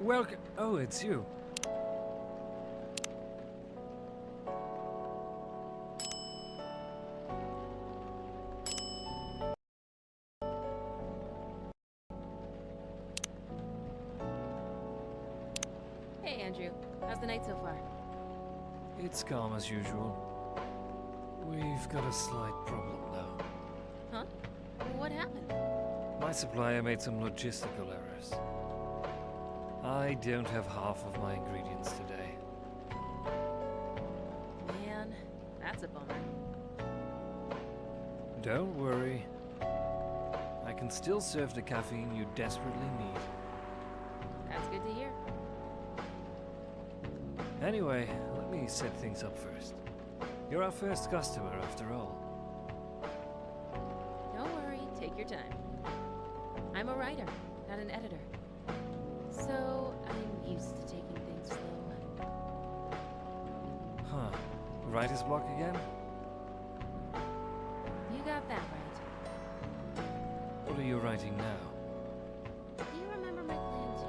Welcome. Oh, it's you. Hey, Andrew. How's the night so far? It's calm as usual. We've got a slight problem, though. Huh? What happened? My supplier made some logistical errors. I don't have half of my ingredients today. Man, that's a bummer. Don't worry. I can still serve the caffeine you desperately need. That's good to hear. Anyway, let me set things up first. You're our first customer, after all. Don't worry, take your time. I'm a writer, not an editor. So, I'm used to taking things slow. Huh. Writer's block again? You got that right. What are you writing now? Do you remember my plan to...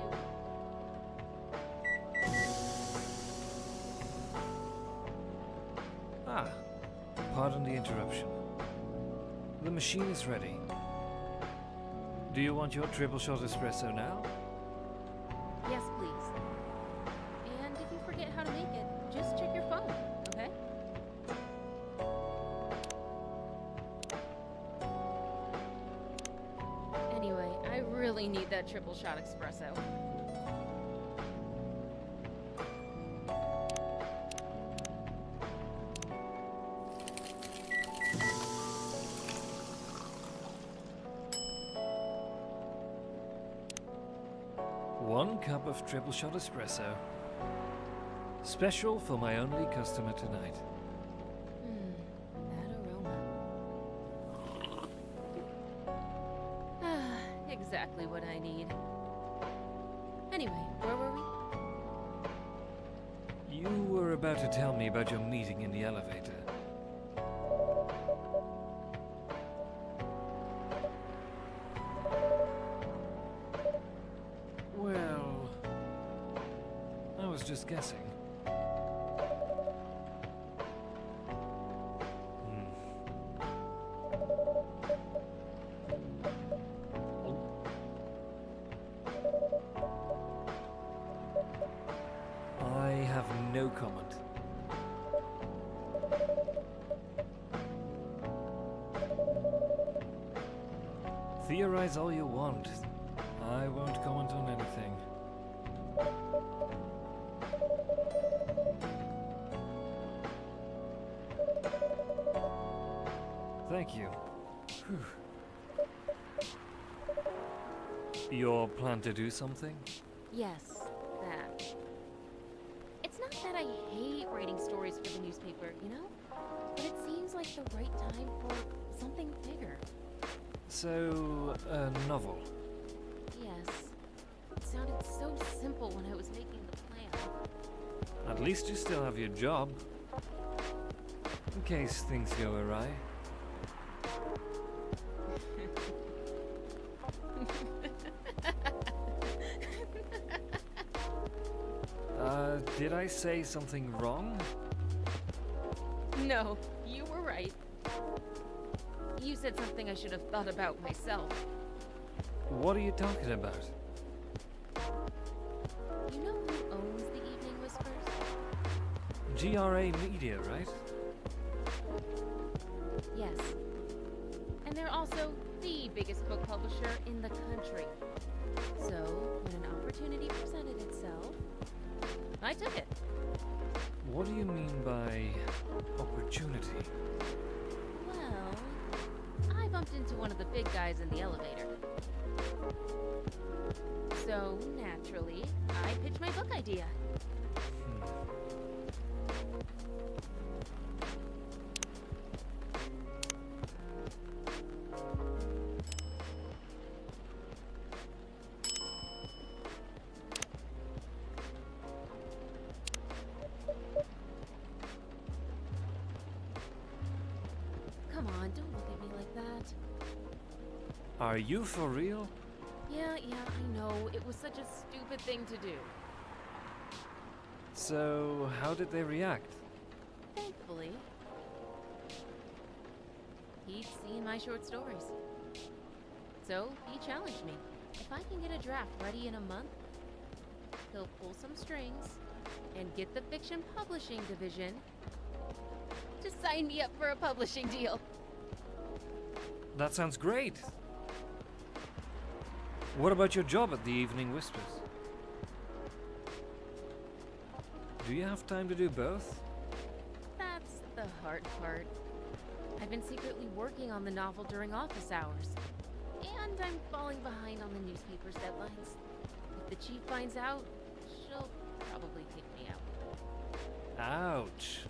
Ah, pardon the interruption. The machine is ready. Do you want your triple shot espresso now? Yes, please. And if you forget how to make it, just check your phone, okay? Anyway, I really need that triple shot espresso. One cup of triple shot espresso. Special for my only customer tonight. That aroma. Ah, exactly what I need. Anyway, where were we? You were about to tell me about your meeting in the elevator. Well, I was just guessing. I have no comment. Theorize all you want. I won't comment on anything. Thank you. Whew. Your plan to do something? Yes, that. It's not that I hate writing stories for the newspaper, you know? But it seems like the right time for something bigger. So, a novel. Yes. It sounded so simple when I was making the plan. At least you still have your job. In case things go awry. Did I say something wrong? No, you were right. You said something I should have thought about myself. What are you talking about? You know who owns the Evening Whispers? GRA Media, right? Yes. And they're also the biggest book publisher in the country. So, when an opportunity presented itself, I took it. What do you mean by opportunity? Well, I bumped into one of the big guys in the elevator. So, naturally, I pitched my book idea. Come on, don't look at me like that. Are you for real? Yeah, I know. It was such a stupid thing to do. So, how did they react? Thankfully, he'd seen my short stories. So, he challenged me. If I can get a draft ready in a month, he'll pull some strings and get the fiction publishing division to sign me up for a publishing deal. That sounds great. What about your job at the Evening Whispers? Do you have time to do both? That's the hard part. I've been secretly working on the novel during office hours, and I'm falling behind on the newspaper's deadlines. If the chief finds out, she'll probably kick me out. Ouch.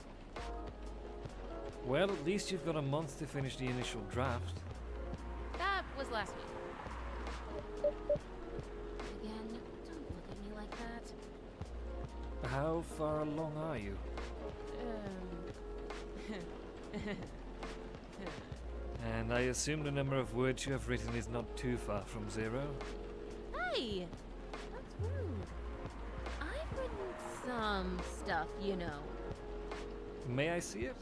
Well, at least you've got a month to finish the initial draft. That was last week. Again, don't look at me like that. How far along are you? And I assume the number of words you have written is not too far from zero? Hey! That's rude. I've written some stuff, you know. May I see it?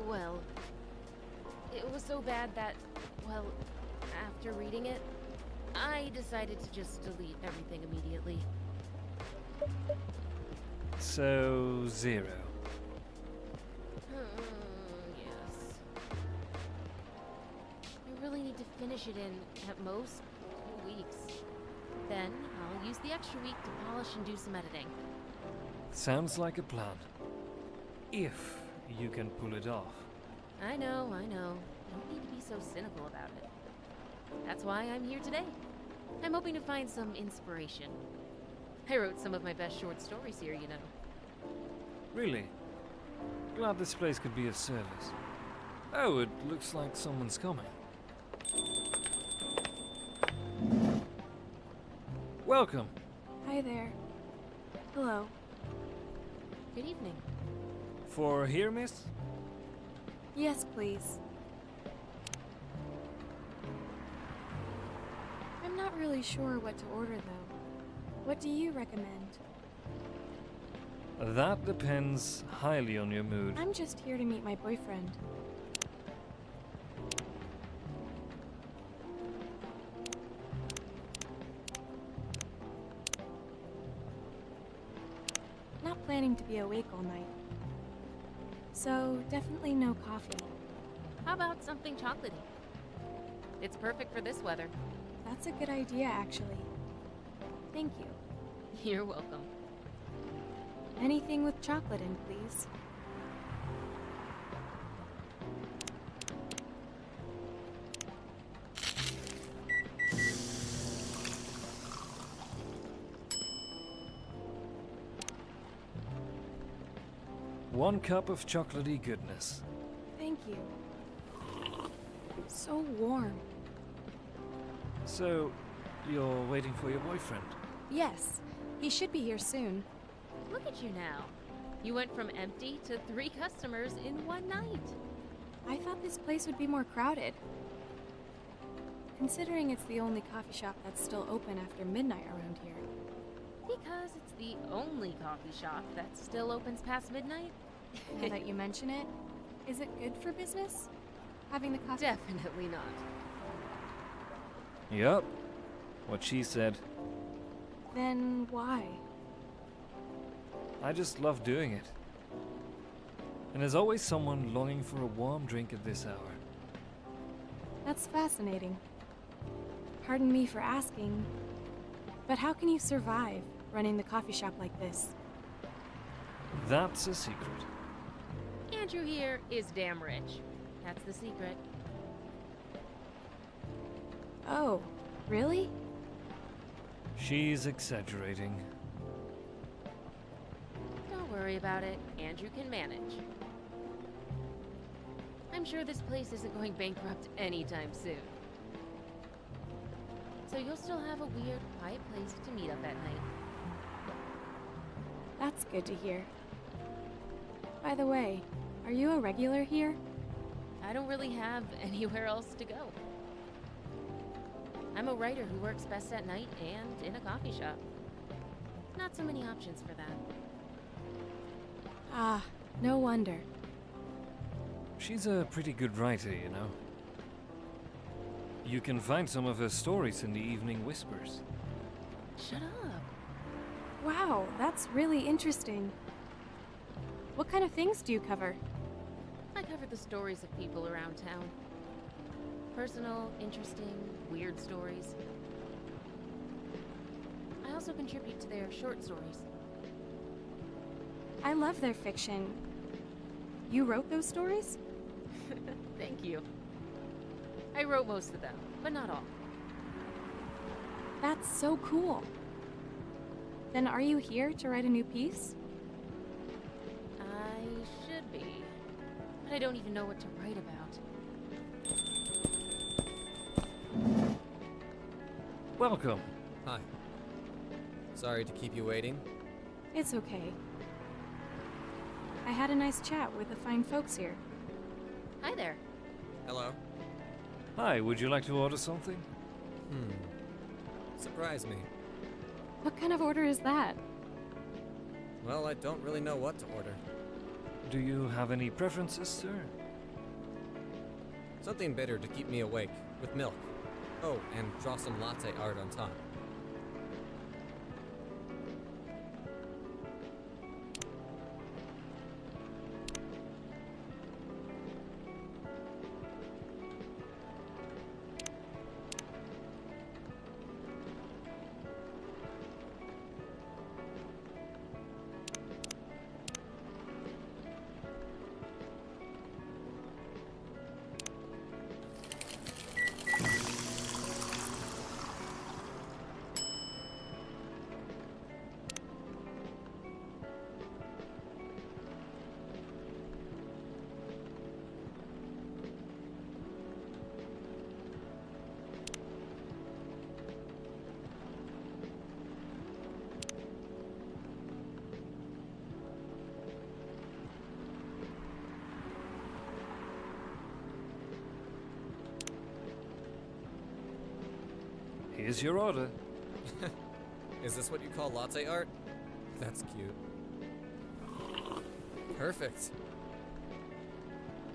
Well, it was so bad that, well, after reading it, I decided to just delete everything immediately. So, zero. Yes. I really need to finish it in, at most, 2 weeks. Then, I'll use the extra week to polish and do some editing. Sounds like a plan. If you can pull it off. I know. Don't need to be so cynical about it. That's why I'm here today. I'm hoping to find some inspiration. I wrote some of my best short stories here, you know. Really? Glad this place could be of service. Oh, it looks like someone's coming. Welcome. Hi there. Hello. Good evening. For here, miss? Yes, please. I'm not really sure what to order, though. What do you recommend? That depends highly on your mood. I'm just here to meet my boyfriend. Not planning to be awake all night. So, definitely no coffee. How about something chocolatey? It's perfect for this weather. That's a good idea, actually. Thank you. You're welcome. Anything with chocolate in, please. One cup of chocolatey goodness. Thank you. So warm. So, you're waiting for your boyfriend? Yes, he should be here soon. Look at you now. You went from empty to 3 customers in one night. I thought this place would be more crowded. Considering it's the only coffee shop that's still open after midnight around here. Because it's the only coffee shop that still opens past midnight? Now that you mention it, is it good for business? Having the coffee? Definitely not. Yup. What she said. Then why? I just love doing it. And there's always someone longing for a warm drink at this hour. That's fascinating. Pardon me for asking, but how can you survive running the coffee shop like this? That's a secret. Andrew here is damn rich. That's the secret. Oh, really? She's exaggerating. Don't worry about it. Andrew can manage. I'm sure this place isn't going bankrupt anytime soon. So you'll still have a weird, quiet place to meet up at night. That's good to hear. By the way, are you a regular here? I don't really have anywhere else to go. I'm a writer who works best at night and in a coffee shop. Not so many options for that. Ah, no wonder. She's a pretty good writer, you know. You can find some of her stories in the Evening Whispers. Shut up. Wow, that's really interesting. What kind of things do you cover? I cover the stories of people around town. Personal, interesting, weird stories. I also contribute to their short stories. I love their fiction. You wrote those stories? Thank you. I wrote most of them, but not all. That's so cool. Then are you here to write a new piece? I should be, but I don't even know what to write about. Welcome. Hi. Sorry to keep you waiting. It's okay. I had a nice chat with the fine folks here. Hi there. Hello. Hi, would you like to order something? Surprise me. What kind of order is that? Well, I don't really know what to order. Do you have any preferences, sir? Something bitter to keep me awake, with milk. Oh, and draw some latte art on top. Here's your order. Is this what you call latte art? That's cute. Perfect.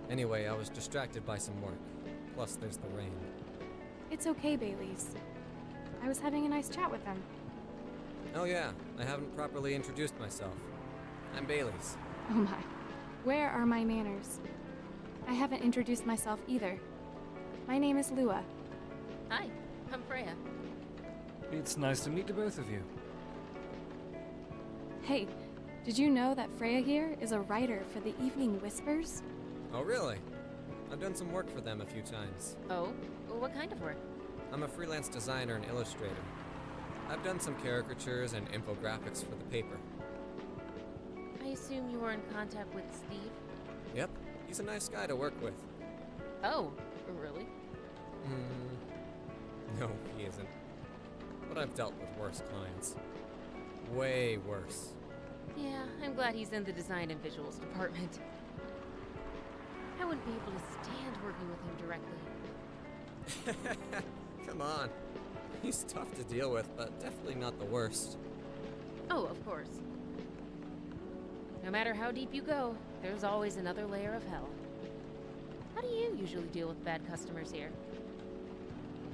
Anyway, I was distracted by some work. Plus, there's the rain. It's okay, Bailey's. I was having a nice chat with them. Oh yeah, I haven't properly introduced myself. I'm Bailey's. Oh my. Where are my manners? I haven't introduced myself either. My name is Lua. Hi, I'm Freya. It's nice to meet the both of you. Hey, did you know that Freya here is a writer for the Evening Whispers? Oh really? I've done some work for them a few times. Oh, well, what kind of work? I'm a freelance designer and illustrator. I've done some caricatures and infographics for the paper. I assume you were in contact with Steve? Yep, he's a nice guy to work with. Oh, really? No, he isn't. But I've dealt with worse clients. Way worse. Yeah, I'm glad he's in the design and visuals department. I wouldn't be able to stand working with him directly. Come on. He's tough to deal with, but definitely not the worst. Oh, of course. No matter how deep you go, there's always another layer of hell. How do you usually deal with bad customers here?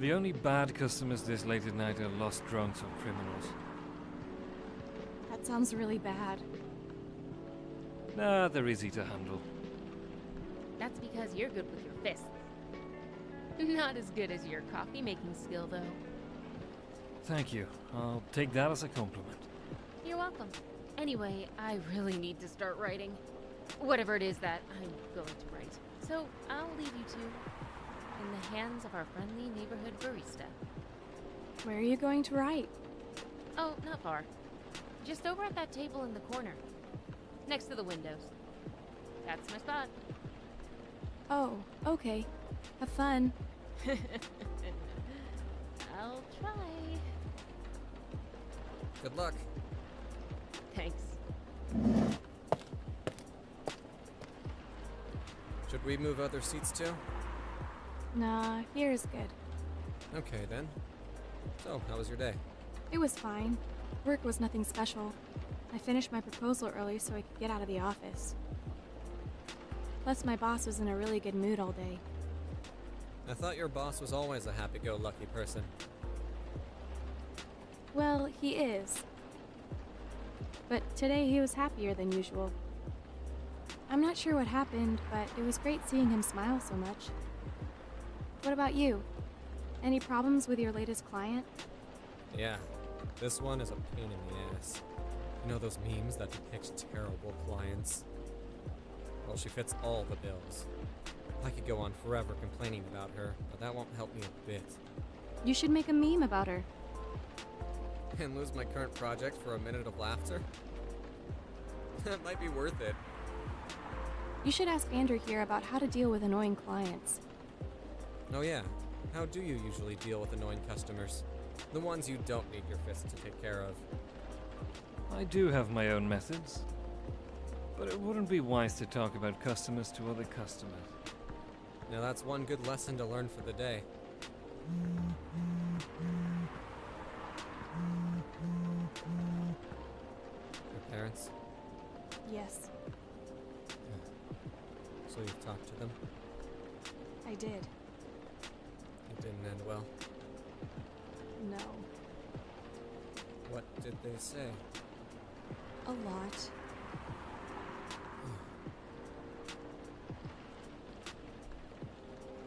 The only bad customers this late at night are lost drunks or criminals. That sounds really bad. Nah, they're easy to handle. That's because you're good with your fists. Not as good as your coffee-making skill, though. Thank you. I'll take that as a compliment. You're welcome. Anyway, I really need to start writing. Whatever it is that I'm going to write. So, I'll leave you two in the hands of our friendly neighborhood barista. Where are you going to write? Oh, not far. Just over at that table in the corner. Next to the windows. That's my spot. Oh, okay. Have fun. I'll try. Good luck. Thanks. Should we move other seats too? Nah, here is good. Okay then. So, how was your day? It was fine. Work was nothing special. I finished my proposal early so I could get out of the office. Plus, my boss was in a really good mood all day. I thought your boss was always a happy-go-lucky person. Well, he is. But today he was happier than usual. I'm not sure what happened, but it was great seeing him smile so much. What about you? Any problems with your latest client? Yeah, this one is a pain in the ass. You know those memes that depict terrible clients? Well, she fits all the bills. I could go on forever complaining about her, but that won't help me a bit. You should make a meme about her. And lose my current project for a minute of laughter? That might be worth it. You should ask Andrew here about how to deal with annoying clients. Oh yeah, how do you usually deal with annoying customers? The ones you don't need your fist to take care of. I do have my own methods, but it wouldn't be wise to talk about customers to other customers. Now that's one good lesson to learn for the day. Your parents? Yes, So you've talked to them? I did. It didn't end well. No. What did they say? A lot.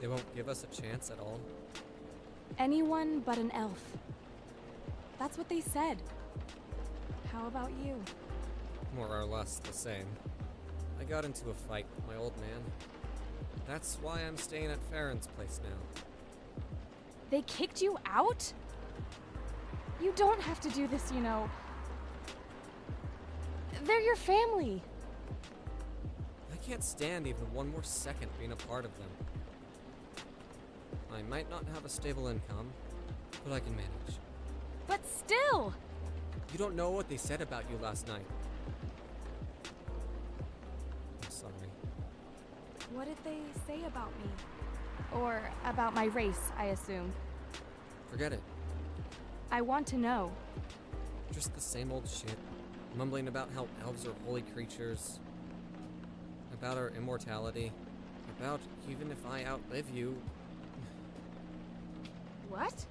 They won't give us a chance at all? Anyone but an elf. That's what they said. How about you? More or less the same. I got into a fight with my old man. That's why I'm staying at Farron's place now. They kicked you out? You don't have to do this, you know. They're your family. I can't stand even one more second being a part of them. I might not have a stable income, but I can manage. But still! You don't know what they said about you last night. I'm sorry. What did they say about me? Or about my race, I assume. Forget it. I want to know. Just the same old shit. Mumbling about how elves are holy creatures. About our immortality. About even if I outlive you. What?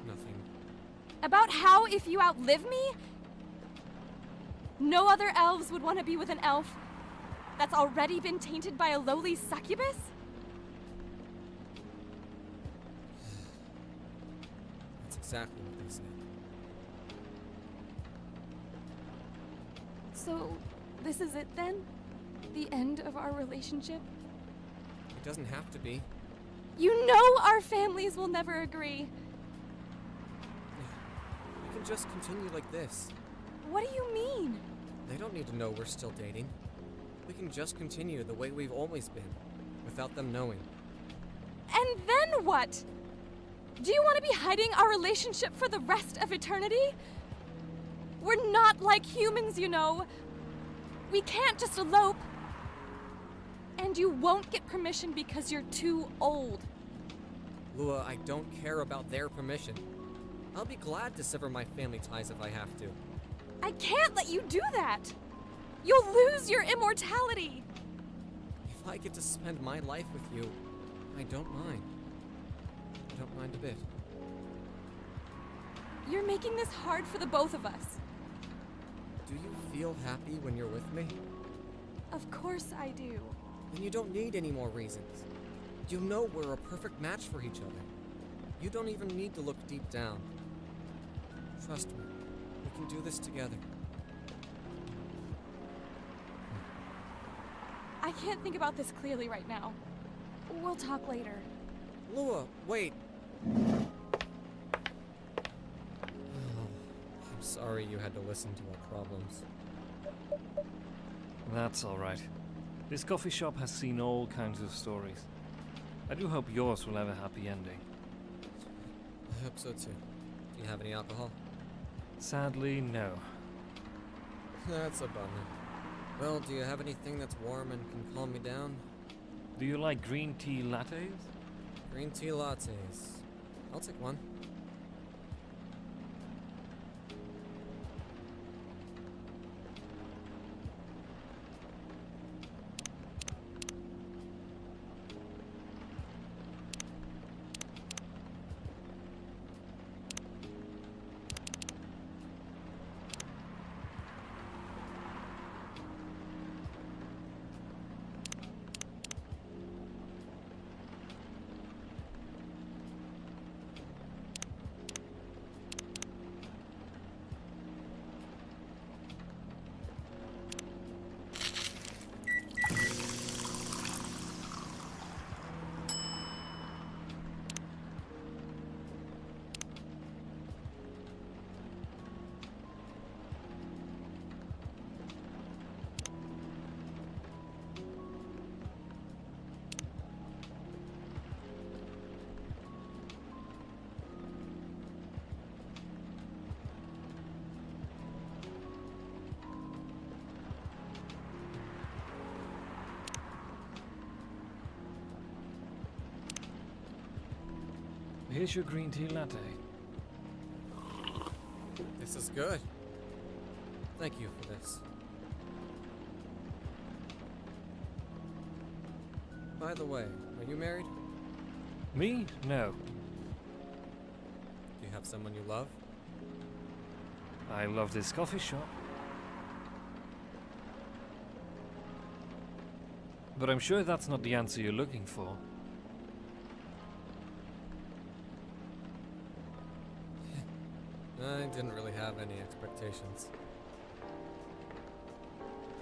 Nothing. About how if you outlive me, no other elves would want to be with an elf that's already been tainted by a lowly succubus? That's exactly what they said. So, this is it then? The end of our relationship? It doesn't have to be. You know our families will never agree. We can just continue like this. What do you mean? They don't need to know we're still dating. We can just continue the way we've always been, without them knowing. And then what? Do you want to be hiding our relationship for the rest of eternity? We're not like humans, you know. We can't just elope. And you won't get permission because you're too old. Lua, I don't care about their permission. I'll be glad to sever my family ties if I have to. I can't let you do that. You'll lose your immortality. If I get to spend my life with you, I don't mind. I don't mind a bit. You're making this hard for the both of us. Do you feel happy when you're with me? Of course I do. Then you don't need any more reasons. You know we're a perfect match for each other. You don't even need to look deep down. Trust me, we can do this together. I can't think about this clearly right now. We'll talk later. Lua, wait. Oh, I'm sorry you had to listen to our problems. That's all right. This coffee shop has seen all kinds of stories. I do hope yours will have a happy ending. I hope so too. Do you have any alcohol? Sadly, no. That's a bummer. Well, do you have anything that's warm and can calm me down? Do you like green tea lattes? Green tea lattes. I'll take one. Here's your green tea latte. This is good. Thank you for this. By the way, are you married? Me? No. Do you have someone you love? I love this coffee shop. But I'm sure that's not the answer you're looking for. I didn't really have any expectations.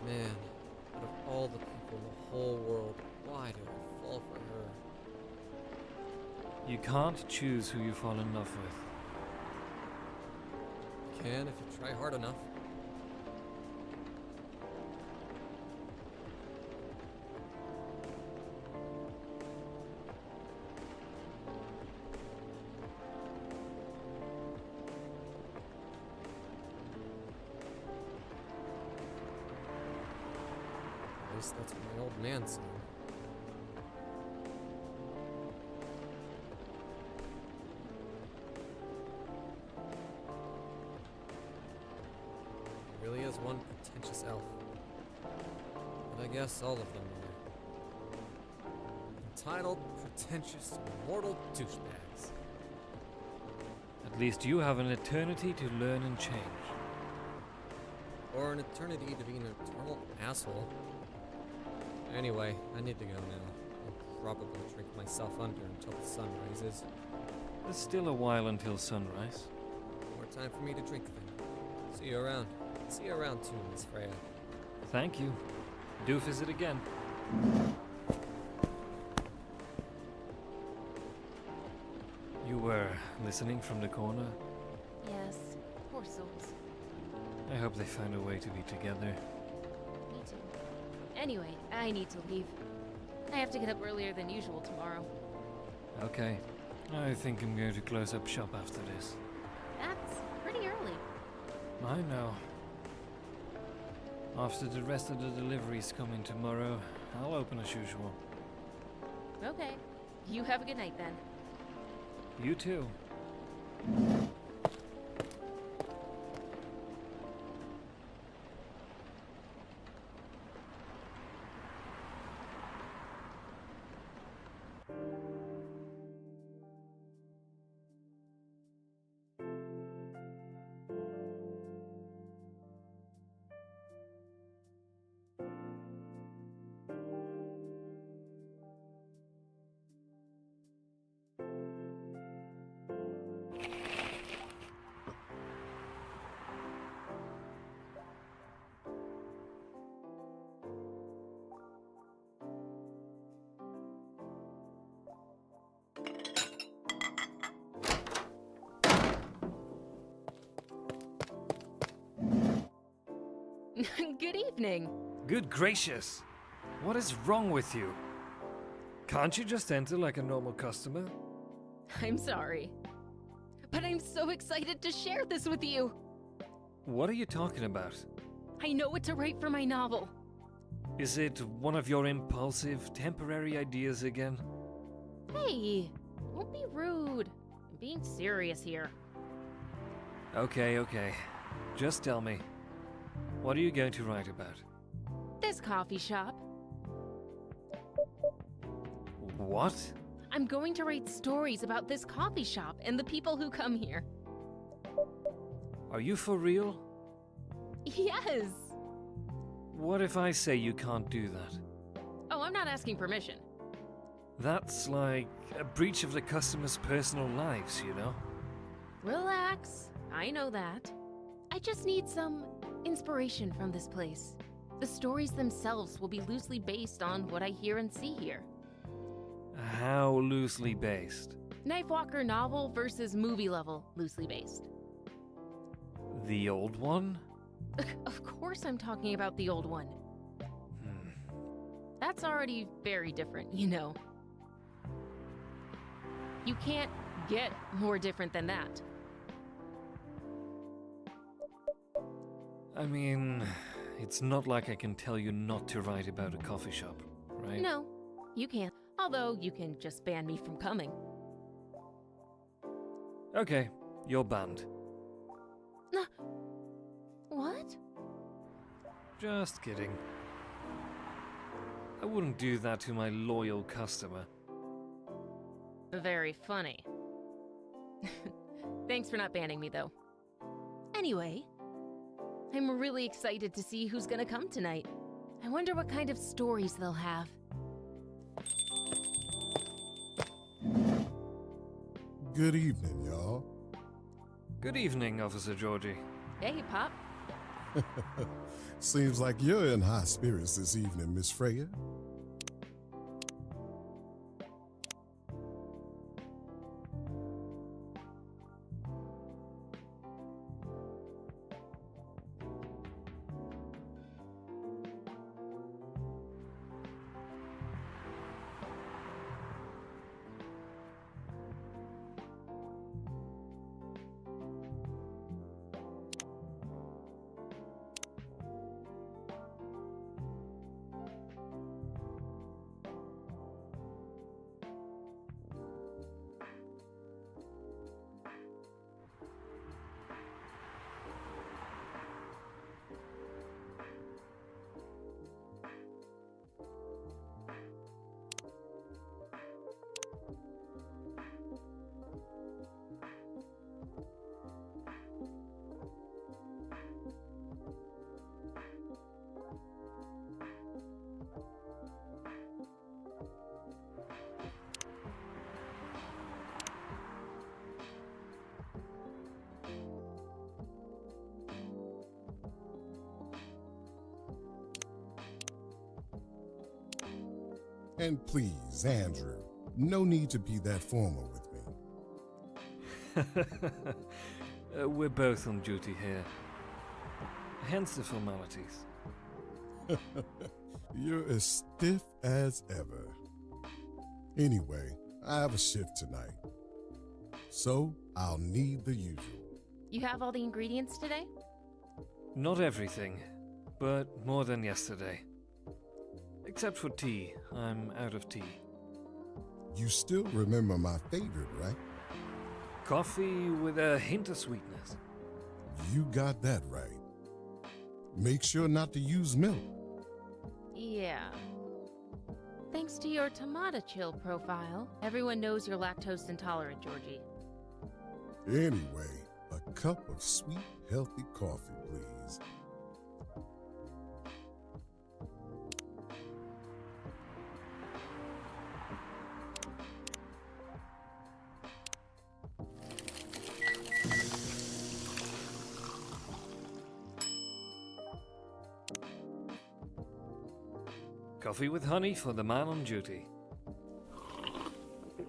Man, out of all the people in the whole world, why did I fall for her? You can't choose who you fall in love with. You can if you try hard enough. At least that's what my old man said. There really is one pretentious elf. But I guess all of them are. Entitled, pretentious, immortal douchebags. At least you have an eternity to learn and change. Or an eternity to be an eternal asshole. Anyway, I need to go now. I'll probably drink myself under until the sun rises. There's still a while until sunrise. More time for me to drink then. See you around. See you around too, Miss Freya. Thank you. Do visit again. You were listening from the corner? Yes, poor souls. I hope they find a way to be together. Me too. Anyway, I need to leave. I have to get up earlier than usual tomorrow. Okay. I think I'm going to close up shop after this. That's pretty early. I know. After the rest of the deliveries come in tomorrow, I'll open as usual. Okay. You have a good night then. You too. Good evening. Good gracious! What is wrong with you? Can't you just enter like a normal customer? I'm sorry. But I'm so excited to share this with you. What are you talking about? I know what to write for my novel. Is it one of your impulsive, temporary ideas again? Hey, don't be rude. I'm being serious here. Okay, okay. Just tell me. What are you going to write about? This coffee shop. What? I'm going to write stories about this coffee shop and the people who come here. Are you for real? Yes. What if I say you can't do that? Oh, I'm not asking permission. That's like a breach of the customers' personal lives, you know? Relax. I know that. I just need some inspiration from this place. The stories themselves will be loosely based on what I hear and see here. How loosely based? Knifewalker novel versus movie level, loosely based. The old one? Of course I'm talking about the old one. That's already very different, you know. You can't get more different than that. I mean, it's not like I can tell you not to write about a coffee shop, right? No, you can't. Although you can just ban me from coming. Okay, you're banned. What? Just kidding. I wouldn't do that to my loyal customer. Very funny. Thanks for not banning me, though. Anyway, I'm really excited to see who's gonna come tonight. I wonder what kind of stories they'll have. Good evening, y'all. Good evening, Officer Georgie. Hey, Pop. Seems like you're in high spirits this evening, Miss Freya. And please, Andrew, no need to be that formal with me. We're both on duty here. Hence the formalities. You're as stiff as ever. Anyway, I have a shift tonight, so I'll need the usual. You have all the ingredients today? Not everything, but more than yesterday. Except for tea. I'm out of tea. You still remember my favorite, right? Coffee with a hint of sweetness. You got that right. Make sure not to use milk. Yeah. Thanks to your tomato chill profile, everyone knows you're lactose intolerant, Georgie. Anyway, a cup of sweet, healthy coffee, please. Coffee with honey for the man on duty.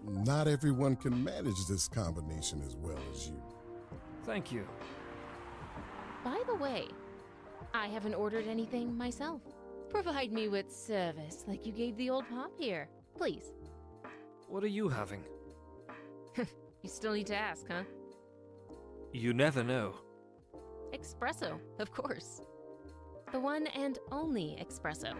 Not everyone can manage this combination as well as you. Thank you. By the way, I haven't ordered anything myself. Provide me with service like you gave the old pop here, please. What are you having? You still need to ask, huh? You never know. Espresso, of course. The one and only espresso.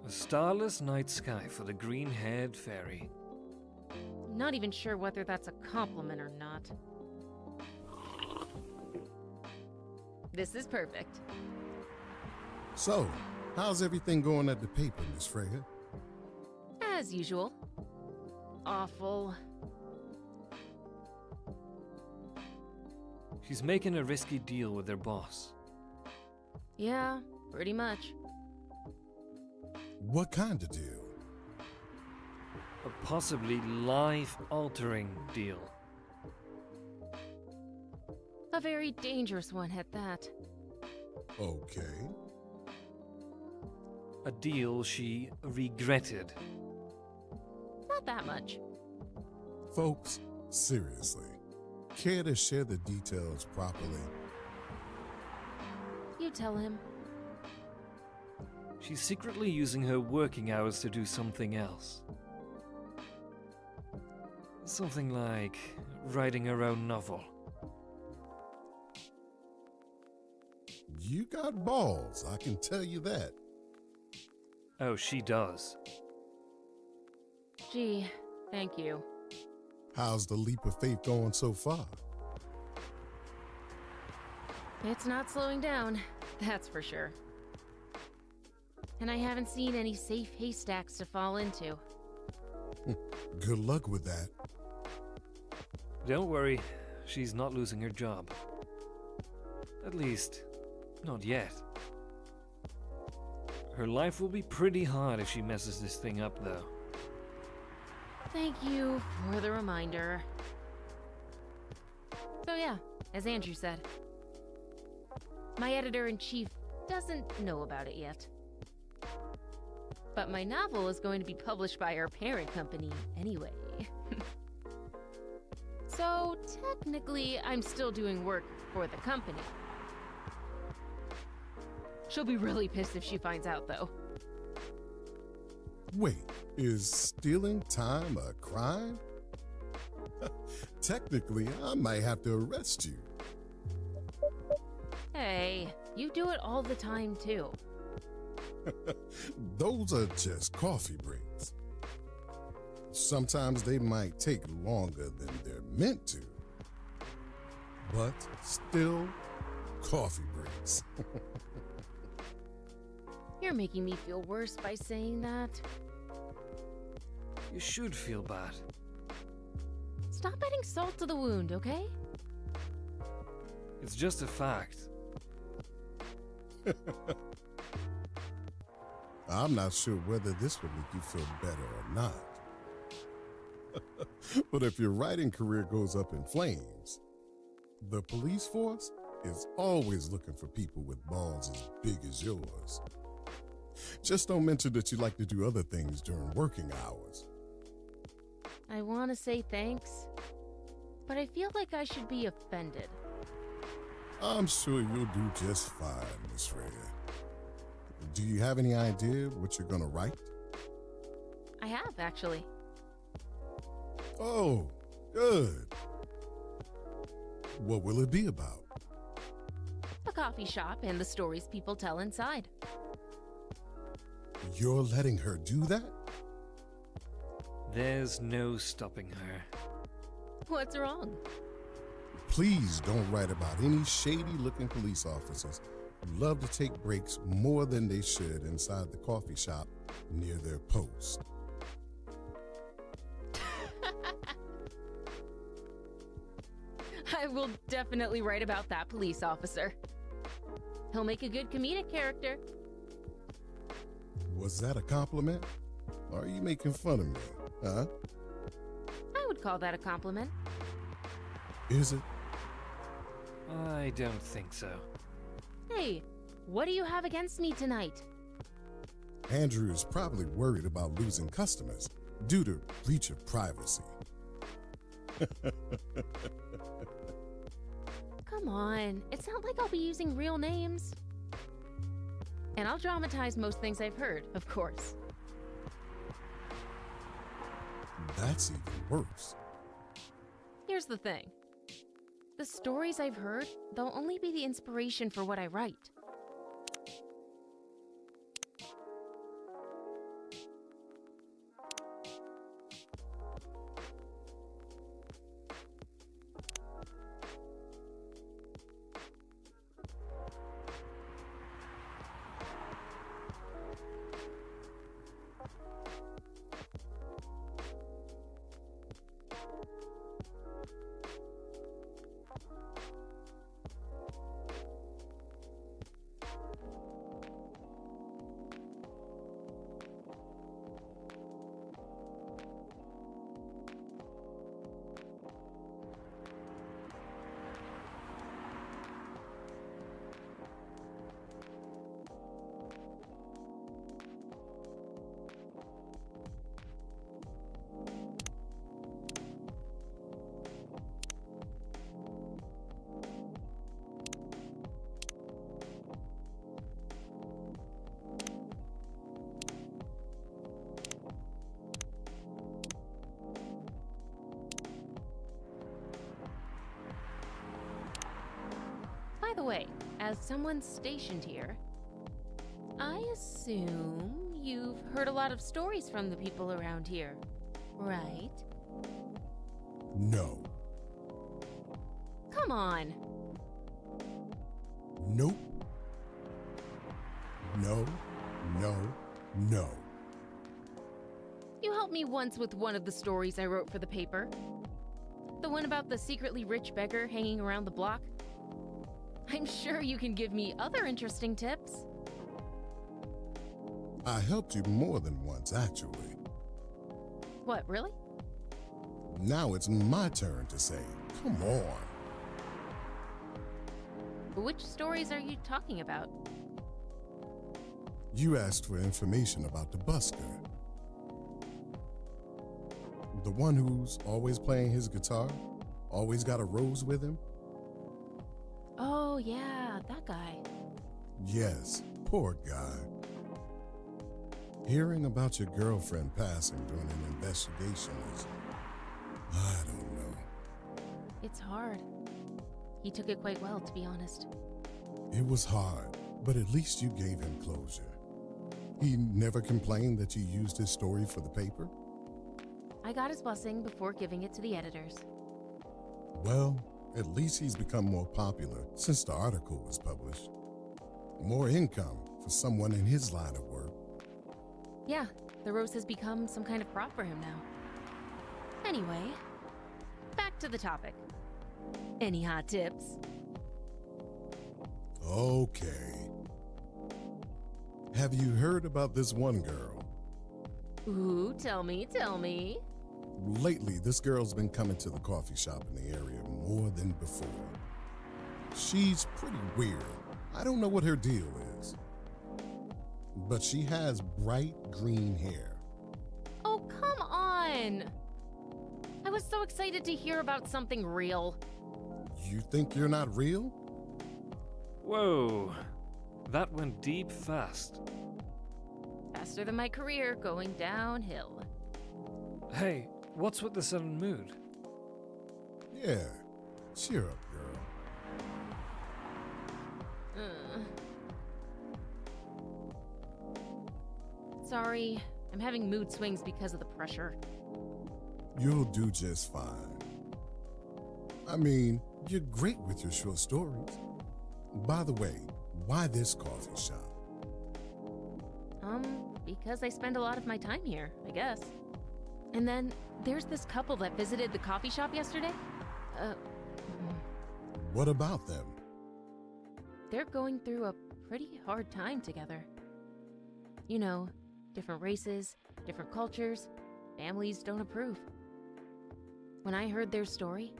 A starless night sky for the green-haired fairy. Not even sure whether that's a compliment or not. This is perfect. So, how's everything going at the paper, Miss Freya? As usual. Awful. She's making a risky deal with her boss. Yeah, pretty much. What kind of deal? A possibly life-altering deal. A very dangerous one at that. Okay. A deal she regretted. Not that much. Folks, seriously, care to share the details properly? You tell him. She's secretly using her working hours to do something else. Something like writing her own novel. You got balls, I can tell you that. Oh, she does. Gee, thank you. How's the leap of faith going so far? It's not slowing down, that's for sure. And I haven't seen any safe haystacks to fall into. Good luck with that. Don't worry, she's not losing her job. At least, not yet. Her life will be pretty hard if she messes this thing up, though. Thank you for the reminder. So yeah, as Andrew said, my editor-in-chief doesn't know about it yet. But my novel is going to be published by our parent company anyway. So technically, I'm still doing work for the company. She'll be really pissed if she finds out, though. Wait, is stealing time a crime? Technically, I might have to arrest you. Hey, you do it all the time, too. Those are just coffee breaks. Sometimes they might take longer than they're meant to. But still, coffee breaks. You're making me feel worse by saying that. You should feel bad. Stop adding salt to the wound, okay? It's just a fact. I'm not sure whether this will make you feel better or not. But if your writing career goes up in flames, the police force is always looking for people with balls as big as yours. Just don't mention that you like to do other things during working hours. I want to say thanks, but I feel like I should be offended. I'm sure you'll do just fine, Miss Freya. Do you have any idea what you're gonna write? I have, actually. Oh, good. What will it be about? A coffee shop and the stories people tell inside. You're letting her do that? There's no stopping her. What's wrong? Please don't write about any shady-looking police officers who love to take breaks more than they should inside the coffee shop near their post. I will definitely write about that police officer. He'll make a good comedic character. Was that a compliment? Or are you making fun of me, huh? I would call that a compliment. Is it? I don't think so. Hey, what do you have against me tonight? Andrew is probably worried about losing customers due to breach of privacy. Come on, it's not like I'll be using real names. And I'll dramatize most things I've heard, of course. That's even worse. Here's the thing. The stories I've heard, they'll only be the inspiration for what I write. By the way, as someone stationed here, I assume you've heard a lot of stories from the people around here, right? No. Come on. Nope. No, no, no. You helped me once with one of the stories I wrote for the paper. The one about the secretly rich beggar hanging around the block. I'm sure you can give me other interesting tips. I helped you more than once, actually. What, really? Now it's my turn to say, come on. Which stories are you talking about? You asked for information about the busker. The one who's always playing his guitar, always got a rose with him? Oh, yeah, that guy. Yes, poor guy. Hearing about your girlfriend passing during an investigation is, I don't know. It's hard. He took it quite well, to be honest. It was hard, but at least you gave him closure. He never complained that you used his story for the paper? I got his blessing before giving it to the editors. Well, at least he's become more popular since the article was published. More income for someone in his line of work. Yeah, the rose has become some kind of prop for him now. Anyway, back to the topic. Any hot tips? Okay. Have you heard about this one girl? Ooh, tell me, tell me. Lately, this girl's been coming to the coffee shop in the area more than before. She's pretty weird. I don't know what her deal is. But she has bright green hair. Oh, come on! I was so excited to hear about something real. You think you're not real? Whoa. That went deep fast. Faster than my career going downhill. Hey, what's with the sudden mood? Yeah. Cheer up, girl. Sorry, I'm having mood swings because of the pressure. You'll do just fine. I mean, you're great with your short stories. By the way, why this coffee shop? Because I spend a lot of my time here, I guess. And then there's this couple that visited the coffee shop yesterday. What about them? They're going through a pretty hard time together. You know, different races, different cultures, families don't approve. When I heard their story,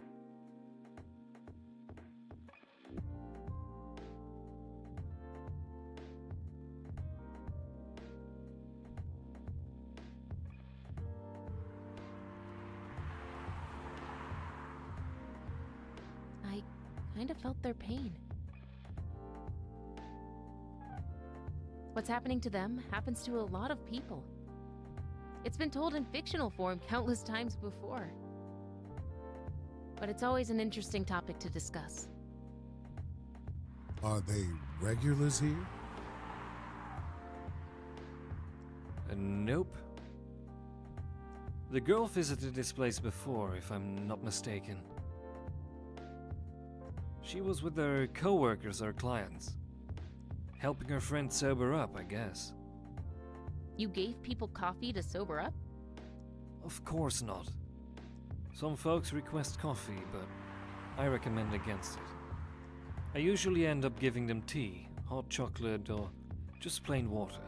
I kind of felt their pain. What's happening to them happens to a lot of people. It's been told in fictional form countless times before. But it's always an interesting topic to discuss. Are they regulars here? Nope. The girl visited this place before, if I'm not mistaken. She was with her co-workers or clients. Helping her friend sober up, I guess. You gave people coffee to sober up? Of course not. Some folks request coffee, but I recommend against it. I usually end up giving them tea, hot chocolate, or just plain water.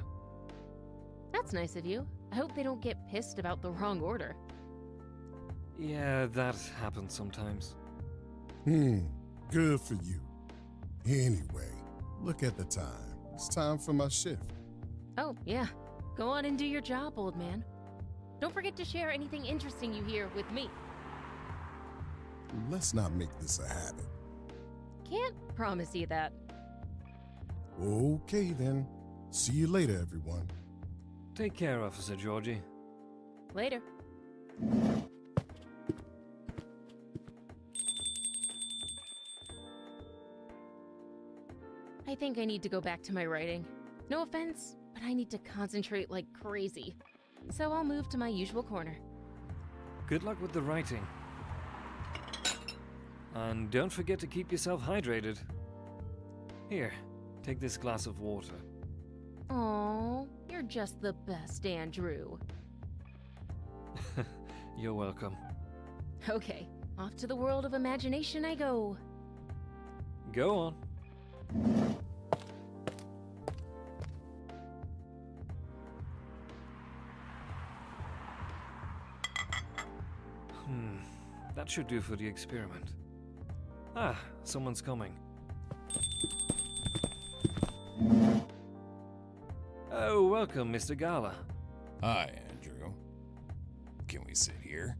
That's nice of you. I hope they don't get pissed about the wrong order. Yeah, that happens sometimes. Good for you. Anyway, look at the time. It's time for my shift. Oh, yeah. Go on and do your job, old man. Don't forget to share anything interesting you hear with me. Let's not make this a habit. Can't promise you that. Okay then. See you later, everyone. Take care, Officer Georgie. Later. I think I need to go back to my writing. No offense, but I need to concentrate like crazy. So I'll move to my usual corner. Good luck with the writing. And don't forget to keep yourself hydrated. Here, take this glass of water. Aw, you're just the best, Andrew. You're welcome. Okay, off to the world of imagination I go. Go on. That should do for the experiment. Ah, someone's coming. Oh, welcome, Mr. Gala. Hi, Andrew. Can we sit here?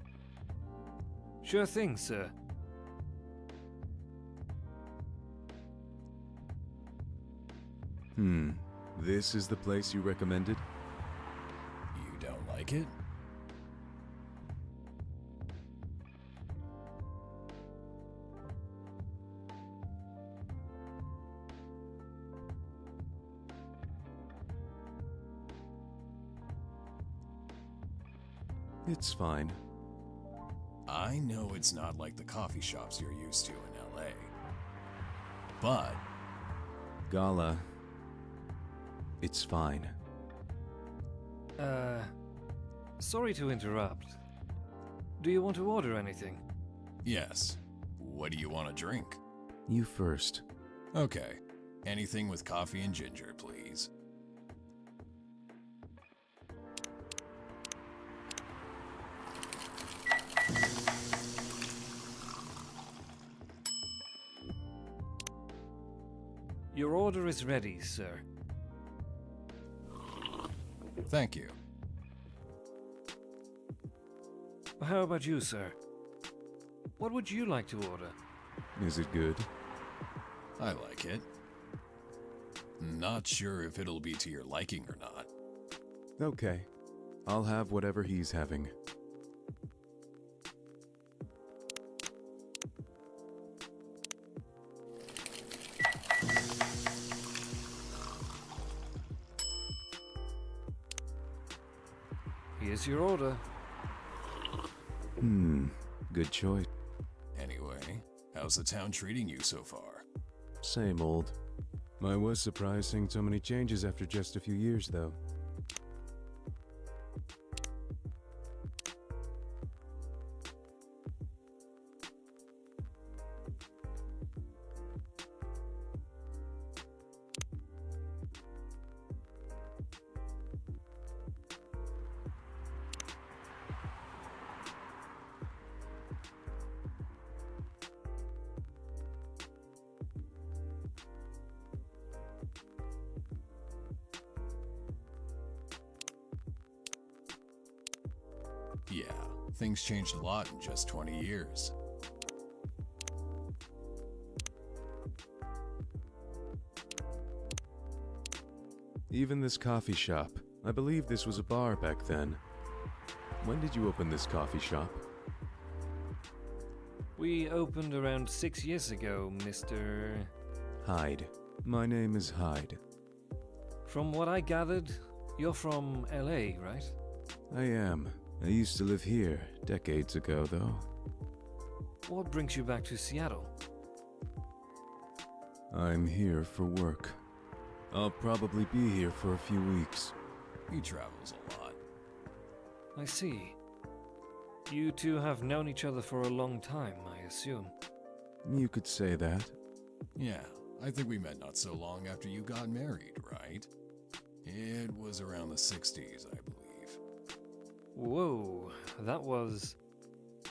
Sure thing, sir. This is the place you recommended? You don't like it? It's fine. I know it's not like the coffee shops you're used to in LA. But Gala. It's fine. Sorry to interrupt. Do you want to order anything? yes, what do you want to drink? You first. Okay, anything with coffee and ginger, please. Your order is ready, sir. Thank you. How about you, sir? What would you like to order? Is it good? I like it. Not sure if it'll be to your liking or not. Okay. I'll have whatever he's having. Here's your order. Good choice. Anyway, how's the town treating you so far? Same old. I was surprised seeing so many changes after just a few years, though. Yeah, things changed a lot in just 20 years. Even this coffee shop. I believe this was a bar back then. When did you open this coffee shop? We opened around 6 years ago, Mr. Hyde. My name is Hyde. From what I gathered, you're from LA, right? I am. I used to live here decades ago, though. What brings you back to Seattle? I'm here for work. I'll probably be here for a few weeks. He travels a lot. I see. You two have known each other for a long time, I assume. You could say that. Yeah, I think we met not so long after you got married, right? It was around the 60s, I believe. Whoa, that was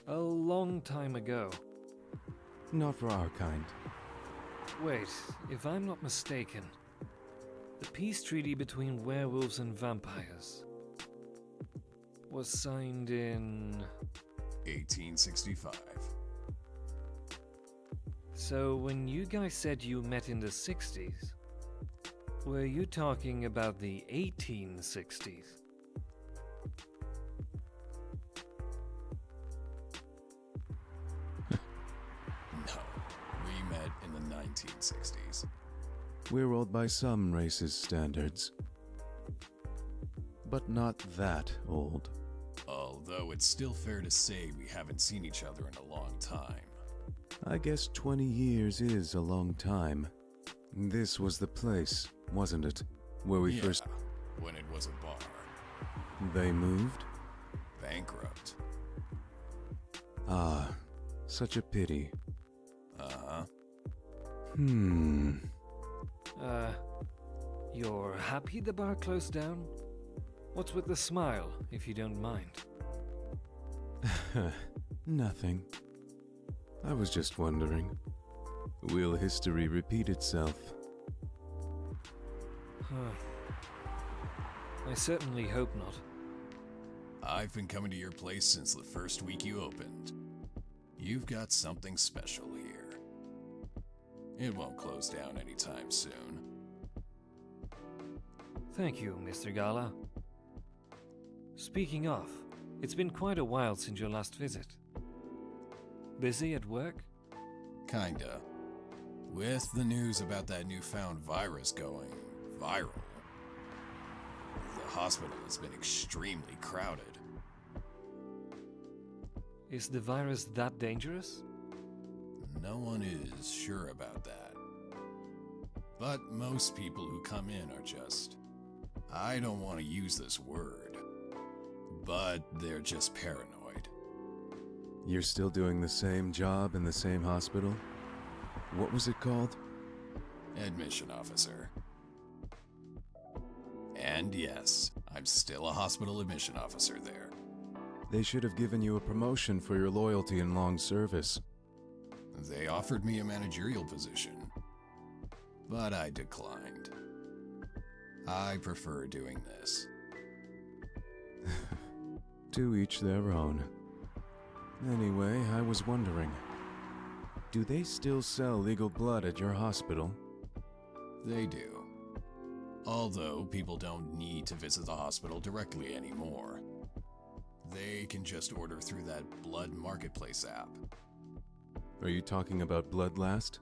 a long time ago. Not for our kind. Wait, if I'm not mistaken, the peace treaty between werewolves and vampires was signed in... 1865. So when you guys said you met in the 60s, were you talking about the 1860s? No, we met in the 1960s. We're old by some races' standards. But not that old. Although it's still fair to say we haven't seen each other in a long time. I guess 20 years is a long time. This was the place, wasn't it? Where we Yeah, first... when it was a bar. They moved? Bankrupt. Ah, such a pity. Uh-huh. You're happy the bar closed down? What's with the smile, if you don't mind? Nothing. I was just wondering. Will history repeat itself? I certainly hope not. I've been coming to your place since the first week you opened. You've got something special here. It won't close down anytime soon. Thank you, Mr. Gala. Speaking of, it's been quite a while since your last visit. Busy at work? Kinda. With the news about that newfound virus going viral, the hospital has been extremely crowded. Is the virus that dangerous? No one is sure about that. But most people who come in are just... I don't want to use this word, but they're just paranoid. You're still doing the same job in the same hospital? What was it called? Admission officer. And yes, I'm still a hospital admission officer there. They should have given you a promotion for your loyalty and long service. They offered me a managerial position, but I declined. I prefer doing this. To each their own. Anyway, I was wondering, do they still sell legal blood at your hospital? They do. Although people don't need to visit the hospital directly anymore. They can just order through that blood marketplace app. Are you talking about Bloodlast?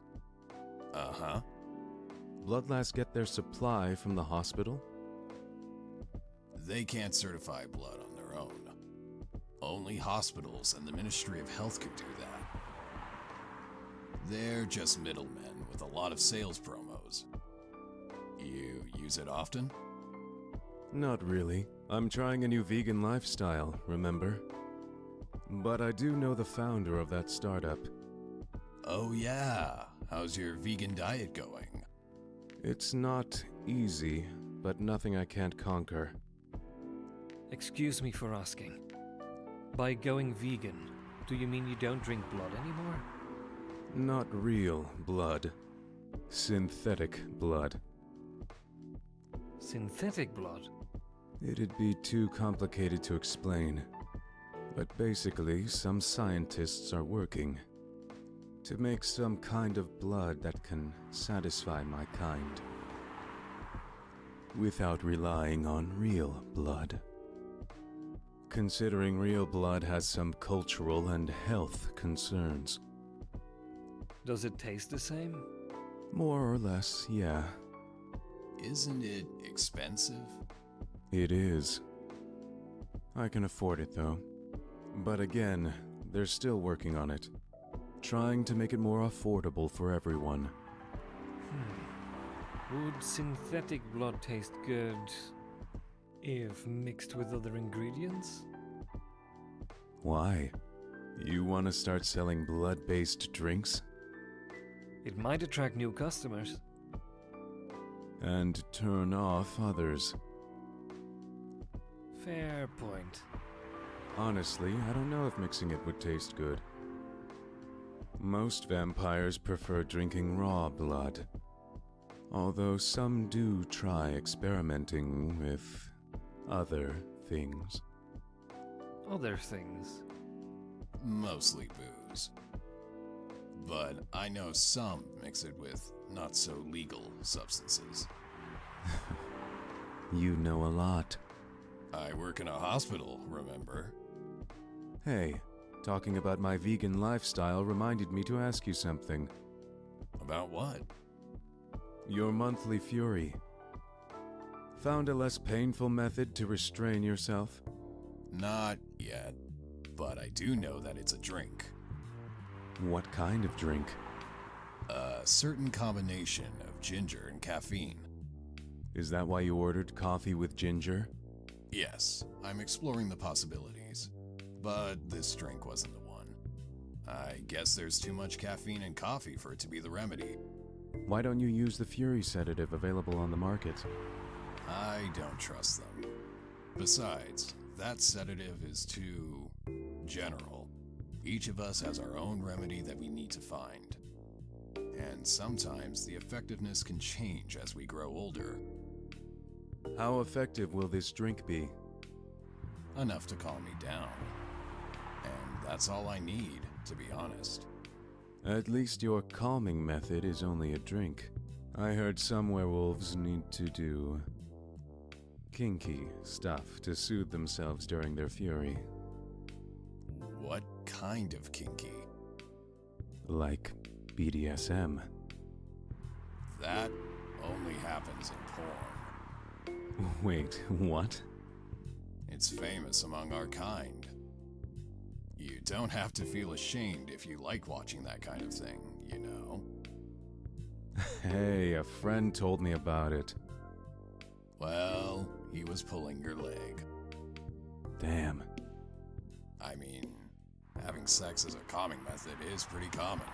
Uh-huh. Bloodlast get their supply from the hospital? They can't certify blood on their own. Only hospitals and the Ministry of Health can do that. They're just middlemen with a lot of sales promos. You use it often? Not really. I'm trying a new vegan lifestyle, remember? But I do know the founder of that startup. Oh yeah, how's your vegan diet going? It's not easy, but nothing I can't conquer. Excuse me for asking. By going vegan, do you mean you don't drink blood anymore? Not real blood. Synthetic blood. Synthetic blood? It'd be too complicated to explain. But basically, some scientists are working to make some kind of blood that can satisfy my kind. without relying on real blood. Considering real blood has some cultural and health concerns. Does it taste the same? More or less, yeah. Isn't it expensive? It is. I can afford it though. But again, they're still working on it. Trying to make it more affordable for everyone. Would synthetic blood taste good if mixed with other ingredients? Why? You want to start selling blood-based drinks? It might attract new customers. And turn off others. Fair point. Honestly, I don't know if mixing it would taste good. Most vampires prefer drinking raw blood. Although some do try experimenting with other things. Other things. Mostly booze. But I know some mix it with not so legal substances. You know a lot. I work in a hospital, remember? Hey, talking about my vegan lifestyle reminded me to ask you something. About what? Your monthly fury. Found a less painful method to restrain yourself? Not yet, but I do know that it's a drink. What kind of drink? A certain combination of ginger and caffeine. Is that why you ordered coffee with ginger? Yes, I'm exploring the possibilities. But this drink wasn't the one. I guess there's too much caffeine in coffee for it to be the remedy. Why don't you use the fury sedative available on the market? I don't trust them. Besides, that sedative is too general. Each of us has our own remedy that we need to find. And sometimes the effectiveness can change as we grow older. How effective will this drink be? Enough to calm me down. And that's all I need, to be honest. At least your calming method is only a drink. I heard some werewolves need to do kinky stuff to soothe themselves during their fury. What kind of kinky? Like BDSM. That only happens in porn. Wait, what? It's famous among our kind. You don't have to feel ashamed if you like watching that kind of thing, you know? Hey, a friend told me about it. Well, he was pulling your leg. Damn. I mean, having sex as a calming method is pretty common.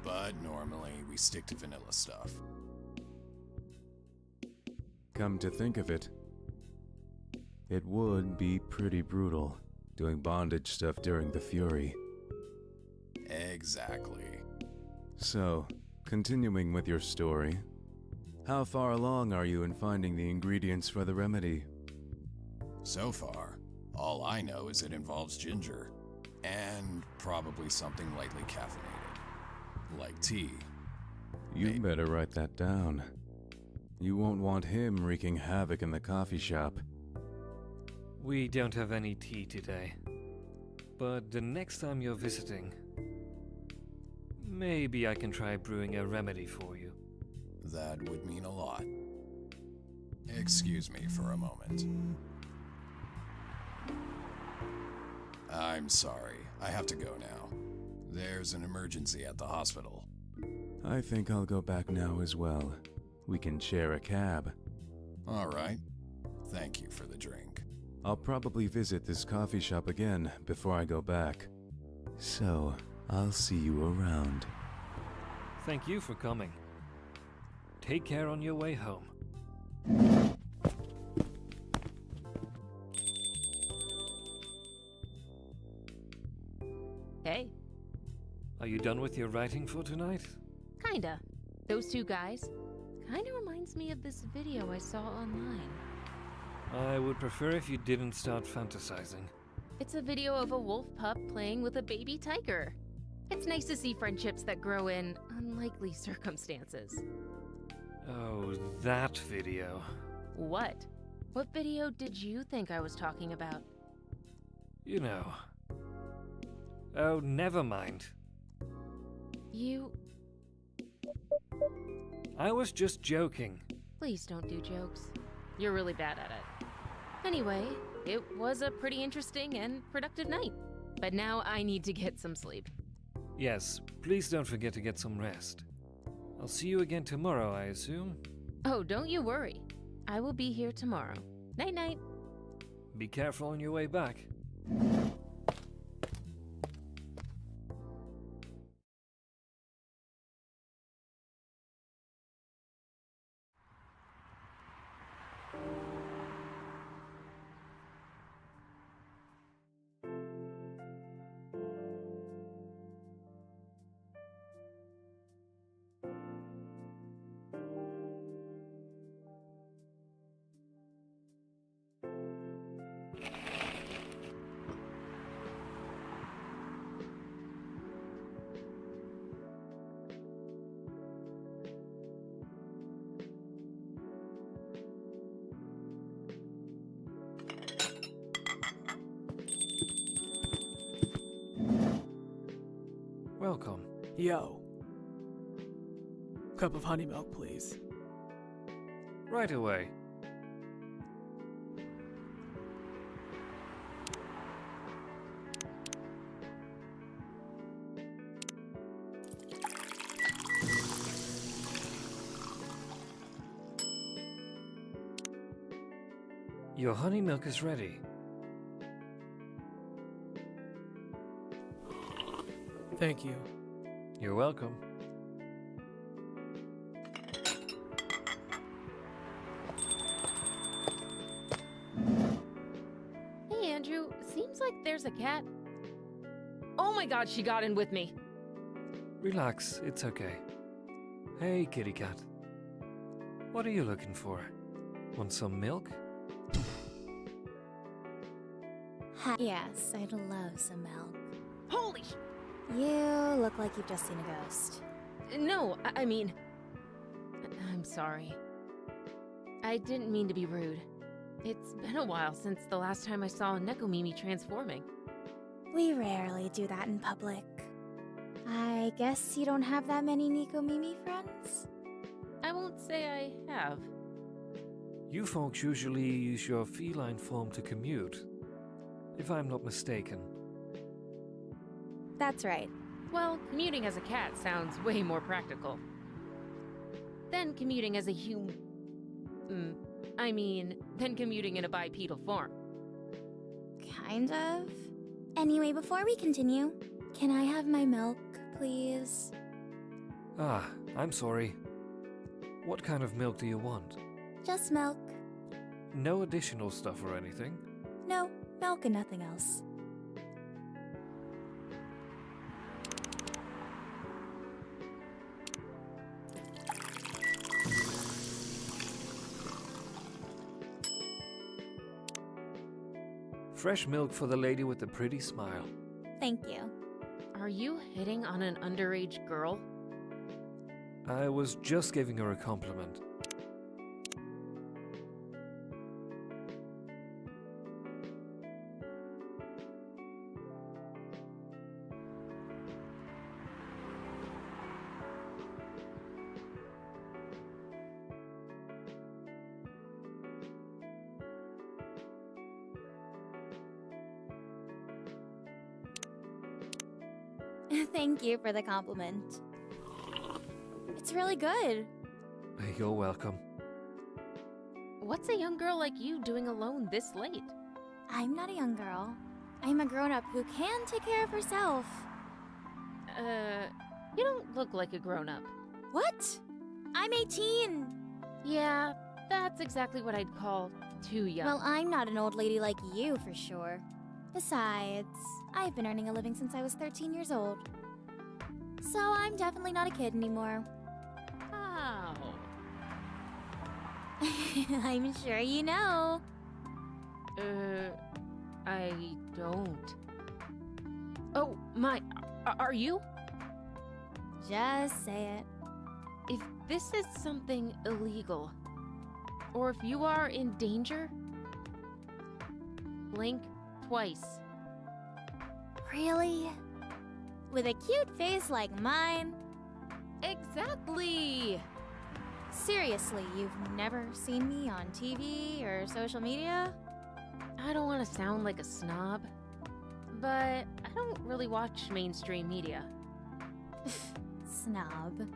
But normally, we stick to vanilla stuff. Come to think of it, it would be pretty brutal doing bondage stuff during the fury. Exactly. So, continuing with your story, how far along are you in finding the ingredients for the remedy? So far, all I know is it involves ginger. And probably something lightly caffeinated. Like tea. You better write that down. You won't want him wreaking havoc in the coffee shop. We don't have any tea today. But the next time you're visiting, maybe I can try brewing a remedy for you. That would mean a lot. Excuse me for a moment. I'm sorry. I have to go now. There's an emergency at the hospital. I think I'll go back now as well. We can share a cab. All right. Thank you for the drink. I'll probably visit this coffee shop again before I go back. So, I'll see you around. Thank you for coming. Take care on your way home. Hey, Are you done with your writing for tonight? kinda. Those two guys kinda reminds me of this video I saw online. I would prefer if you didn't start fantasizing. It's a video of a wolf pup playing with a baby tiger. It's nice to see friendships that grow in unlikely circumstances. Oh, that video. What? What video did you think I was talking about? You know. Oh, never mind. You... I was just joking. Please don't do jokes. You're really bad at it. Anyway, it was a pretty interesting and productive night. But now I need to get some sleep. Yes, please don't forget to get some rest. I'll see you again tomorrow, I assume. Oh, don't you worry. I will be here tomorrow. Night-night. Be careful on your way back. Welcome. Yo. Cup of honey milk, please. Right away. Your honey milk is ready. Thank you. You're welcome. Hey, Andrew. Seems like there's a cat. Oh my god, she got in with me. Relax, it's okay. Hey, kitty cat. What are you looking for? Want some milk? Yes, I'd love some milk. Holy sh... You look like you've just seen a ghost. No, I mean... I'm sorry. I didn't mean to be rude. It's been a while since the last time I saw a Nekomimi transforming. We rarely do that in public. I guess you don't have that many Nekomimi friends? I won't say I have. You folks usually use your feline form to commute, if I'm not mistaken. That's right. Well, commuting as a cat sounds way more practical than commuting as a than commuting in a bipedal form. Kind of. Anyway, before we continue, can I have my milk, please? Ah, I'm sorry. What kind of milk do you want? Just milk. No additional stuff or anything? No, milk and nothing else. Fresh milk for the lady with the pretty smile. Thank you. Are you hitting on an underage girl? I was just giving her a compliment. Thank you for the compliment. It's really good. You're welcome. What's a young girl like you doing alone this late? I'm not a young girl. I'm a grown-up who can take care of herself. You don't look like a grown-up. What? I'm 18. Yeah, that's exactly what I'd call too young. Well, I'm not an old lady like you, for sure. Besides, I've been earning a living since I was 13 years old. So I'm definitely not a kid anymore. How? I'm sure you know. I don't. Oh, are you? Just say it. If this is something illegal, Or if you are in danger, blink twice. Really? With a cute face like mine? Exactly! Seriously, you've never seen me on TV or social media? I don't want to sound like a snob, but I don't really watch mainstream media. Snob.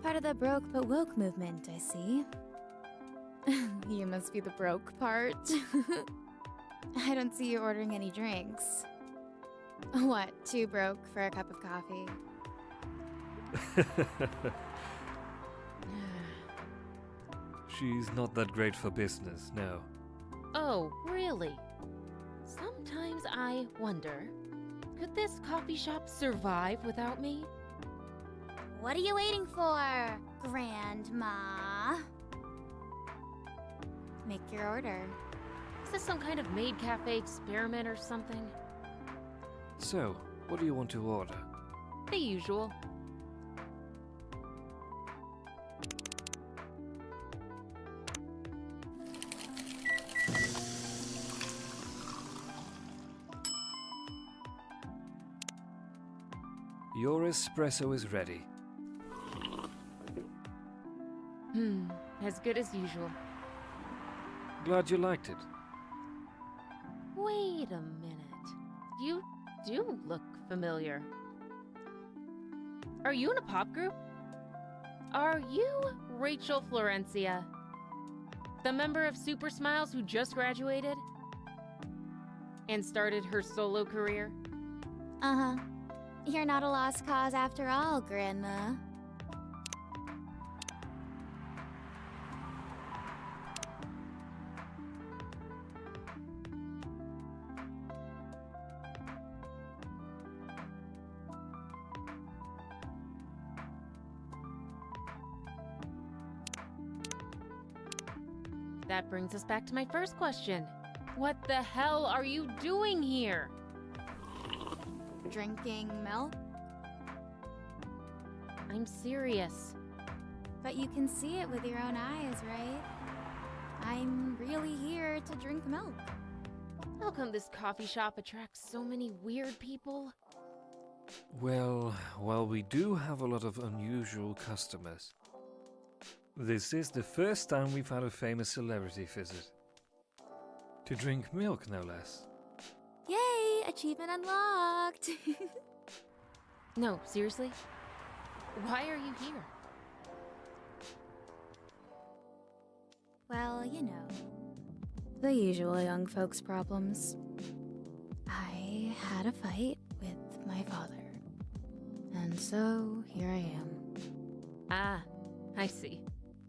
Part of the broke but woke movement, I see. You must be the broke part. I don't see you ordering any drinks. What, too broke for a cup of coffee? She's not that great for business, no. Oh, really? Sometimes I wonder, could this coffee shop survive without me? What are you waiting for, Grandma? Make your order. Is this some kind of maid cafe experiment or something? So, what do you want to order? The usual. Your espresso is ready. As good as usual. Glad you liked it. Wait a minute. You do look familiar. Are you in a pop group? Are you Rachel Florencia? The member of Super Smiles who just graduated? And started her solo career? Uh-huh. You're not a lost cause after all, Grandma. That brings us back to my first question. What the hell are you doing here? Drinking milk? I'm serious. But you can see it with your own eyes, right? I'm really here to drink milk. How come this coffee shop attracts so many weird people? Well, we do have a lot of unusual customers. This is the first time we've had a famous celebrity visit. To drink milk, no less. Yay! Achievement unlocked! No, seriously? Why are you here? Well, you know, the usual young folks' problems. I had a fight with my father. And so, here I am. Ah, I see.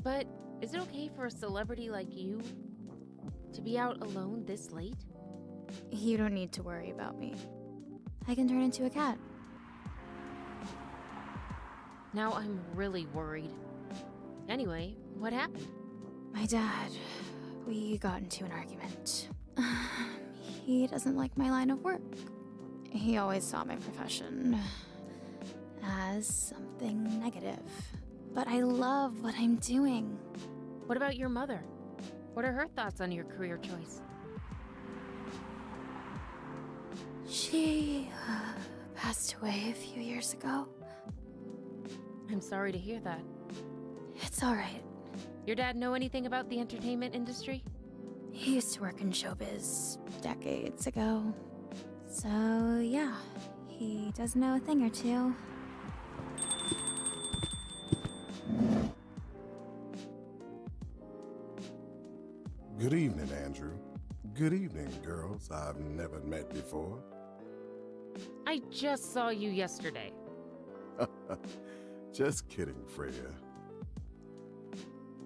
But is it okay for a celebrity like you to be out alone this late? You don't need to worry about me. I can turn into a cat. Now I'm really worried. Anyway, what happened? My dad, we got into an argument. He doesn't like my line of work. He always saw my profession as something negative. But I love what I'm doing. What about your mother? What are her thoughts on your career choice? She passed away a few years ago. I'm sorry to hear that. It's all right. Your dad know anything about the entertainment industry? He used to work in showbiz decades ago. So, yeah, he does know a thing or two. Good evening, Andrew. Good evening, girls I've never met before. I just saw you yesterday. Just kidding, Freya.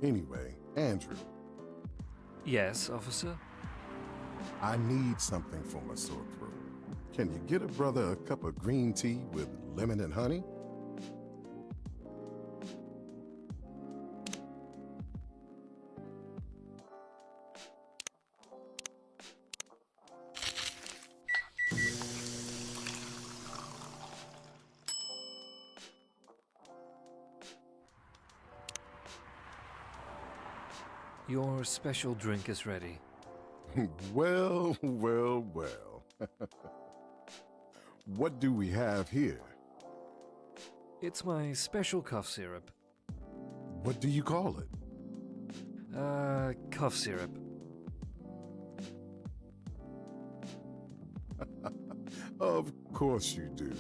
Anyway, Andrew, Yes, officer? I need something for my sore throat. Can you get a brother a cup of green tea with lemon and honey? Your special drink is ready. Well, well, well. What do we have here? It's my special cough syrup. What do you call it? Cough syrup. Of course you do.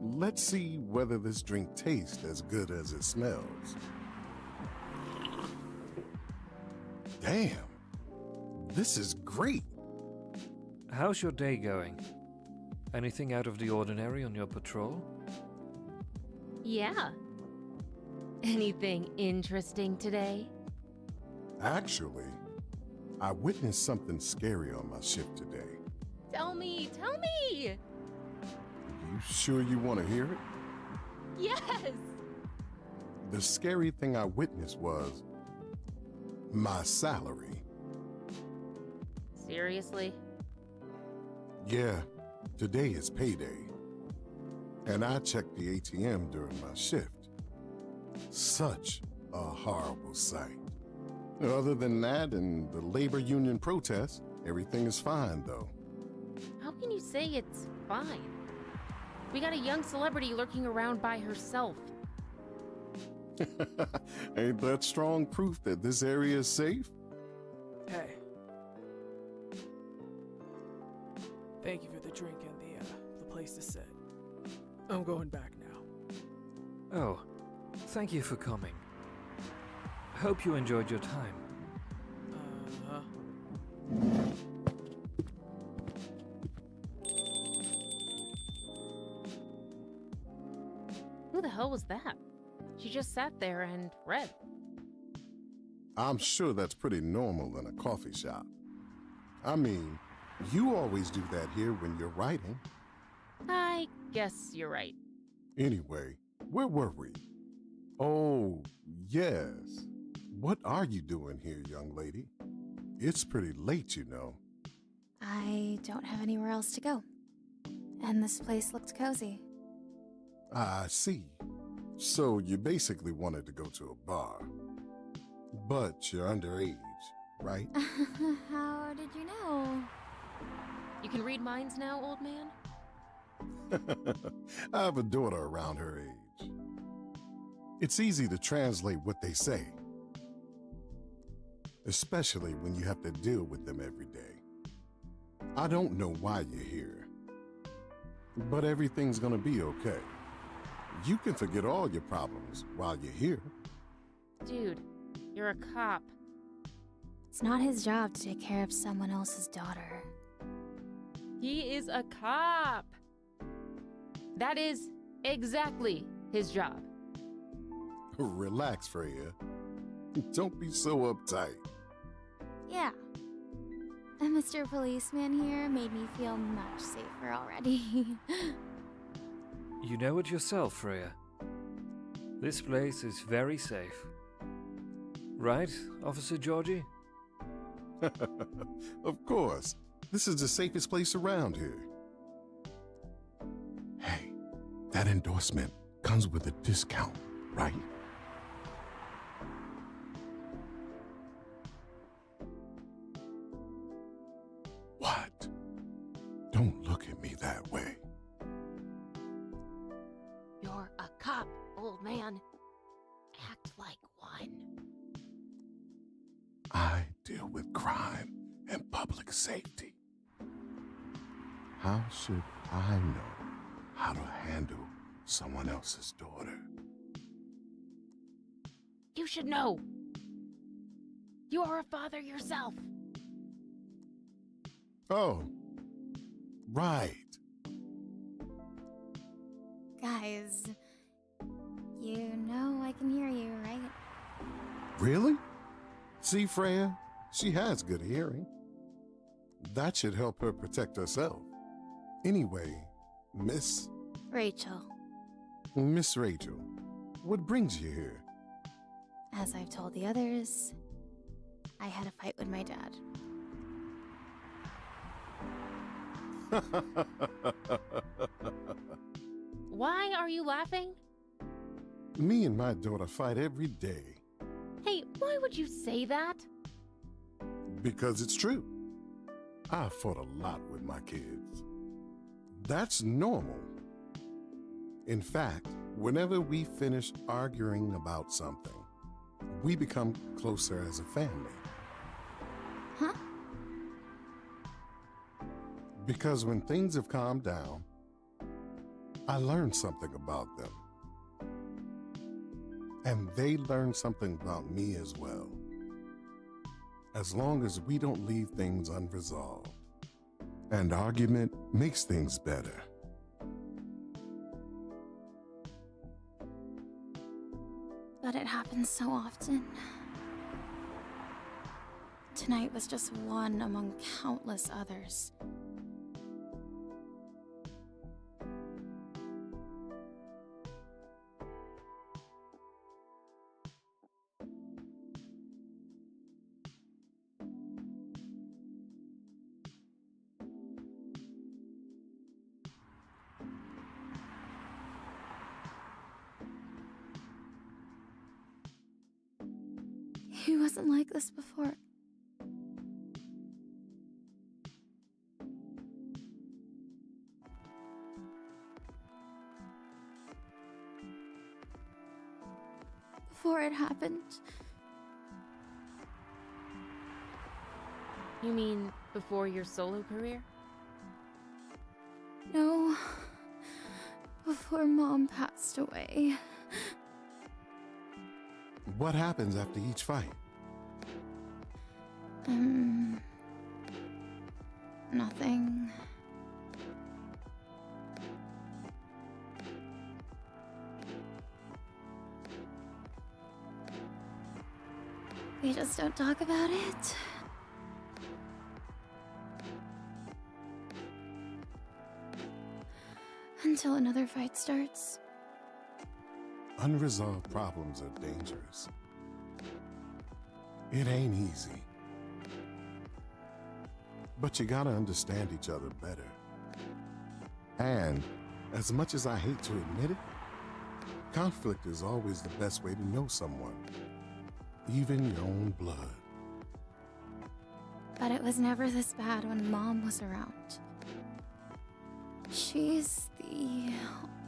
Let's see whether this drink tastes as good as it smells. Damn, this is great. How's your day going? Anything out of the ordinary on your patrol? Yeah. Anything interesting today? Actually, I witnessed something scary on my shift today. Tell me, tell me! You sure you want to hear it? Yes! The scary thing I witnessed was my salary. Seriously? Yeah, today is payday. And I checked the ATM during my shift. Such a horrible sight. Other than that and the labor union protest, everything is fine though. How can you say it's fine? We got a young celebrity lurking around by herself. Ain't that strong proof that this area is safe? Hey. Thank you for the drink and the place to sit. I'm going back now. Oh, thank you for coming. Hope you enjoyed your time. Who the hell was that? She just sat there and read. I'm sure that's pretty normal in a coffee shop. I mean, you always do that here when you're writing. I guess you're right. Anyway, where were we? Oh, yes. What are you doing here, young lady? It's pretty late, you know. I don't have anywhere else to go. And this place looked cozy. I see. So you basically wanted to go to a bar. But you're underage, right? How did you know? You can read minds now, old man? I have a daughter around her age. It's easy to translate what they say, especially when you have to deal with them every day. I don't know why you're here, but everything's gonna be okay. You can forget all your problems while you're here. Dude, you're a cop. It's not his job to take care of someone else's daughter. He is a cop. That is exactly his job. Relax, Freya. Don't be so uptight. Yeah. And Mr. Policeman here made me feel much safer already. You know it yourself, Freya. This place is very safe. Right, Officer Georgie? Of course. This is the safest place around here. Hey, that endorsement comes with a discount, right? What? Don't look at me that way. You're a cop, old man. Act like one. I deal with crime and public safety. How should I know how to handle someone else's daughter? You should know. You are a father yourself. Oh, right. Guys, you know I can hear you, right? Really? See, Freya, she has good hearing. That should help her protect herself. Anyway, Miss Rachel, Rachel, what brings you here? as I've told the others, I had a fight with my dad. Why are you laughing? Me and my daughter fight every day. Hey, why would you say that? Because it's true. I fought a lot with my kids. That's normal. In fact, whenever we finish arguing about something, we become closer as a family. Huh? Because when things have calmed down, I learned something about them. And they learn something about me as well. As long as we don't leave things unresolved. And argument makes things better. But it happens so often. Tonight was just one among countless others. He wasn't like this before. Before it happened, You mean before your solo career? no. Before Mom passed away. What happens after each fight? Nothing. We just don't talk about it. Until another fight starts. Unresolved problems are dangerous. It ain't easy. But you gotta understand each other better. And as much as I hate to admit it, conflict is always the best way to know someone, even your own blood. But it was never this bad when Mom was around. She's the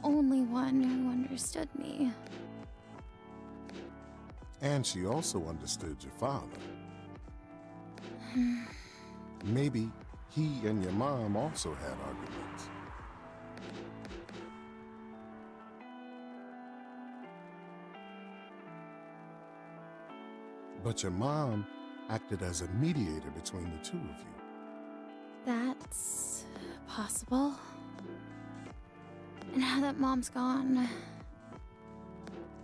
only one who understood me. And she also understood your father. Maybe he and your mom also had arguments. But your mom acted as a mediator between the two of you. That's possible. Now that Mom's gone,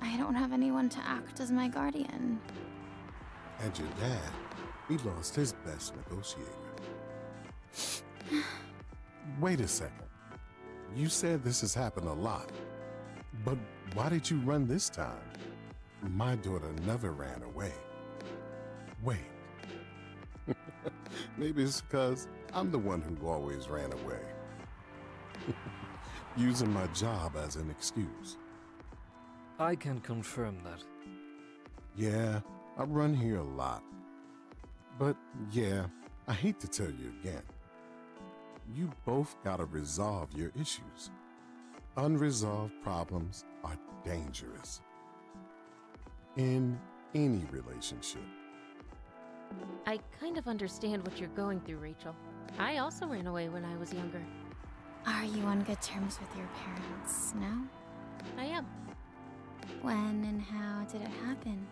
I don't have anyone to act as my guardian. And your dad, he lost his best negotiator. Wait a second. You said this has happened a lot. But why did you run this time? My daughter never ran away. Wait. Maybe it's because I'm the one who always ran away. Using my job as an excuse. I can confirm that. Yeah, I run here a lot. But yeah, I hate to tell you again. You both gotta resolve your issues. Unresolved problems are dangerous. In any relationship. I kind of understand what you're going through, Rachel. I also ran away when I was younger. Are you on good terms with your parents now? I am. When and how did it happen?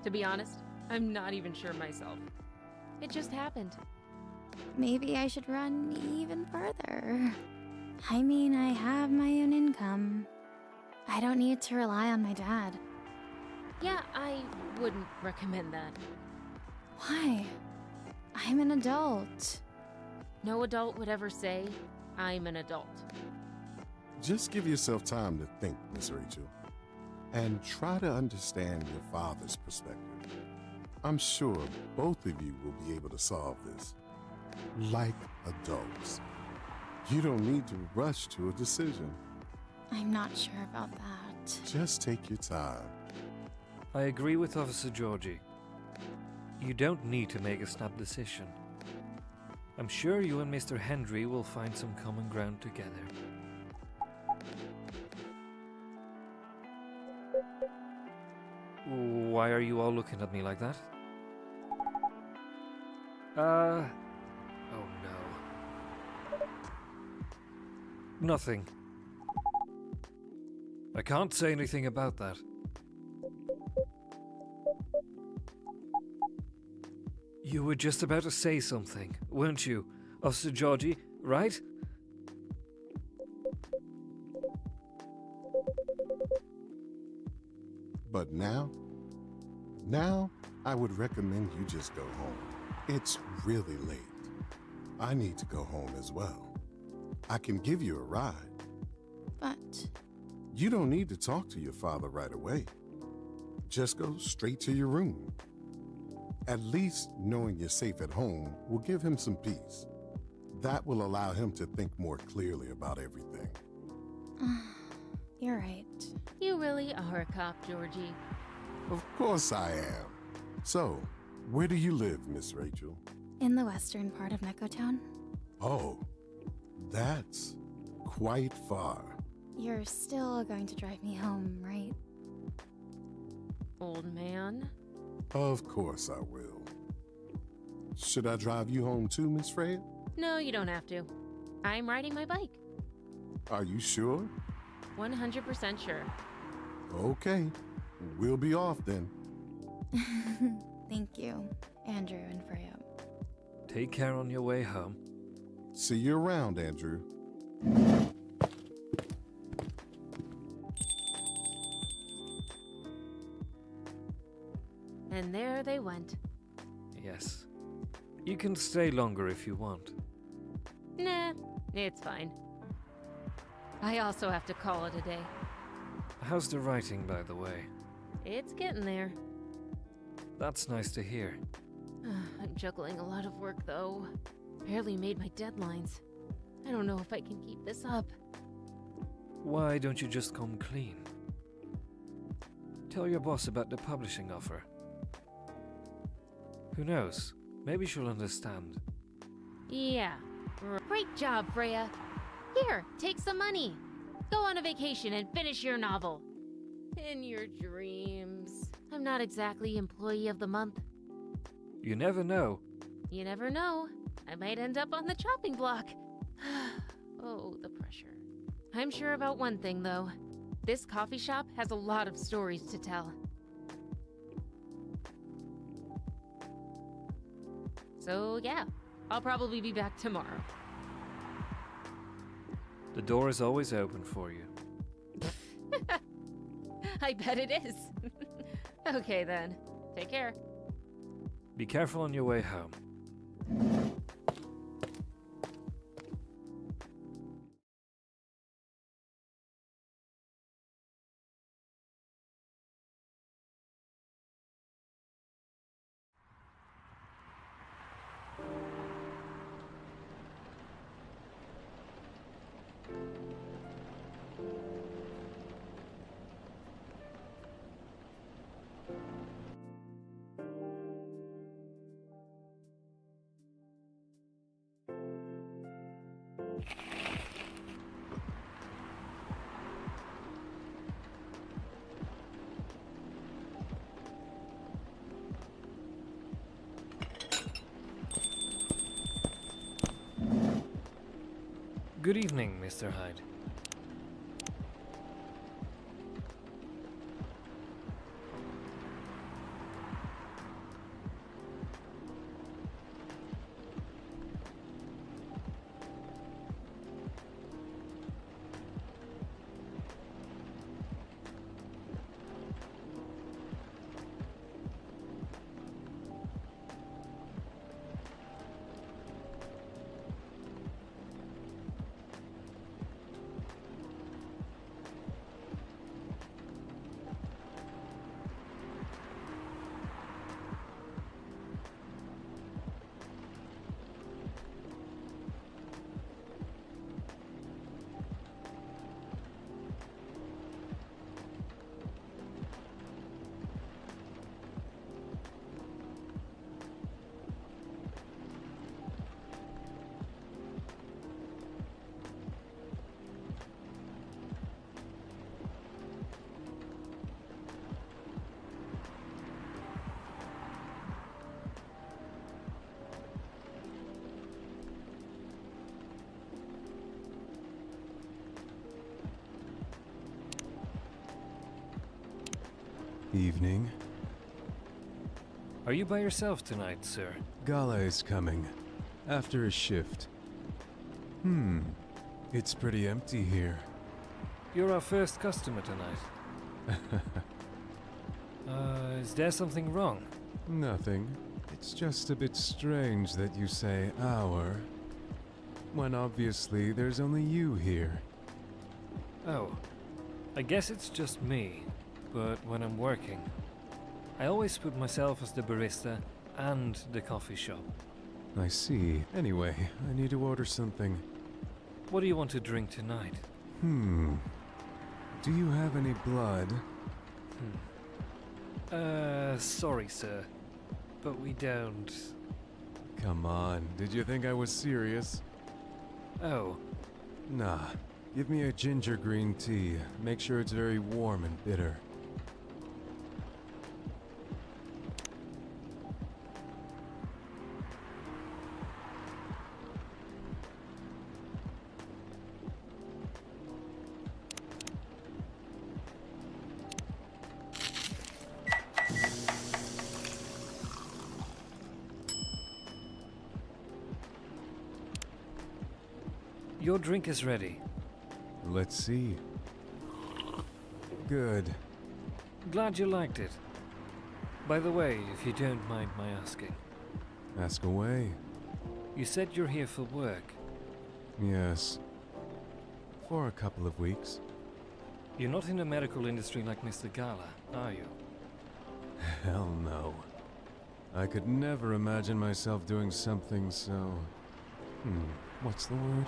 To be honest, I'm not even sure myself. It just happened. Maybe I should run even further. I mean, I have my own income. I don't need to rely on my dad. Yeah, I wouldn't recommend that. Why? I'm an adult. No adult would ever say, I'm an adult. Just give yourself time to think, Miss Rachel, and try to understand your father's perspective. I'm sure both of you will be able to solve this. Like adults. You don't need to rush to a decision. I'm not sure about that. Just take your time. I agree with Officer Georgie. You don't need to make a snap decision. I'm sure you and Mr. Henry will find some common ground together. Why are you all looking at me like that? Oh no. Nothing. I can't say anything about that. You were just about to say something, weren't you, Officer Georgie, right? But now I would recommend you just go home. It's really late. I need to go home as well. I can give you a ride. But You don't need to talk to your father right away. Just go straight to your room. At least knowing you're safe at home will give him some peace. That will allow him to think more clearly about everything. you're right. You really are a cop, Georgie. Of course I am. So, where do you live, Miss Rachel? In the western part of Nekotown. Oh, that's quite far. You're still going to drive me home, right? Old man. Of course I will. Should I drive you home too, Miss Freya? No, you don't have to. I'm riding my bike. Are you sure? 100% sure. Okay, we'll be off then. Thank you, Andrew and Freya. Take care on your way home. See you around, Andrew. And there they went. Yes. You can stay longer if you want. Nah, it's fine. I also have to call it a day. How's the writing, by the way? It's getting there. That's nice to hear. I'm juggling a lot of work, though. Barely made my deadlines. I don't know if I can keep this up. Why don't you just come clean? Tell your boss about the publishing offer. Who knows? Maybe she'll understand. Yeah. Great job, Freya. Here, take some money. Go on a vacation and finish your novel. In your dreams. I'm not exactly Employee of the Month. You never know. You never know. I might end up on the chopping block. Oh, the pressure. I'm sure about one thing, though. This coffee shop has a lot of stories to tell. So, yeah, I'll probably be back tomorrow. The door is always open for you. I bet it is. Okay, then. Take care. Be careful on your way home. Good evening, Mr. Hyde. Evening. Are you by yourself tonight, sir? Gala is coming. After his shift. It's pretty empty here. You're our first customer tonight. Is there something wrong? Nothing. It's just a bit strange that you say our, when obviously there's only you here. Oh, I guess it's just me, but when I'm working, I always put myself as the barista and the coffee shop. I see. Anyway, I need to order something. What do you want to drink tonight? Do you have any blood? Sorry, sir, but we don't. Come on, did you think I was serious? Oh, Nah, give me a ginger green tea. Make sure it's very warm and bitter. your drink is ready. Let's see. Good. Glad you liked it. By the way, if you don't mind my asking, Ask away. you said you're here for work. Yes. For a couple of weeks. You're not in the medical industry like Mr. Gala, are you? Hell no. I could never imagine myself doing something so... what's the word?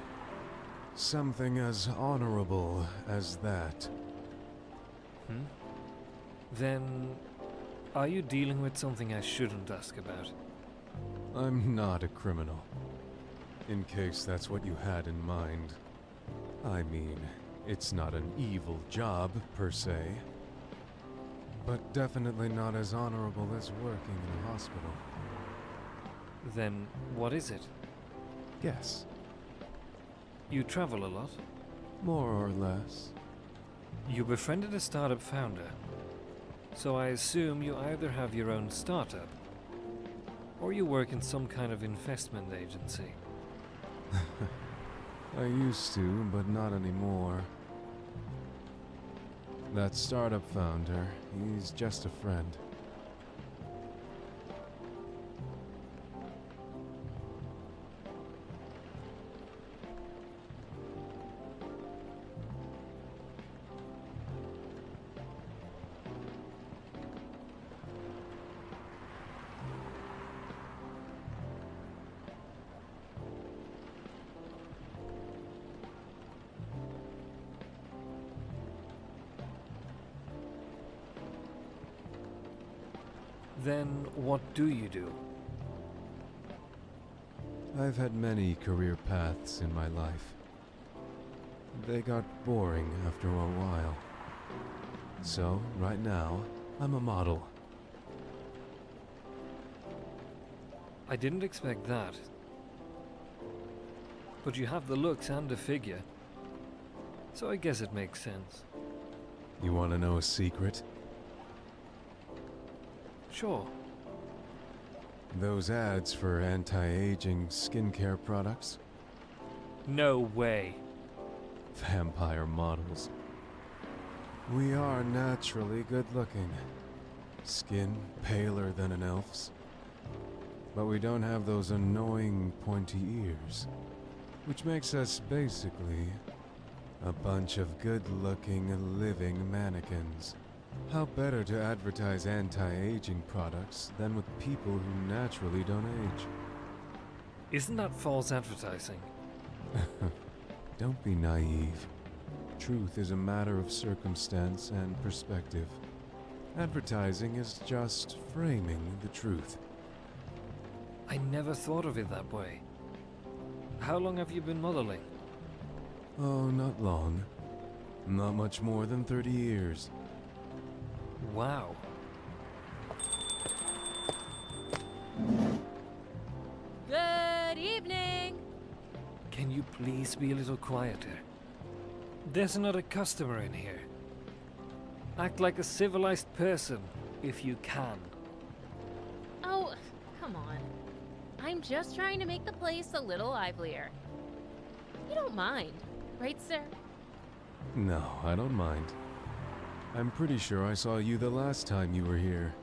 Something as honorable as that. Then, are you dealing with something I shouldn't ask about? I'm not a criminal. In case that's what you had in mind. I mean, it's not an evil job, per se. But definitely not as honorable as working in a hospital. Then, what is it? Guess. You travel a lot? More or less. You befriended a startup founder, so I assume you either have your own startup, or you work in some kind of investment agency. I used to, but not anymore. That startup founder, he's just a friend. Then, what do you do? I've had many career paths in my life. They got boring after a while. So, right now, I'm a model. I didn't expect that. But you have the looks and the figure, so I guess it makes sense. You want to know a secret? Sure. Those ads for anti-aging skincare products? No way. Vampire models. We are naturally good-looking. Skin paler than an elf's. But we don't have those annoying pointy ears. Which makes us basically a bunch of good-looking living mannequins. How better to advertise anti-aging products than with people who naturally don't age? Isn't that false advertising? Don't be naive. Truth is a matter of circumstance and perspective. Advertising is just framing the truth. I never thought of it that way. How long have you been modeling? Oh, not long. Not much more than 30 years. Wow. Good evening! Can you please be a little quieter? There's another customer in here. Act like a civilized person. if you can. Oh, come on. I'm just trying to make the place a little livelier. You don't mind, right, sir? No, I don't mind. I'm pretty sure I saw you the last time you were here.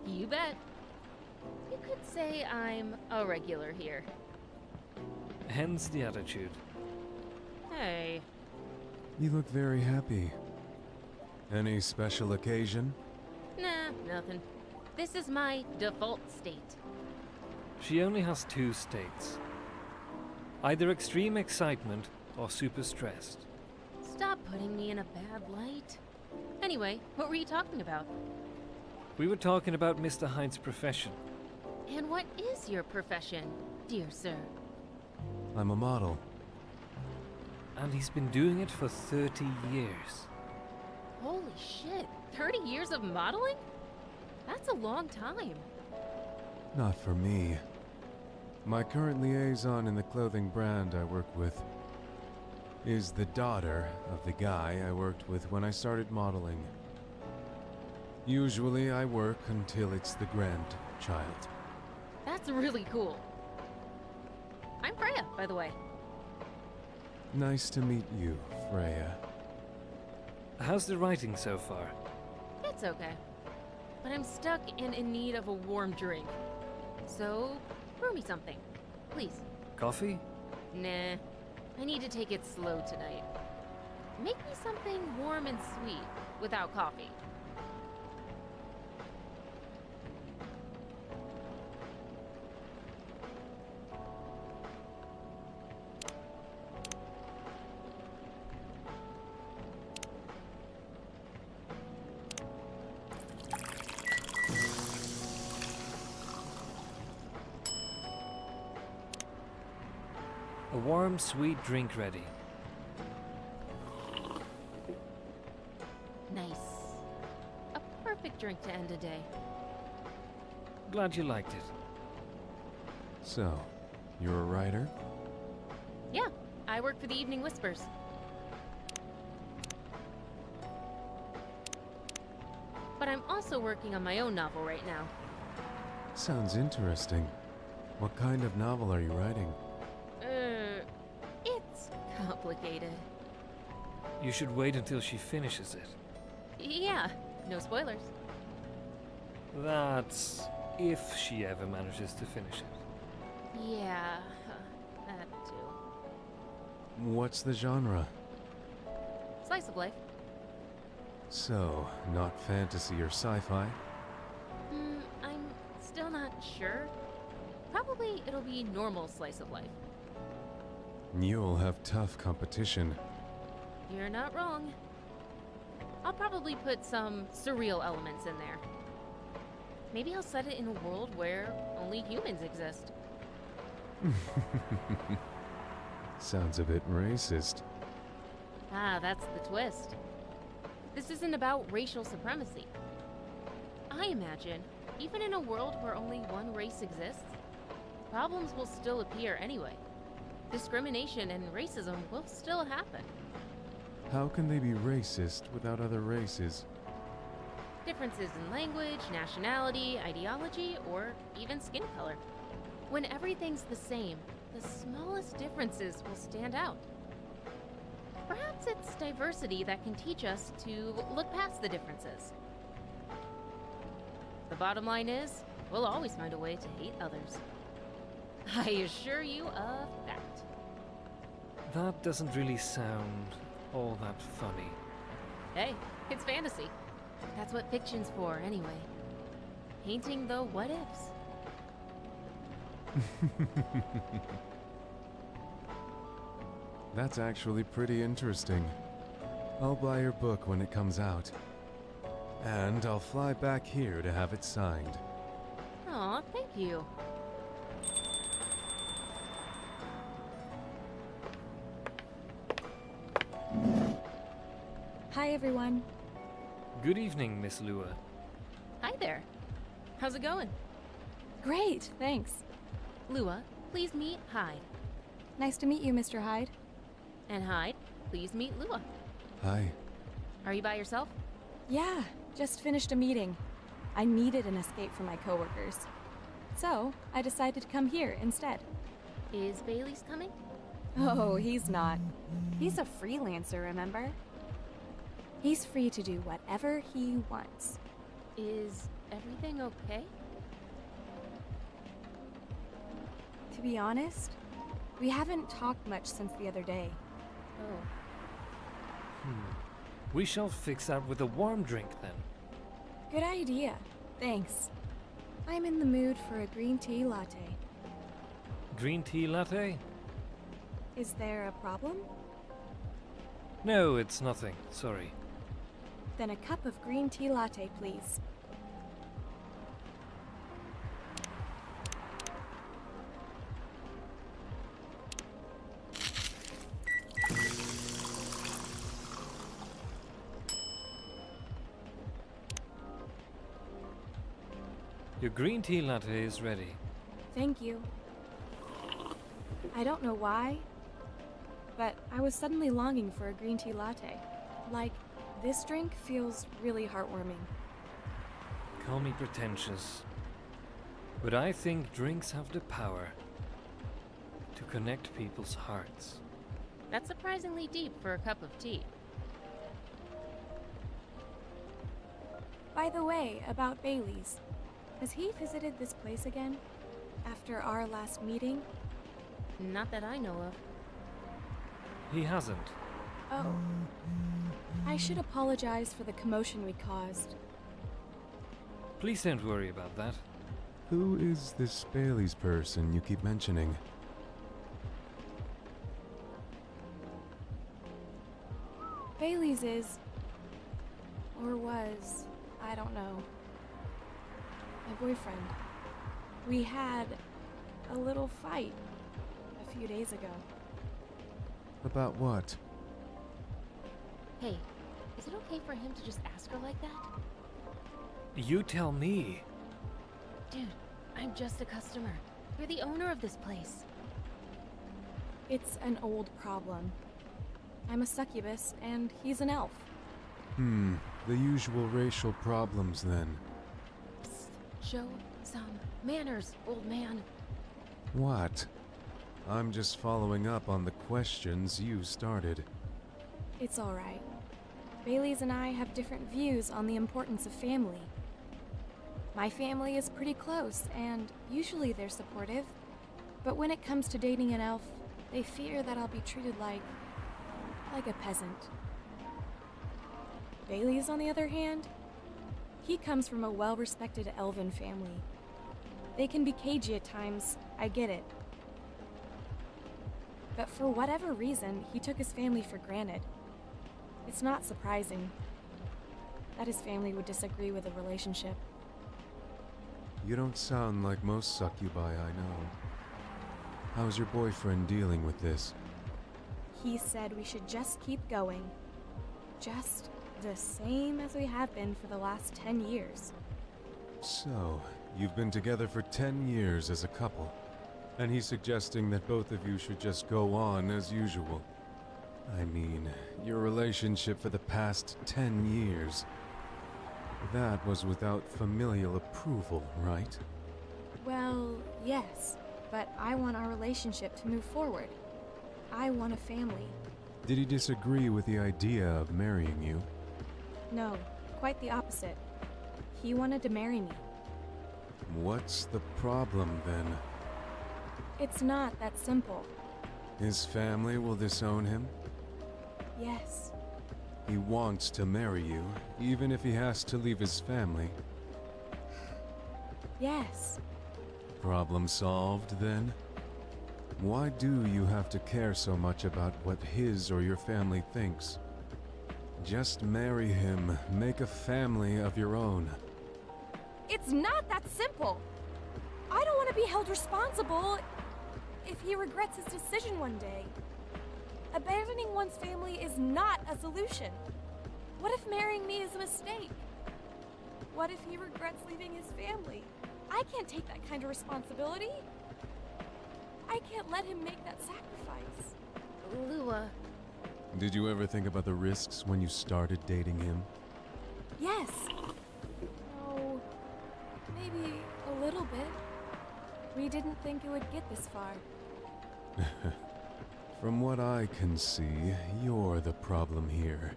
You bet. You could say I'm a regular here. Hence the attitude. Hey, You look very happy. Any special occasion? nah, nothing. This is my default state. She only has two states. Either extreme excitement or super stressed. Stop putting me in a bad light. Anyway, what were you talking about? We were talking about Mr. Hyde's profession. And what is your profession, dear sir? I'm a model. And he's been doing it for 30 years. Holy shit, 30 years of modeling? That's a long time. Not for me. My current liaison in the clothing brand I work with is the daughter of the guy I worked with when I started modeling. Usually I work until it's the grandchild. That's really cool. I'm Freya, by the way. Nice to meet you, Freya. How's the writing so far? It's okay. But I'm stuck and in need of a warm drink. So, brew me something. Please. Coffee? Nah. I need to take it slow tonight. Make me something warm and sweet without coffee. A warm, sweet drink ready. Nice. A perfect drink to end a day. Glad you liked it. So, you're a writer? Yeah, I work for the Evening Whispers. But I'm also working on my own novel right now. Sounds interesting. What kind of novel are you writing? It's complicated. You should wait until she finishes it. Yeah, no spoilers. That's if she ever manages to finish it. Yeah, that too. What's the genre? Slice of life. So, not fantasy or sci-fi? I'm still not sure. Probably it'll be normal slice of life. You'll have tough competition. You're not wrong. I'll probably put some surreal elements in there. Maybe I'll set it in a world where only humans exist. Sounds a bit racist. Ah, that's the twist. This isn't about racial supremacy. I imagine, even in a world where only one race exists, problems will still appear anyway. Discrimination and racism will still happen. How can they be racist without other races? Differences in language, nationality, ideology, or even skin color. When everything's the same, the smallest differences will stand out. Perhaps it's diversity that can teach us to look past the differences. The bottom line is, we'll always find a way to hate others. I assure you of that. That doesn't really sound all that funny. Hey, it's fantasy. That's what fiction's for, anyway. Painting the what ifs. That's actually pretty interesting. I'll buy your book when it comes out. And I'll fly back here to have it signed. Aw, thank you. Hi, everyone. Good evening, Miss Lua. Hi there. How's it going? Great, thanks. Lua, please meet Hyde. Nice to meet you, Mr. Hyde. And Hyde, please meet Lua. Hi. Are you by yourself? Yeah, just finished a meeting. I needed an escape from my coworkers. So, I decided to come here instead. Is Bailey's coming? Oh, he's not. He's a freelancer, remember? He's free to do whatever he wants. Is everything okay? To be honest, we haven't talked much since the other day. Oh. We shall fix that with a warm drink then. Good idea. Thanks. I'm in the mood for a green tea latte. Green tea latte? Is there a problem? No, it's nothing. Sorry. Then a cup of green tea latte, please. Your green tea latte is ready. Thank you. I don't know why, but I was suddenly longing for a green tea latte. Like, this drink feels really heartwarming. Call me pretentious, but I think drinks have the power to connect people's hearts. That's surprisingly deep for a cup of tea. By the way, about Bailey's. Has he visited this place again? After our last meeting? Not that I know of. He hasn't. Oh. I should apologize for the commotion we caused. Please don't worry about that. Who is this Bailey's person you keep mentioning? Bailey's is... or was... I don't know. My boyfriend. We had a little fight a few days ago. About what? Hey, is it okay for him to just ask her like that? You tell me. Dude, I'm just a customer. You're the owner of this place. It's an old problem. I'm a succubus, and he's an elf. The usual racial problems then. Show some manners, old man. What? I'm just following up on the questions you started. It's all right. Bailey's and I have different views on the importance of family. My family is pretty close, and usually they're supportive. But when it comes to dating an elf, they fear that I'll be treated like a peasant. Bailey's, on the other hand, he comes from a well-respected elven family. They can be cagey at times, I get it. But for whatever reason, he took his family for granted. It's not surprising that his family would disagree with the relationship. You don't sound like most succubi I know. How's your boyfriend dealing with this? He said we should just keep going. Just the same as we have been for the last 10 years. So, you've been together for 10 years as a couple, and he's suggesting that both of you should just go on as usual. I mean, your relationship for the past 10 years. That was without familial approval, right? Well, yes, but I want our relationship to move forward. I want a family. Did he disagree with the idea of marrying you? No, quite the opposite. He wanted to marry me. What's the problem then? It's not that simple. His family will disown him? Yes. He wants to marry you, even if he has to leave his family. Yes. Problem solved, then? Why do you have to care so much about what his or your family thinks? Just marry him, make a family of your own. It's not that simple. I don't want to be held responsible if he regrets his decision one day. Abandoning one's family is not a solution. What if marrying me is a mistake? What if he regrets leaving his family? I can't take that kind of responsibility. I can't let him make that sacrifice. Lua, Did you ever think about the risks when you started dating him? Yes. No, Maybe a little bit. We didn't think it would get this far. From what I can see, you're the problem here.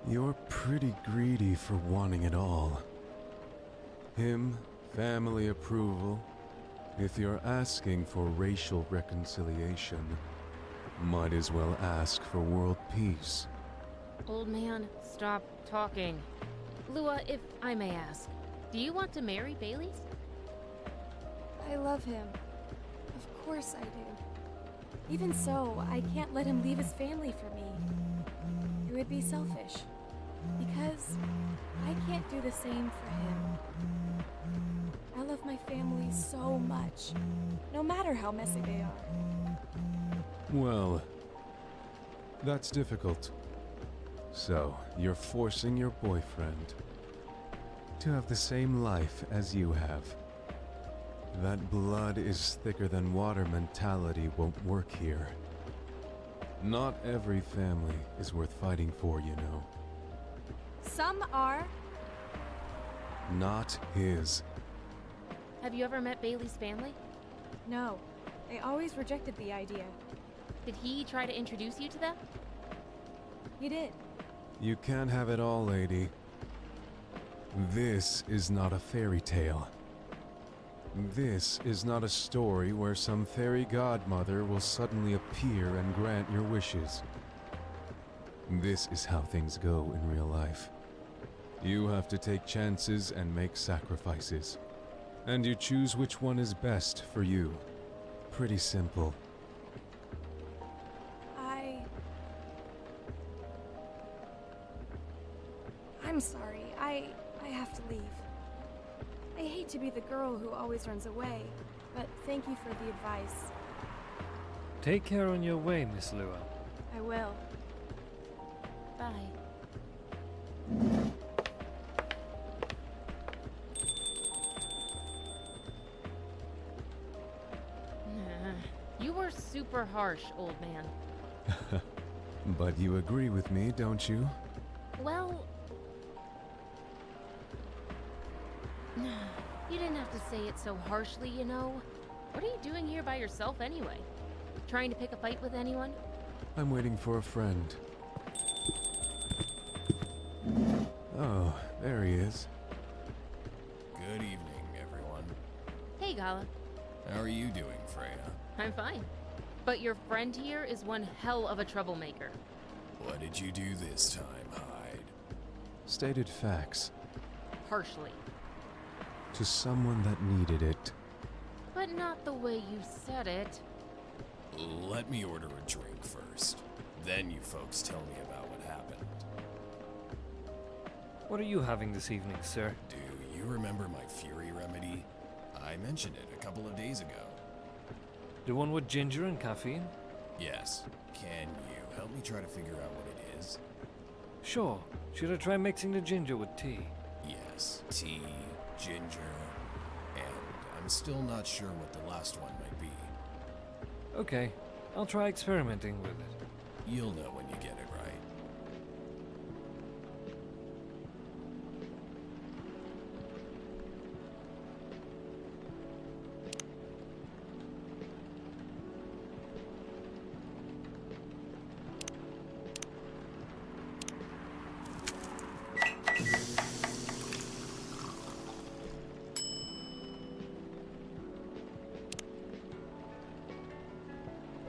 You're pretty greedy for wanting it all. Him, family approval. If you're asking for racial reconciliation, might as well ask for world peace. Old man, stop talking. Lua, if I may ask, do you want to marry Bailey's? I love him. Of course I do. Even so, I can't let him leave his family for me. It would be selfish. Because I can't do the same for him. I love my family so much, no matter how messy they are. Well, that's difficult. So, you're forcing your boyfriend to have the same life as you have. That blood is thicker than water mentality won't work here. Not every family is worth fighting for, you know. Some are. Not his. Have you ever met Bailey's family? No, they always rejected the idea. Did he try to introduce you to them? He did. You can't have it all, lady. This is not a fairy tale. This is not a story where some fairy godmother will suddenly appear and grant your wishes. This is how things go in real life. You have to take chances and make sacrifices. And you choose which one is best for you. Pretty simple. I'm sorry. I have to leave. I hate to be the girl who always runs away, but thank you for the advice. Take care on your way, Miss Lua. I will. Bye. You were super harsh, old man. But you agree with me, don't you? Well, you didn't have to say it so harshly, you know. What are you doing here by yourself anyway? Trying to pick a fight with anyone? I'm waiting for a friend. Oh, there he is. Good evening, everyone. Hey, Gala. How are you doing, Freya? I'm fine. But your friend here is one hell of a troublemaker. What did you do this time, Hyde? Stated facts. Harshly. To someone that needed it. But not the way you said it. Let me order a drink first. Then you folks tell me about what happened. What are you having this evening, sir? Do you remember my Fury remedy? I mentioned it a couple of days ago. The one with ginger and caffeine? Yes. Can you help me try to figure out what it is? Sure. Should I try mixing the ginger with tea? Yes. Tea, ginger, and I'm still not sure what the last one might be. Okay. I'll try experimenting with it. You'll know when you get it right.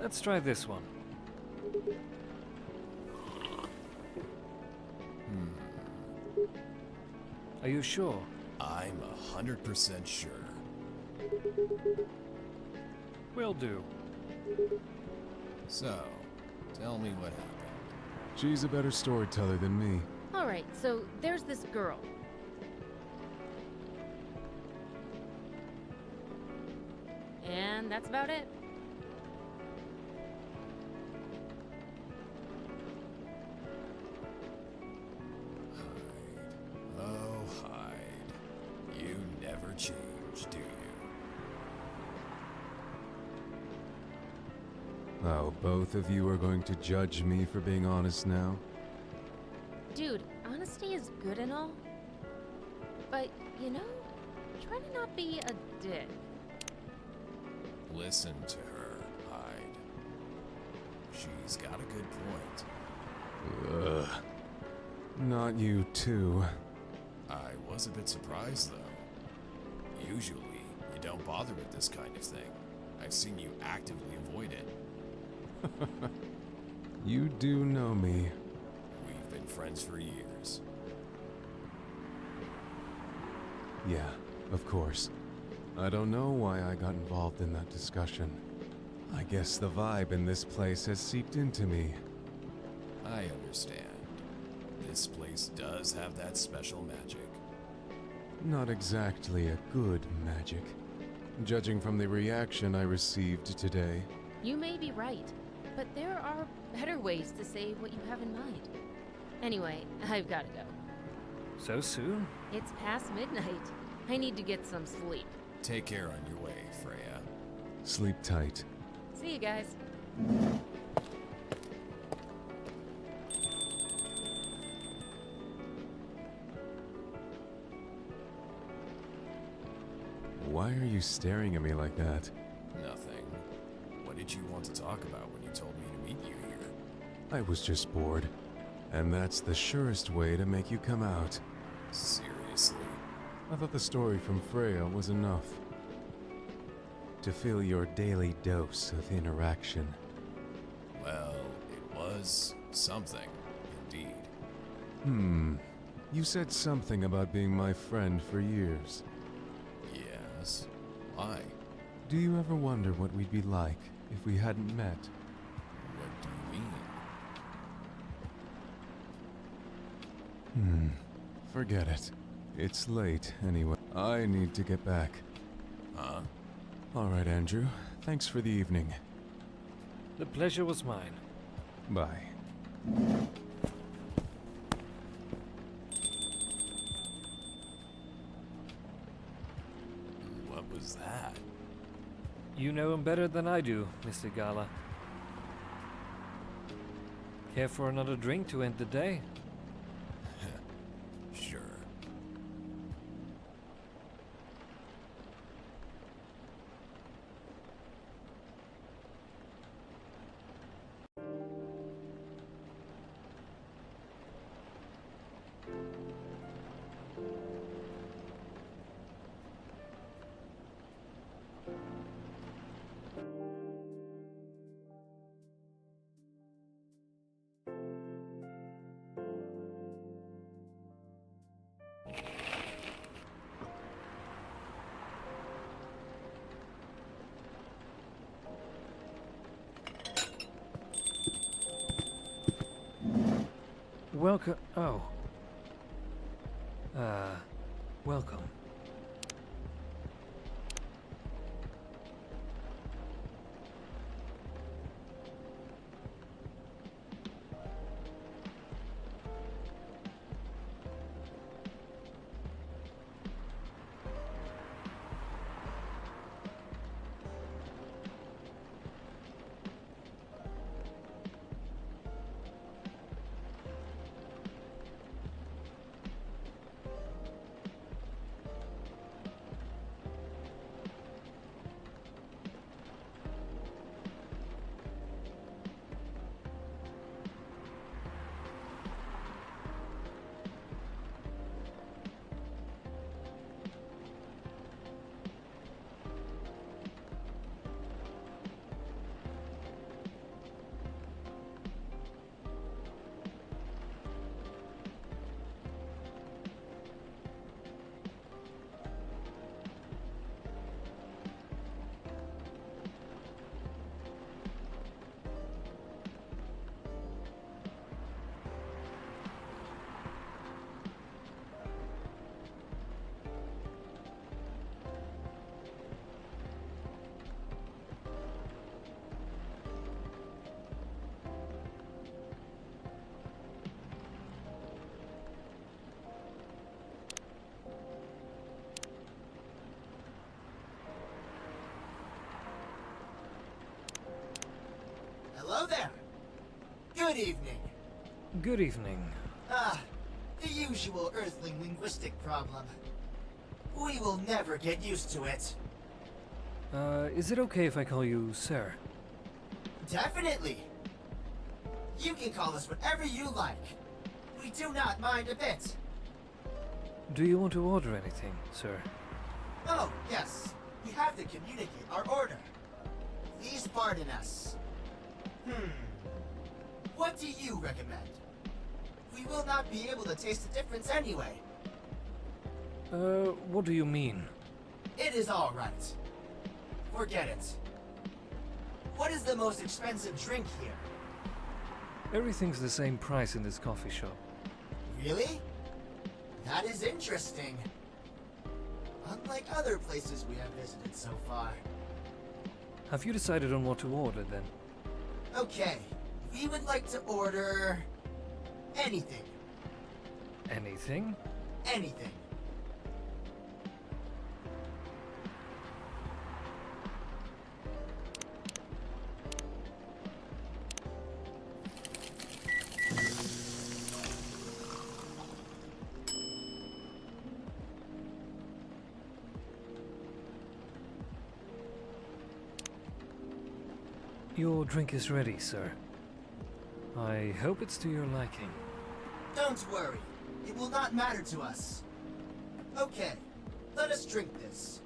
Let's try this one. Are you sure? I'm 100% sure. Will do. So, tell me what happened. She's a better storyteller than me. Alright, so there's this girl. And that's about it. Change, do you? Oh, both of you are going to judge me for being honest now? Dude, honesty is good and all. But, you know, Try to not be a dick. Listen to her, Hyde. She's got a good point. Ugh. Not you too. I was a bit surprised, though. Usually, you don't bother with this kind of thing. I've seen you actively avoid it. You do know me. We've been friends for years. Yeah, of course. I don't know why I got involved in that discussion. I guess the vibe in this place has seeped into me. I understand. This place does have that special magic. Not exactly a good magic. Judging from the reaction I received today. You may be right, but there are better ways to say what you have in mind. Anyway, I've got to go. So soon? It's past midnight. I need to get some sleep. Take care on your way, Freya. Sleep tight. See you guys. Why are you staring at me like that? Nothing. What did you want to talk about when you told me to meet you here? I was just bored. And that's the surest way to make you come out. Seriously? I thought the story from Freya was enough. To fill your daily dose of interaction. Well, it was something, indeed. You said something about being my friend for years. Yes? Why? Do you ever wonder what we'd be like if we hadn't met? What do you mean? Forget it. It's late anyway. I need to get back. Huh? All right, Andrew. Thanks for the evening. The pleasure was mine. Bye. What was that? You know him better than I do, Mr. Gala. Care for another drink to end the day? Sure. Welcome. Oh. Welcome. Hello there. Good evening. Good evening. The usual Earthling linguistic problem. We will never get used to it. Is it okay if I call you sir? Definitely. You can call us whatever you like. We do not mind a bit. Do you want to order anything, sir? Oh, yes. We have to communicate our order. Please pardon us. What do you recommend? We will not be able to taste the difference anyway. What do you mean? It is all right. Forget it. What is the most expensive drink here? Everything's the same price in this coffee shop. Really? That is interesting. Unlike other places we have visited so far. Have you decided on what to order then? Okay, we would like to order anything. Anything? Anything. Your drink is ready, sir. I hope it's to your liking. Don't worry. It will not matter to us. Okay, let us drink this.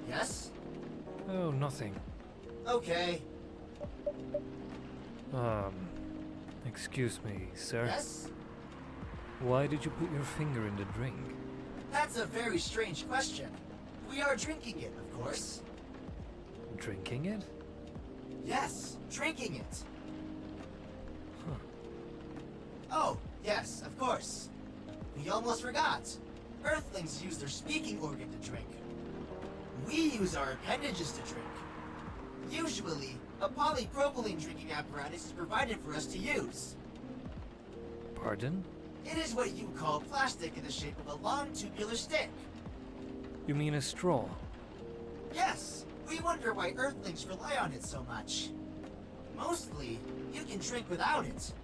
Yes? Oh, nothing. Okay. Excuse me, sir. Yes? Why did you put your finger in the drink? That's a very strange question. We are drinking it, of course. Drinking it? Yes, drinking it. Huh. Oh, yes, of course. We almost forgot. Earthlings use their speaking organ to drink. We use our appendages to drink. Usually, a polypropylene drinking apparatus is provided for us to use. Pardon? It is what you call plastic in the shape of a long tubular stick. You mean a straw? Yes, we wonder why Earthlings rely on it so much. Mostly, you can drink without it.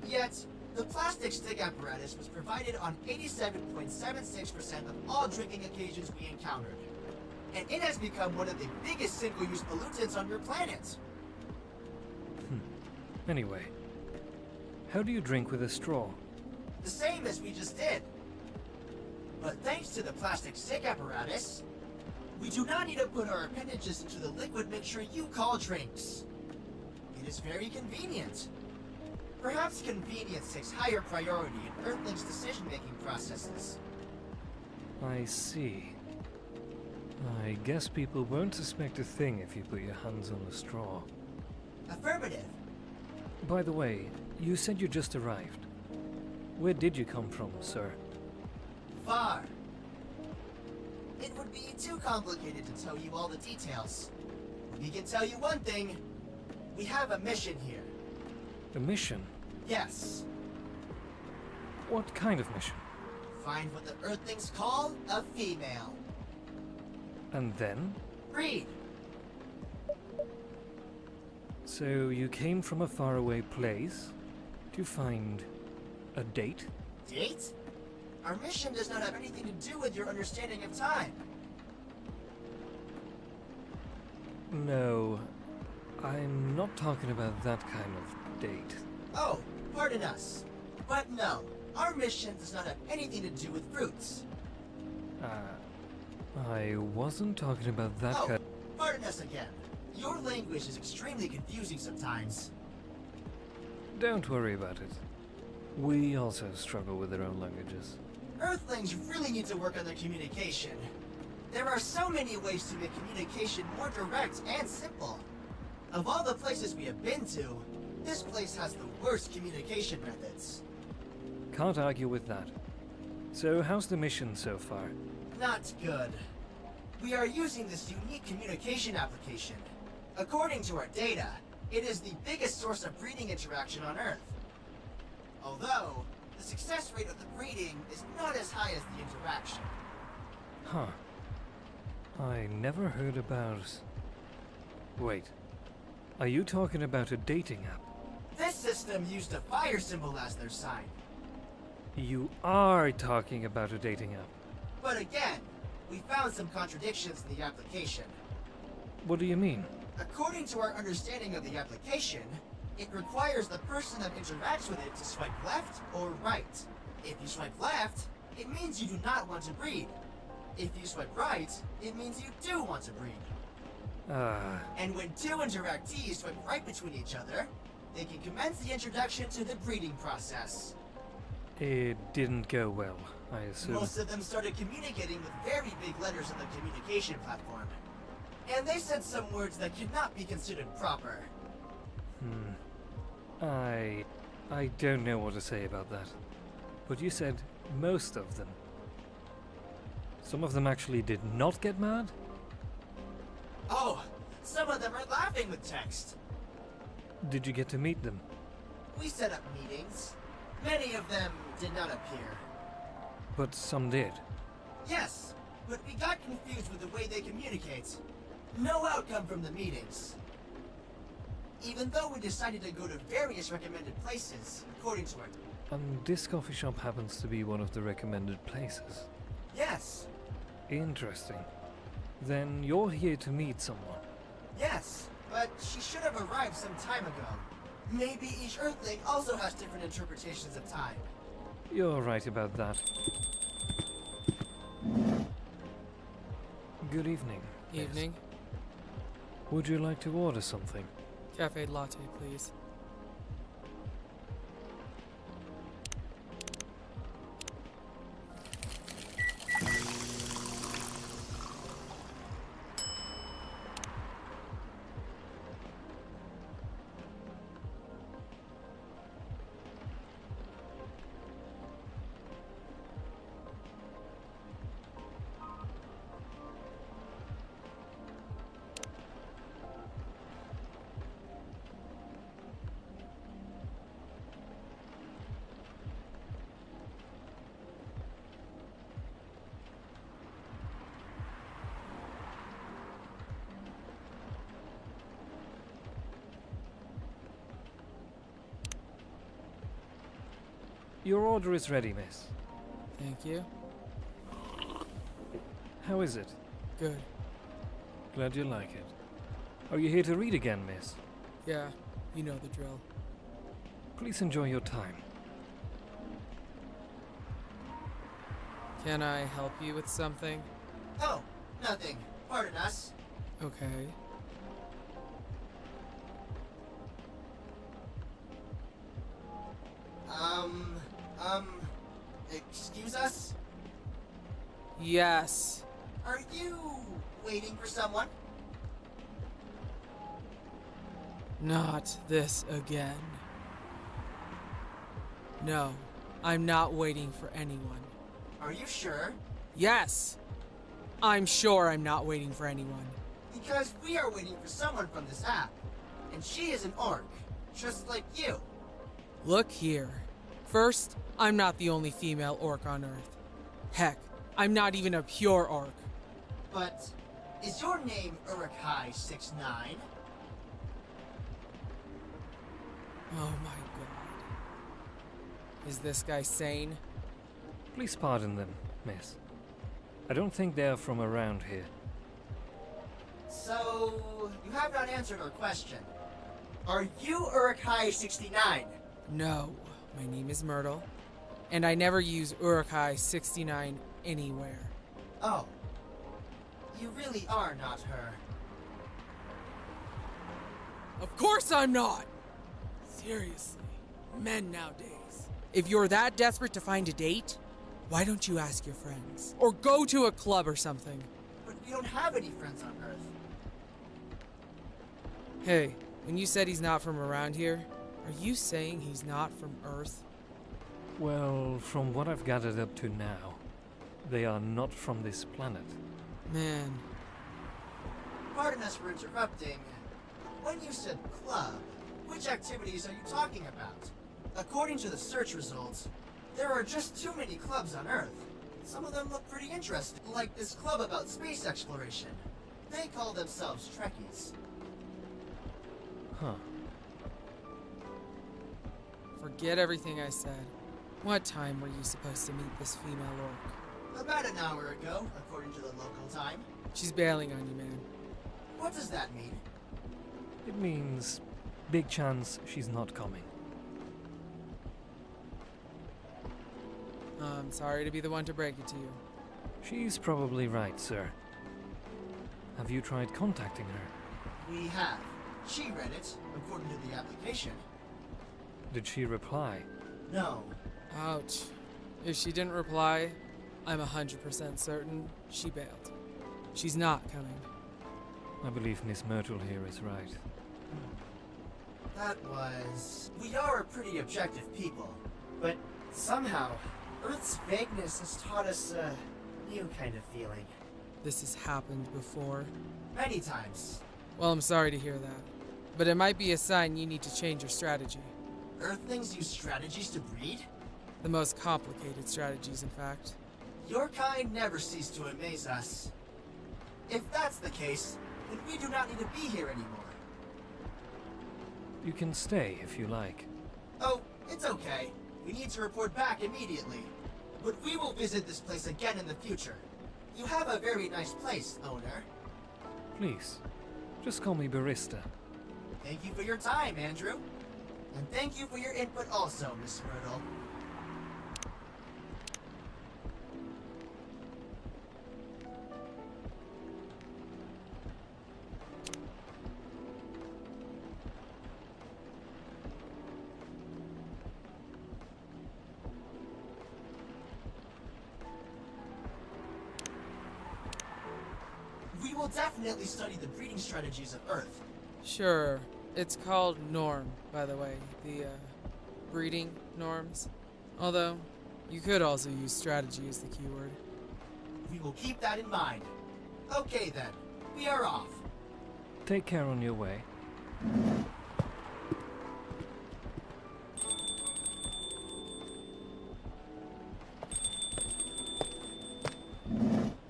Yet, the plastic stick apparatus was provided on 87.76% of all drinking occasions we encountered. And it has become one of the biggest single-use pollutants on your planet. Anyway, how do you drink with a straw? The same as we just did. But thanks to the plastic stick apparatus, we do not need to put our appendages into the liquid mixture you call drinks. It is very convenient. Perhaps convenience takes higher priority in Earthlings' decision-making processes. I see. I guess people won't suspect a thing if you put your hands on the straw. Affirmative. By the way, you said you just arrived. Where did you come from, sir? Far. It would be too complicated to tell you all the details. We can tell you one thing. We have a mission here. A mission? Yes. What kind of mission? Find what the Earthlings call a female. And then? Read. So you came from a faraway place to find a date? Date? Our mission does not have anything to do with your understanding of time. No, I'm not talking about that kind of date. Oh, pardon us. But no, our mission does not have anything to do with fruits. I wasn't talking about that Oh, kind. pardon us again. Your language is extremely confusing sometimes. Don't worry about it. We also struggle with our own languages. Earthlings really need to work on their communication. There are so many ways to make communication more direct and simple. Of all the places we have been to, this place has the worst communication methods. Can't argue with that. So how's the mission so far? Not good. We are using this unique communication application. According to our data, it is the biggest source of breeding interaction on Earth. Although, the success rate of the breeding is not as high as the interaction. Huh. I never heard about... Wait. Are you talking about a dating app? This system used a fire symbol as their sign. You are talking about a dating app. But again, we found some contradictions in the application. What do you mean? According to our understanding of the application, it requires the person that interacts with it to swipe left or right. If you swipe left, it means you do not want to breed. If you swipe right, it means you do want to breed. And when two interactees swipe right between each other, they can commence the introduction to the breeding process. It didn't go well, I assume. Most of them started communicating with very big letters on the communication platform. And they said some words that could not be considered proper. I don't know what to say about that. But you said most of them. Some of them actually did not get mad? Oh, some of them are laughing with text. Did you get to meet them? We set up meetings. Many of them did not appear. But some did. Yes, but we got confused with the way they communicate. No outcome from the meetings. Even though we decided to go to various recommended places, according to our... And this coffee shop happens to be one of the recommended places. Yes. Interesting. Then you're here to meet someone. Yes, but she should have arrived some time ago. Maybe each Earthling also has different interpretations of time. You're right about that. Good evening. Evening. Would you like to order something? Cafe latte, please. Your order is ready, miss. Thank you. How is it? Good. Glad you like it. Are you here to read again, miss? Yeah, you know the drill. Please enjoy your time. Can I help you with something? Oh, nothing. Pardon us. Okay. Excuse us? Yes. Are you waiting for someone? Not this again. No, I'm not waiting for anyone. Are you sure? Yes! I'm sure I'm not waiting for anyone. Because we are waiting for someone from this app. And she is an orc, just like you. Look here. First, I'm not the only female orc on Earth. Heck, I'm not even a pure orc. But is your name Urukai69? Oh my god. Is this guy sane? Please pardon them, miss. I don't think they're from around here. So, you have not answered our question. Are you Urukai69? No, my name is Myrtle, and I never use Urukai 69 anywhere. Oh. You really are not her. Of course I'm not! Seriously, men nowadays. If you're that desperate to find a date, why don't you ask your friends? Or go to a club or something. But we don't have any friends on Earth. Hey, when you said he's not from around here, are you saying he's not from Earth? Well, from what I've gathered up to now, they are not from this planet. Man. Pardon us for interrupting. When you said club, which activities are you talking about? According to the search results, there are just too many clubs on Earth. Some of them look pretty interesting, like this club about space exploration. They call themselves Trekkies. Huh. Forget everything I said. What time were you supposed to meet this female orc? About an hour ago, according to the local time. She's bailing on you, man. What does that mean? It means big chance she's not coming. I'm sorry to be the one to break it to you. She's probably right, sir. Have you tried contacting her? We have. She read it, according to the application. Did she reply? No. Ouch. If she didn't reply, I'm 100% certain she bailed. She's not coming. I believe Miss Myrtle here is right. That was... We are pretty objective people, but somehow, Earth's vagueness has taught us a new kind of feeling. This has happened before. Many times. Well, I'm sorry to hear that. But it might be a sign you need to change your strategy. Earthlings use strategies to breed? The most complicated strategies, in fact. Your kind never cease to amaze us. If that's the case, then we do not need to be here anymore. You can stay if you like. Oh, it's okay. We need to report back immediately. But we will visit this place again in the future. You have a very nice place, owner. Please, just call me Barista. Thank you for your time, Andrew. And thank you for your input also, Miss Myrtle. We will definitely study the breeding strategies of Earth. Sure. It's called norm, by the way. The, breeding norms. Although, you could also use strategy as the keyword. We will keep that in mind. Okay then, we are off. Take care on your way.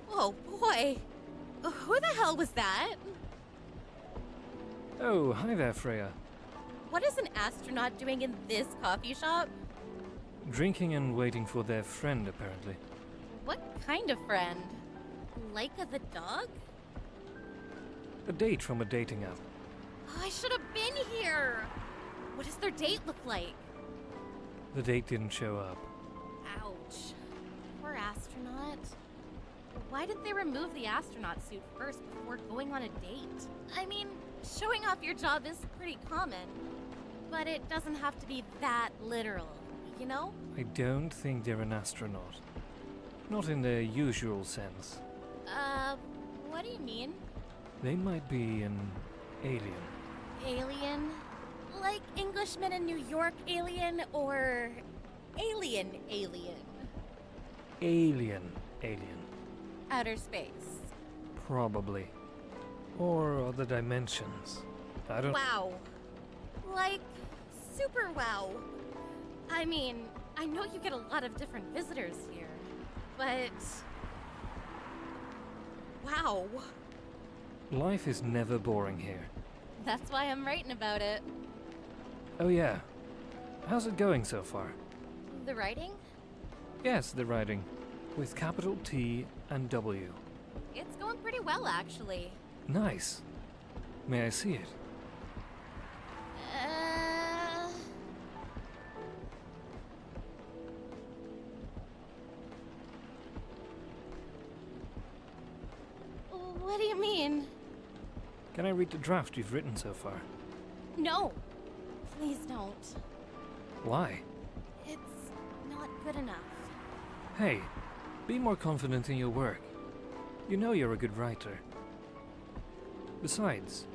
Oh boy! Who the hell was that? Oh, hi there, Freya. What is an astronaut doing in this coffee shop? Drinking and waiting for their friend, apparently. What kind of friend? Laika the dog? A date from a dating app. Oh, I should have been here! What does their date look like? The date didn't show up. Ouch. Poor astronaut. Why didn't they remove the astronaut suit first before going on a date? I mean, showing off your job is pretty common, but it doesn't have to be that literal, you know? I don't think they're an astronaut. Not in the usual sense. What do you mean? They might be an alien. Alien? Like Englishman in New York alien or alien alien? Alien. Outer space. Probably. Or other dimensions. I don't... Wow. Like, super wow. I mean, I know you get a lot of different visitors here, but... Wow. Life is never boring here. That's why I'm writing about it. Oh yeah. How's it going so far? The writing? Yes, the writing. With capital T and W. It's going pretty well, actually. Nice. May I see it? What do you mean? Can I read the draft you've written so far? No. Please don't. Why? It's not good enough. Hey, be more confident in your work. You know you're a good writer. Besides,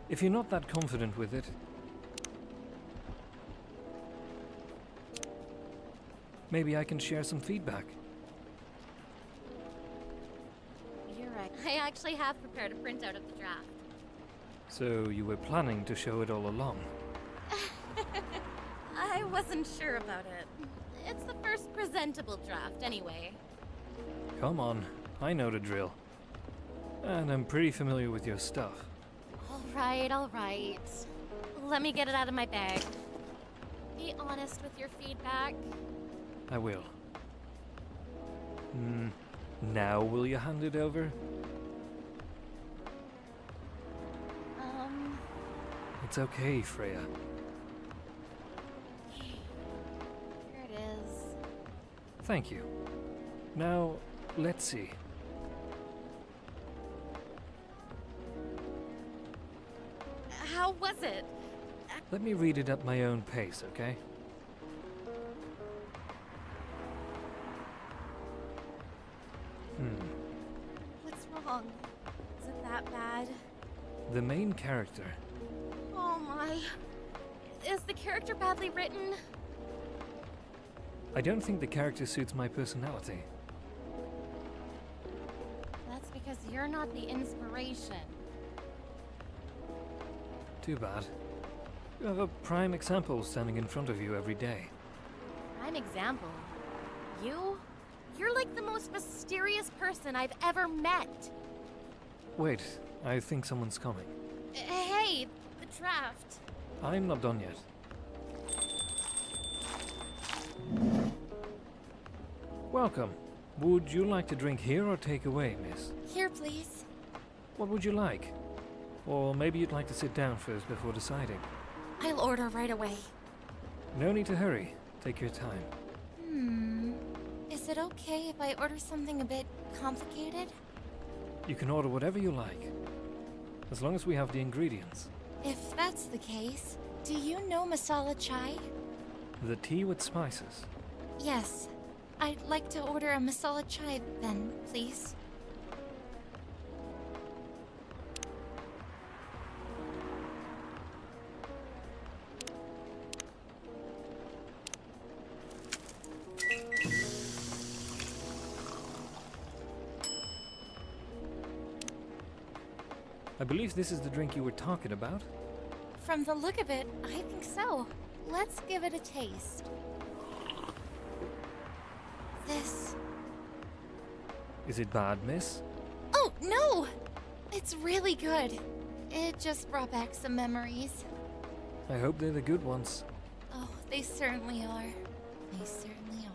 if you're not that confident with it, maybe I can share some feedback. You're right. I actually have prepared a printout of the draft. So you were planning to show it all along? I wasn't sure about it. It's the first presentable draft, anyway. Come on, I know the drill. And I'm pretty familiar with your stuff. All right. Let me get it out of my bag. Be honest with your feedback. I will. Now will you hand it over? It's okay, Freya. Here it is. Thank you. Now, let's see. How was it? Let me read it at my own pace, okay? What's wrong? Is it that bad? The main character. Oh my. Is the character badly written? I don't think the character suits my personality. That's because you're not the inspiration. Too bad. You have a prime example standing in front of you every day. Prime example. You? You're like the most mysterious person I've ever met. Wait, I think someone's coming. Hey, the draft. I'm not done yet. Welcome. Would you like to drink here or take away, miss? Here, please. What would you like? Or maybe you'd like to sit down first before deciding. I'll order right away. No need to hurry. Take your time. Is it okay if I order something a bit complicated? You can order whatever you like, as long as we have the ingredients. If that's the case, do you know masala chai? The tea with spices. Yes. I'd like to order a masala chai then, please. I believe this is the drink you were talking about. From the look of it, I think so. Let's give it a taste. This... Is it bad, miss? Oh, no! It's really good. It just brought back some memories. I hope they're the good ones. Oh, they certainly are. They certainly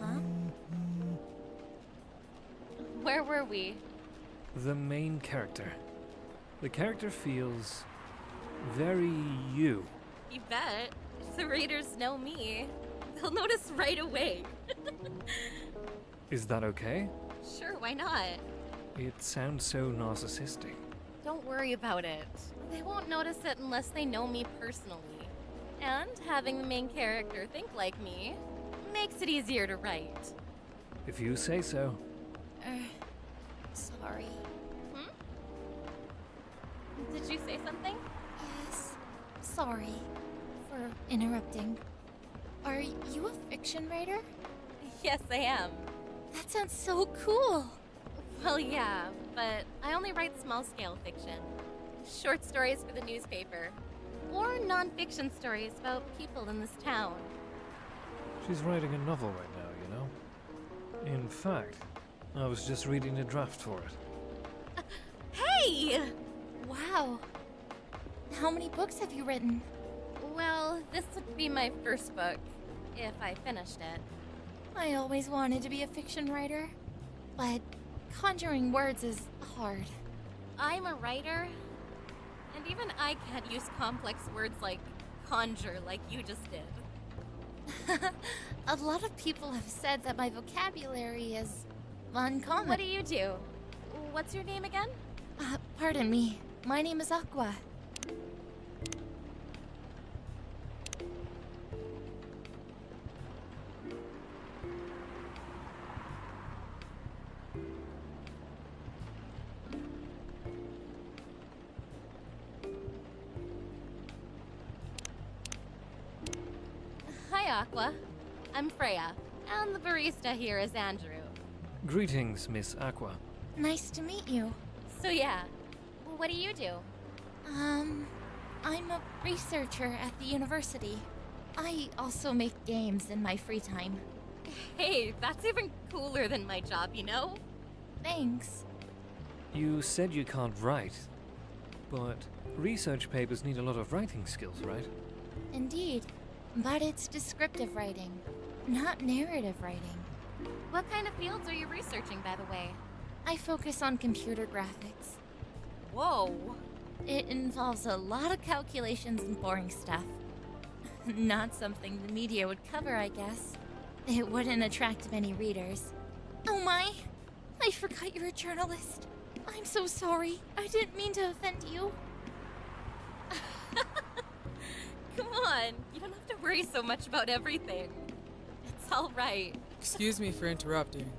are. Huh? Where were we? The main character. The character feels very you. You bet. If the readers know me, they'll notice right away. Is that okay? Sure, why not? It sounds so narcissistic. Don't worry about it. They won't notice it unless they know me personally. And having the main character think like me makes it easier to write. If you say so. Sorry. Did you say something? Yes. Sorry for interrupting. Are you a fiction writer? Yes, I am. That sounds so cool. Well, yeah, but I only write small-scale fiction. Short stories for the newspaper. Or non-fiction stories about people in this town. She's writing a novel right now, you know? In fact, I was just reading a draft for it. Hey! Wow. How many books have you written? Well, this would be my first book, if I finished it. I always wanted to be a fiction writer, but conjuring words is hard. I'm a writer, and even I can't use complex words like conjure like you just did. A lot of people have said that my vocabulary is uncommon. What do you do? What's your name again? Pardon me. My name is Aqua. Hi, Aqua. I'm Freya, and the barista here is Andrew. Greetings, Miss Aqua. Nice to meet you. So yeah, what do you do? I'm a researcher at the university. I also make games in my free time. Hey, that's even cooler than my job, you know? Thanks. You said you can't write, but research papers need a lot of writing skills, right? Indeed. But it's descriptive writing. not narrative writing. What kind of fields are you researching, by the way? I focus on computer graphics. Whoa! It involves a lot of calculations and boring stuff. Not something the media would cover, I guess. It wouldn't attract many readers. Oh my! I forgot you're a journalist. I'm so sorry. I didn't mean to offend you. Come on, you don't have to worry so much about everything. It's all right. Excuse me for interrupting.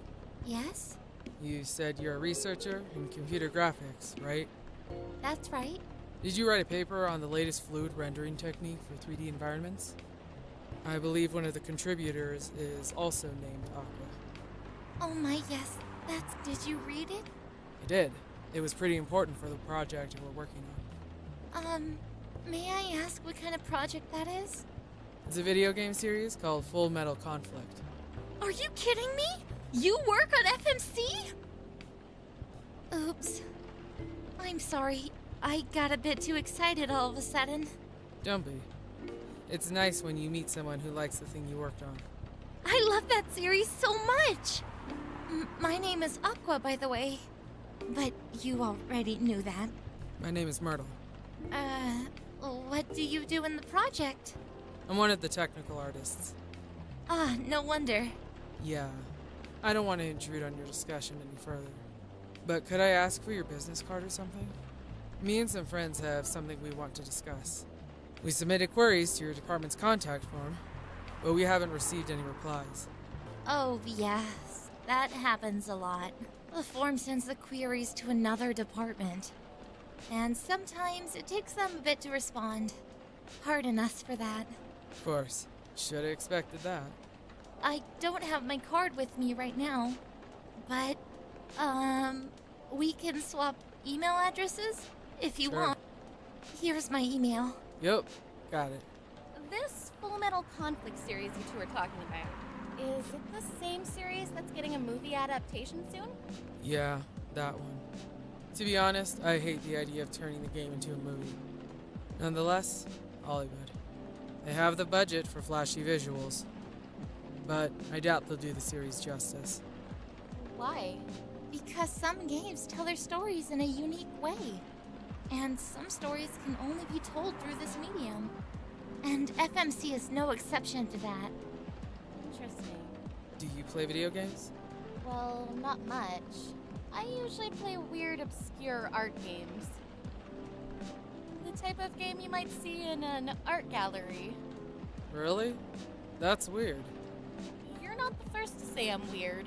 Yes? You said you're a researcher in computer graphics, right? That's right. Did you write a paper on the latest fluid rendering technique for 3D environments? I believe one of the contributors is also named Aqua. Oh my, yes. Did you read it? I did. It was pretty important for the project we're working on. May I ask what kind of project that is? It's a video game series called Full Metal Conflict. Are you kidding me? You work on FMC? Oops. I'm sorry. I got a bit too excited all of a sudden. Don't be. It's nice when you meet someone who likes the thing you worked on. I love that series so much! My name is Aqua, by the way. But you already knew that. My name is Myrtle. What do you do in the project? I'm one of the technical artists. Ah, no wonder. Yeah. I don't want to intrude on your discussion any further. But could I ask for your business card or something? Me and some friends have something we want to discuss. We submitted queries to your department's contact form, but we haven't received any replies. Oh, yes. That happens a lot. The form sends the queries to another department. And sometimes it takes them a bit to respond. Pardon us for that. Of course. Should have expected that. I don't have my card with me right now. But, we can swap email addresses if you Sure. want. Here's my email. Yup. Got it. This Full Metal Conflict series you two are talking about, is it the same series that's getting a movie adaptation soon? Yeah, that one. To be honest, I hate the idea of turning the game into a movie. Nonetheless, Hollywood. They have the budget for flashy visuals. But I doubt they'll do the series justice. Why? Because some games tell their stories in a unique way. And some stories can only be told through this medium. And FMC is no exception to that. Interesting. Do you play video games? Well, not much. I usually play weird, obscure art games. The type of game you might see in an art gallery. Really? That's weird. You're not the first to say I'm weird.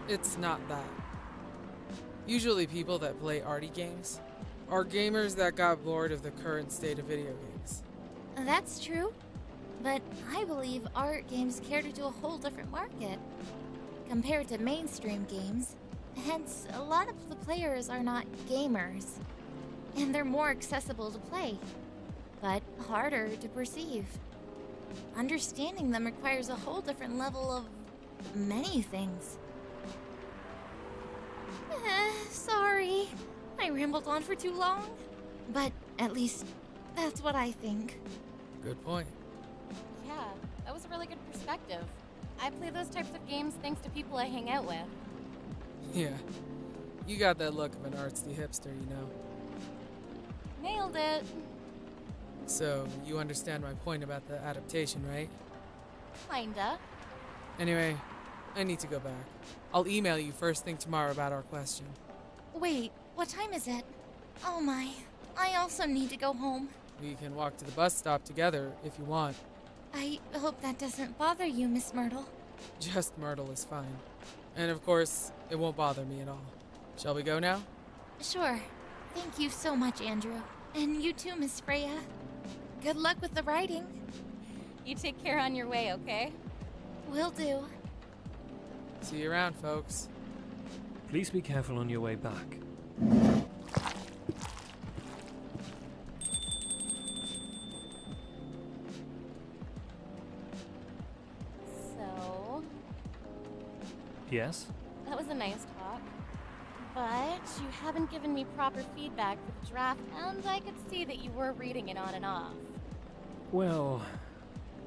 It's not that. Usually people that play arty games are gamers that got bored of the current state of video games. That's true. But I believe art games cater to a whole different market. Compared to mainstream games. Hence, a lot of the players are not gamers. And they're more accessible to play. But harder to perceive. Understanding them requires a whole different level of many things. Sorry. I rambled on for too long. But at least that's what I think. Good point. Yeah, that was a really good perspective. I play those types of games thanks to people I hang out with. Yeah. You got that look of an artsy hipster, you know. Nailed it. So, you understand my point about the adaptation, right? Kinda. Anyway, I need to go back. I'll email you first thing tomorrow about our question. Wait, what time is it? Oh my, I also need to go home. We can walk to the bus stop together if you want. I hope that doesn't bother you, Miss Myrtle. Just Myrtle is fine. And of course, it won't bother me at all. Shall we go now? Sure. Thank you so much, Andrew. And you too, Miss Freya. Good luck with the writing. You take care on your way, okay? Will do. See you around, folks. Please be careful on your way back. So, Yes? that was a nice talk. But you haven't given me proper feedback for the draft, and I could see that you were reading it on and off. Well,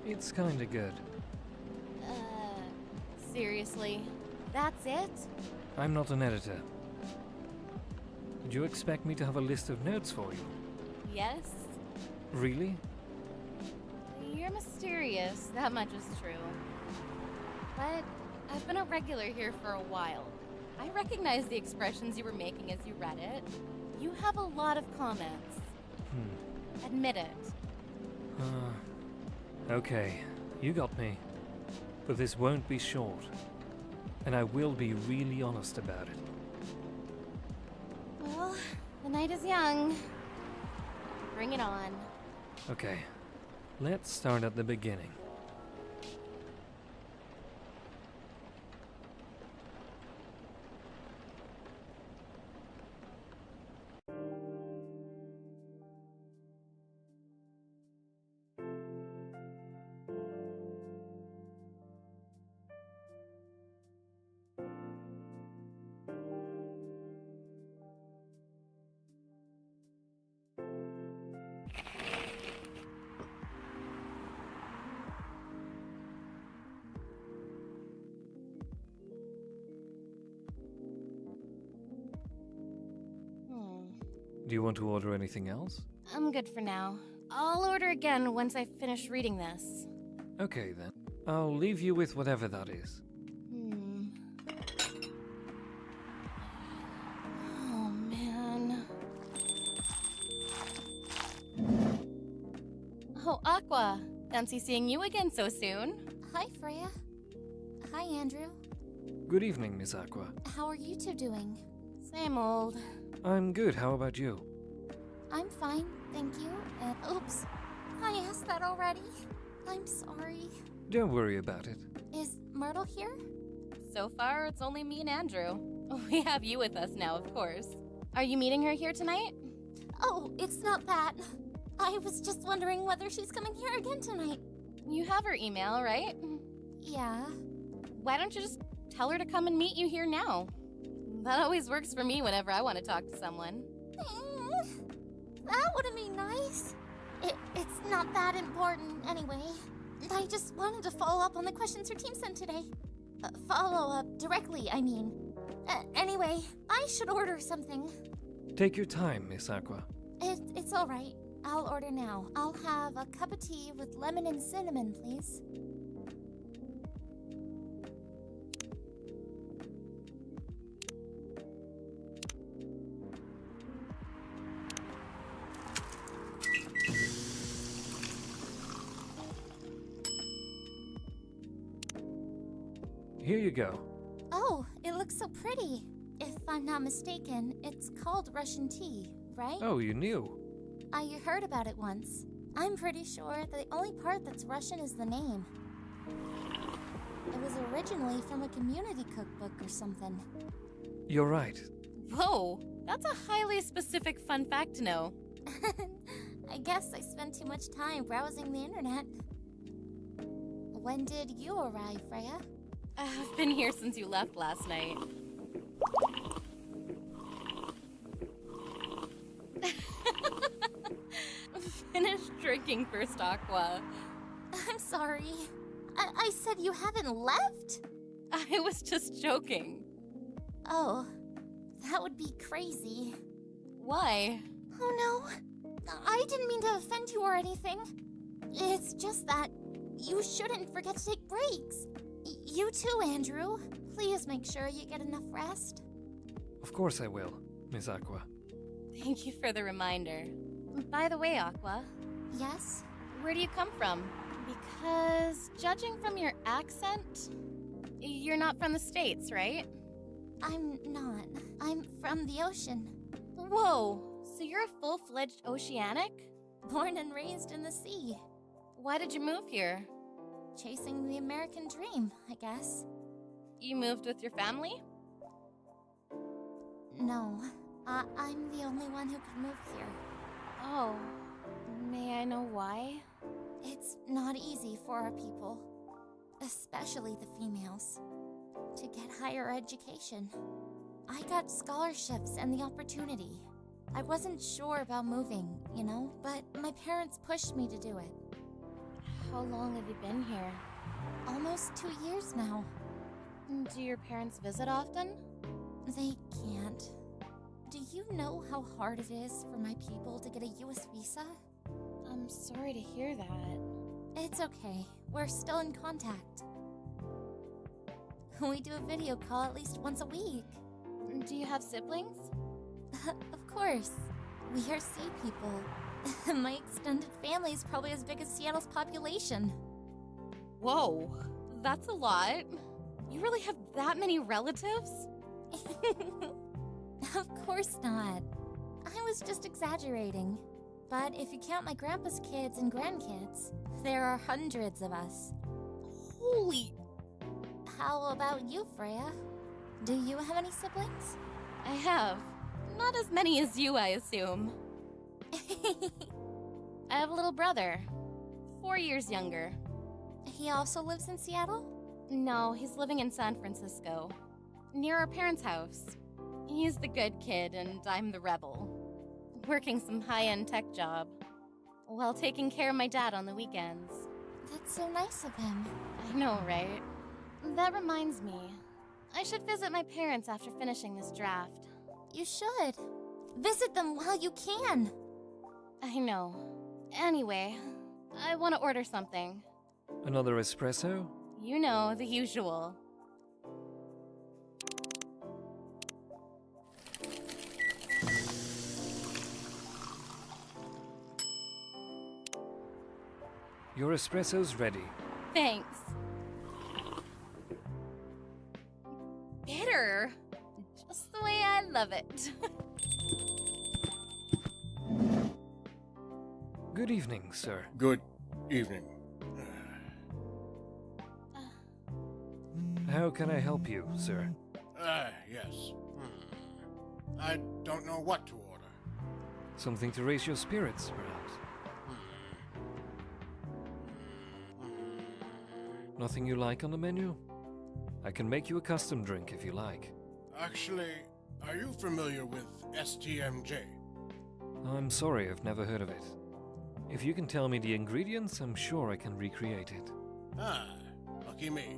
it's kinda good. Seriously, that's it? I'm not an editor. Did you expect me to have a list of notes for you? Yes? Really? You're mysterious, that much is true. But I've been a regular here for a while. I recognize the expressions you were making as you read it. You have a lot of comments. Admit it. Okay, you got me. But this won't be short. And I will be really honest about it. Well, the night is young. Bring it on. Okay, let's start at the beginning. Do you want to order anything else? I'm good for now. I'll order again once I finish reading this. Okay then. I'll leave you with whatever that is. Oh, man. Oh, Aqua. Fancy seeing you again so soon. Hi, Freya. Hi, Andrew. Good evening, Miss Aqua. How are you two doing? Same old. I'm good, how about you? I'm fine, thank you. Oops, I asked that already. I'm sorry. Don't worry about it. Is Myrtle here? So far, it's only me and Andrew. We have you with us now, of course. Are you meeting her here tonight? Oh, it's not that. I was just wondering whether she's coming here again tonight. You have her email, right? Yeah. Why don't you just tell her to come and meet you here now? That always works for me whenever I want to talk to someone. That wouldn't be nice. It's not that important anyway. I just wanted to follow up on the questions her team sent today. Follow up directly, I mean. Anyway, I should order something. Take your time, Miss Aqua. It's all right. I'll order now. I'll have a cup of tea with lemon and cinnamon, please. Here you go. Oh, it looks so pretty. If I'm not mistaken, it's called Russian tea, right? Oh, you knew. I heard about it once. I'm pretty sure the only part that's Russian is the name. It was originally from a community cookbook or something. You're right. Whoa, that's a highly specific fun fact to know. I guess I spent too much time browsing the internet. When did you arrive, Freya? I've been here since you left last night. Finish drinking first, Aqua. I'm sorry. I said you haven't left? I was just joking. Oh, that would be crazy. Why? Oh no, I didn't mean to offend you or anything. It's just that you shouldn't forget to take breaks. You too, Andrew. Please make sure you get enough rest. Of course I will, Miss Aqua. Thank you for the reminder. By the way, Aqua, Yes? where do you come from? Because judging from your accent, you're not from the States, right? I'm not. I'm from the ocean. Whoa, so you're a full-fledged oceanic? Born and raised in the sea. Why did you move here? Chasing the American dream, I guess. You moved with your family? No, I'm the only one who could move here. Oh, may I know why? It's not easy for our people, especially the females, to get higher education. I got scholarships and the opportunity. I wasn't sure about moving, you know, but my parents pushed me to do it. How long have you been here? Almost 2 years now. Do your parents visit often? They can't. Do you know how hard it is for my people to get a US visa? I'm sorry to hear that. It's okay. We're still in contact. We do a video call at least once a week. Do you have siblings? Of course. We are sea people. My extended family is probably as big as Seattle's population. Whoa, that's a lot. You really have that many relatives? Of course not. I was just exaggerating. But if you count my grandpa's kids and grandkids, there are hundreds of us. Holy... How about you, Freya? Do you have any siblings? I have. Not as many as you, I assume. I have a little brother. 4 years younger. He also lives in Seattle? No, he's living in San Francisco. Near our parents' house. He's the good kid and I'm the rebel. Working some high-end tech job. While taking care of my dad on the weekends. That's so nice of him. I know, right? That reminds me. I should visit my parents after finishing this draft. You should. Visit them while you can. I know. Anyway, I want to order something. Another espresso? You know, the usual. Your espresso's ready. Thanks. Bitter. Just the way I love it. Good evening, sir. Good evening. How can I help you, sir? Yes. I don't know what to order. Something to raise your spirits, perhaps? Nothing you like on the menu? I can make you a custom drink if you like. Actually, are you familiar with STMJ? I'm sorry, I've never heard of it. If you can tell me the ingredients, I'm sure I can recreate it. Lucky me.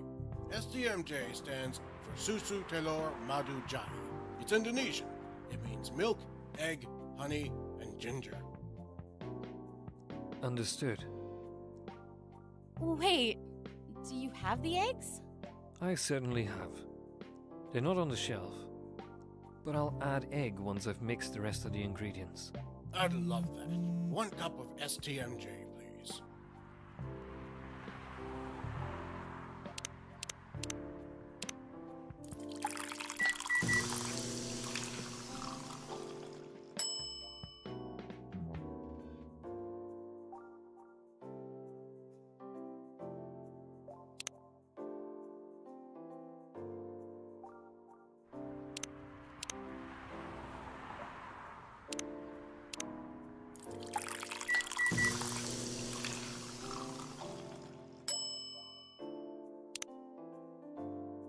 STMJ stands for Susu Telur Madu Jai. It's Indonesian. It means milk, egg, honey, and ginger. Understood. Wait, do you have the eggs? I certainly have. They're not on the shelf, but I'll add egg once I've mixed the rest of the ingredients. I'd love that. 1 cup of STMJ, please.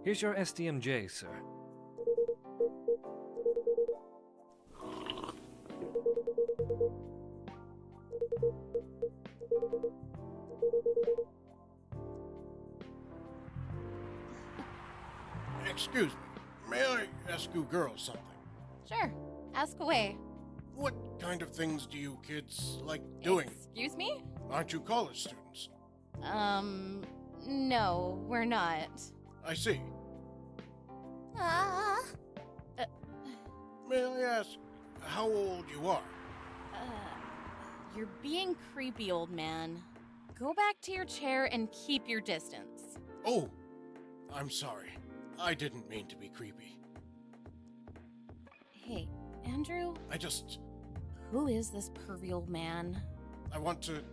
Here's your STMJ, sir. Excuse me. May I ask you girls something? Sure, ask away. What kind of things do you kids like doing? Excuse me? Aren't you college students? No, we're not. I see. Ah. May I ask how old you are? You're being creepy, old man. Go back to your chair and keep your distance. Oh, I'm sorry. I didn't mean to be creepy. Hey, Andrew? Who is this pervy old man? I want to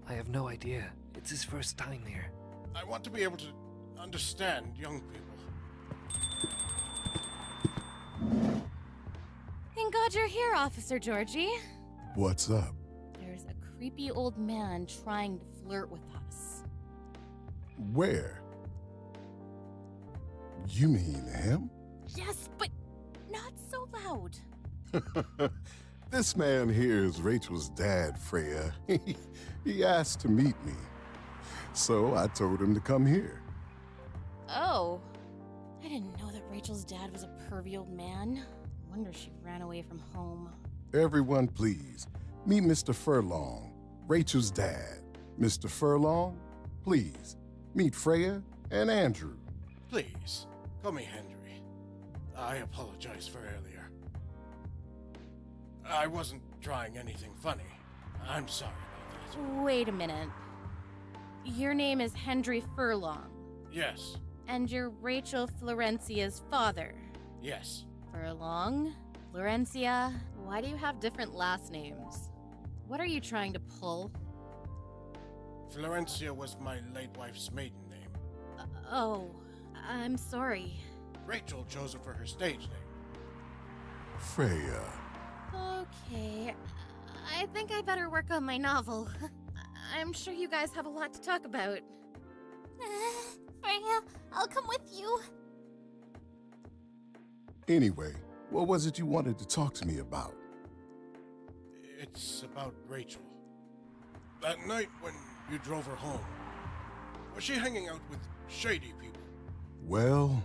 idea. It's his first time here. I want to be able to understand young people. Thank God you're here, Officer Georgie. What's up? There's a creepy old man trying to flirt with us. Where? You mean him? Yes, but not so loud. This man here is Rachel's dad, Freya. He asked to meet me. So I told him to come here. Oh, I didn't know that Rachel's dad was a pervy old man. Wonder she ran away from home. Everyone, please, meet Mr. Furlong, Rachel's dad. Mr. Furlong, please, meet Freya and Andrew. Please, call me Henry. I apologize for earlier. I wasn't trying anything funny. I'm sorry about that. Wait a minute. Your name is Henry Furlong, Yes, and you're Rachel Florencia's father. yes. Furlong? Florencia? Why do you have different last names? What are you trying to pull? Florencia was my late wife's maiden name. Oh, I'm sorry. Rachel chose it for her stage name. Freya. Okay, I think I better work on my novel. I'm sure you guys have a lot to talk about. Freya, I'll come with you. Anyway, what was it you wanted to talk to me about? It's about Rachel. That night when you drove her home, was she hanging out with shady people? Well,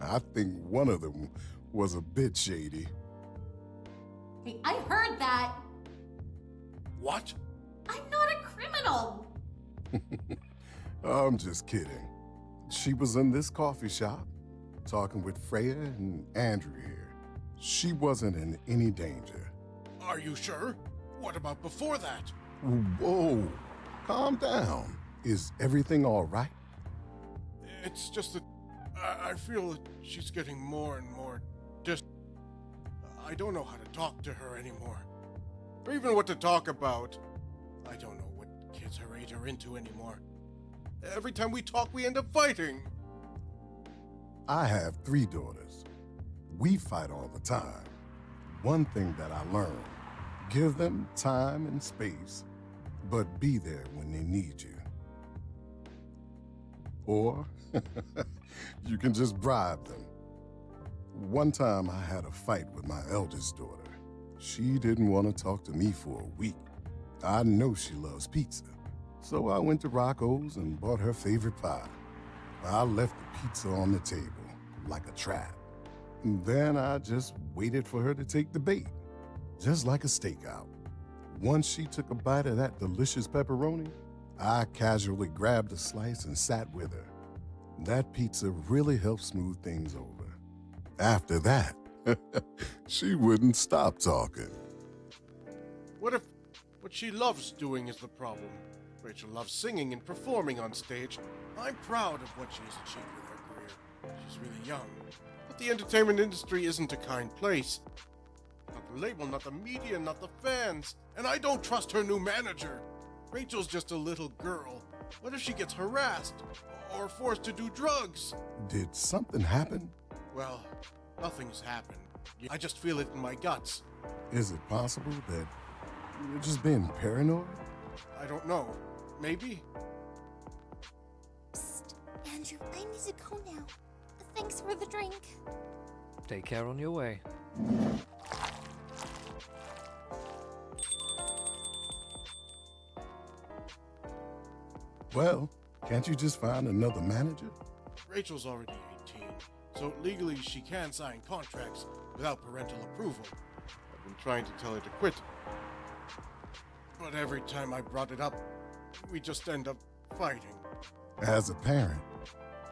I think one of them was a bit shady. Hey, I heard that. What? I'm not a criminal. I'm just kidding. She was in this coffee shop, talking with Freya and Andrew here. She wasn't in any danger. Are you sure? What about before that? Whoa, calm down. Is everything all right? It's just that I feel that she's getting more and more I don't know how to talk to her anymore. Or even what to talk about. I don't know what kids her age are into anymore. Every time we talk, we end up fighting. I have 3 daughters. We fight all the time. One thing that I learned, give them time and space, but be there when they need you. Or you can just bribe them. One time I had a fight with my eldest daughter. She didn't want to talk to me for a week. I know she loves pizza. So I went to Rocco's and bought her favorite pie. I left the pizza on the table, like a trap. Then I just waited for her to take the bait, just like a stakeout. Once she took a bite of that delicious pepperoni, I casually grabbed a slice and sat with her. That pizza really helped smooth things over. After that, she wouldn't stop talking. What if what she loves doing is the problem? Rachel loves singing and performing on stage. I'm proud of what she's achieved with her career. She's really young. But the entertainment industry isn't a kind place. Not the label, not the media, not the fans. And I don't trust her new manager. Rachel's just a little girl. What if she gets harassed? Or forced to do drugs? Did something happen? Well, nothing's happened. I just feel it in my guts. Is it possible that you're just being paranoid? I don't know. Maybe? Psst, Andrew, I need to go now. Thanks for the drink. Take care on your way. Well, can't you just find another manager? Rachel's already 18, so legally she can sign contracts without parental approval. I've been trying to tell her to quit. But every time I brought it up, we just end up fighting. As a parent,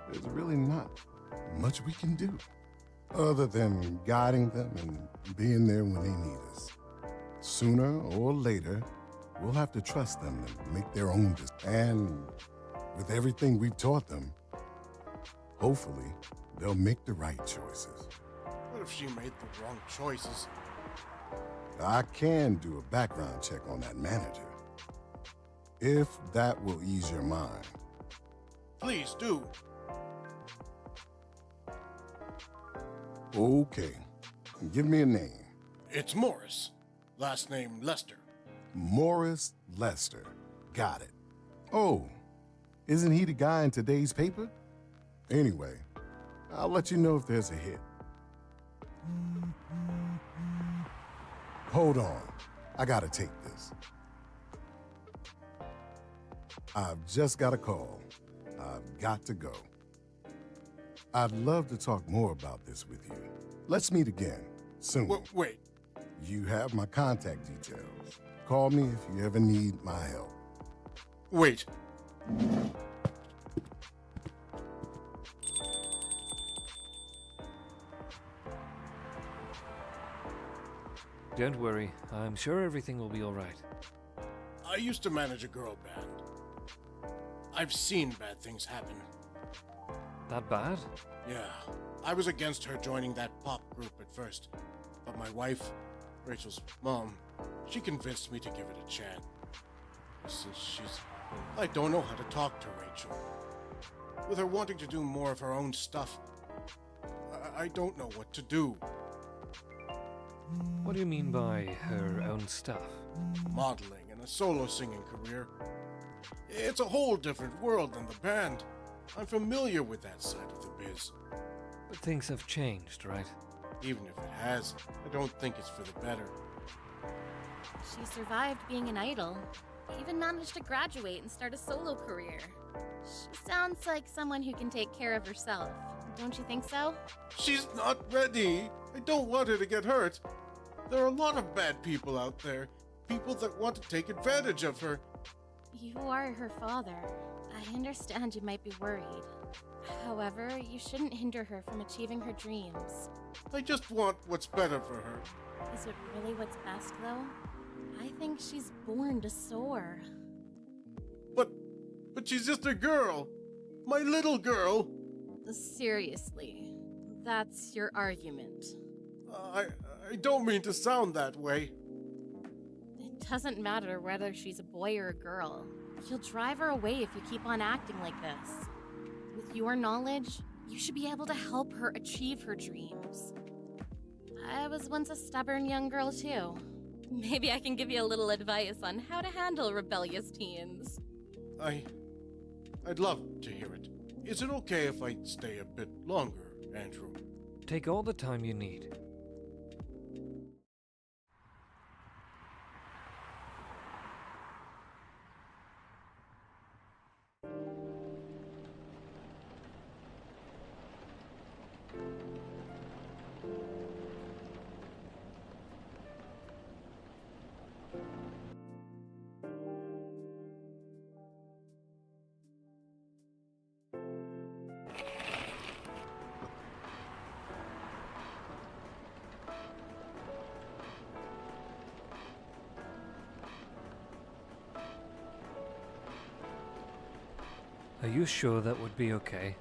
there's really not much we can do other than guiding them and being there when they need us. Sooner or later, we'll have to trust them to make their own decisions. And with everything we've taught them, hopefully, they'll make the right choices. What if she made the wrong choices? I can do a background check on that manager, if that will ease your mind. Please do. Okay, give me a name. It's Morris. Last name Lester. Morris Lester. Got it. Oh, isn't he the guy in today's paper? Anyway, I'll let you know if there's a hit. Hold on. I gotta take this. I've just got a call. I've got to go. I'd love to talk more about this with you. Let's meet again, soon. Wait. You have my contact details. Call me if you ever need my help. Wait. Don't worry, I'm sure everything will be alright. I used to manage a girl band. I've seen bad things happen. That bad? Yeah, I was against her joining that pop group at first. But my wife, Rachel's mom, she convinced me to give it a chance. Since I don't know how to talk to Rachel. With her wanting to do more of her own stuff, I don't know what to do. What do you mean by her own stuff? Modeling and a solo singing career. It's a whole different world than the band. I'm familiar with that side of the biz. But things have changed, right? Even if it has, I don't think it's for the better. She survived being an idol, even managed to graduate and start a solo career. She sounds like someone who can take care of herself. Don't you think so? She's not ready. I don't want her to get hurt. There are a lot of bad people out there. People that want to take advantage of her. You are her father. I understand you might be worried. However, you shouldn't hinder her from achieving her dreams. I just want what's better for her. Is it really what's best, though? I think she's born to soar. But she's just a girl. My little girl. Seriously, that's your argument. I don't mean to sound that way. It doesn't matter whether she's a boy or a girl. You'll drive her away if you keep on acting like this. With your knowledge, you should be able to help her achieve her dreams. I was once a stubborn young girl too. Maybe I can give you a little advice on how to handle rebellious teens. I'd love to hear it. Is it okay if I stay a bit longer, Andrew? Take all the time you need. Are you sure that would be okay?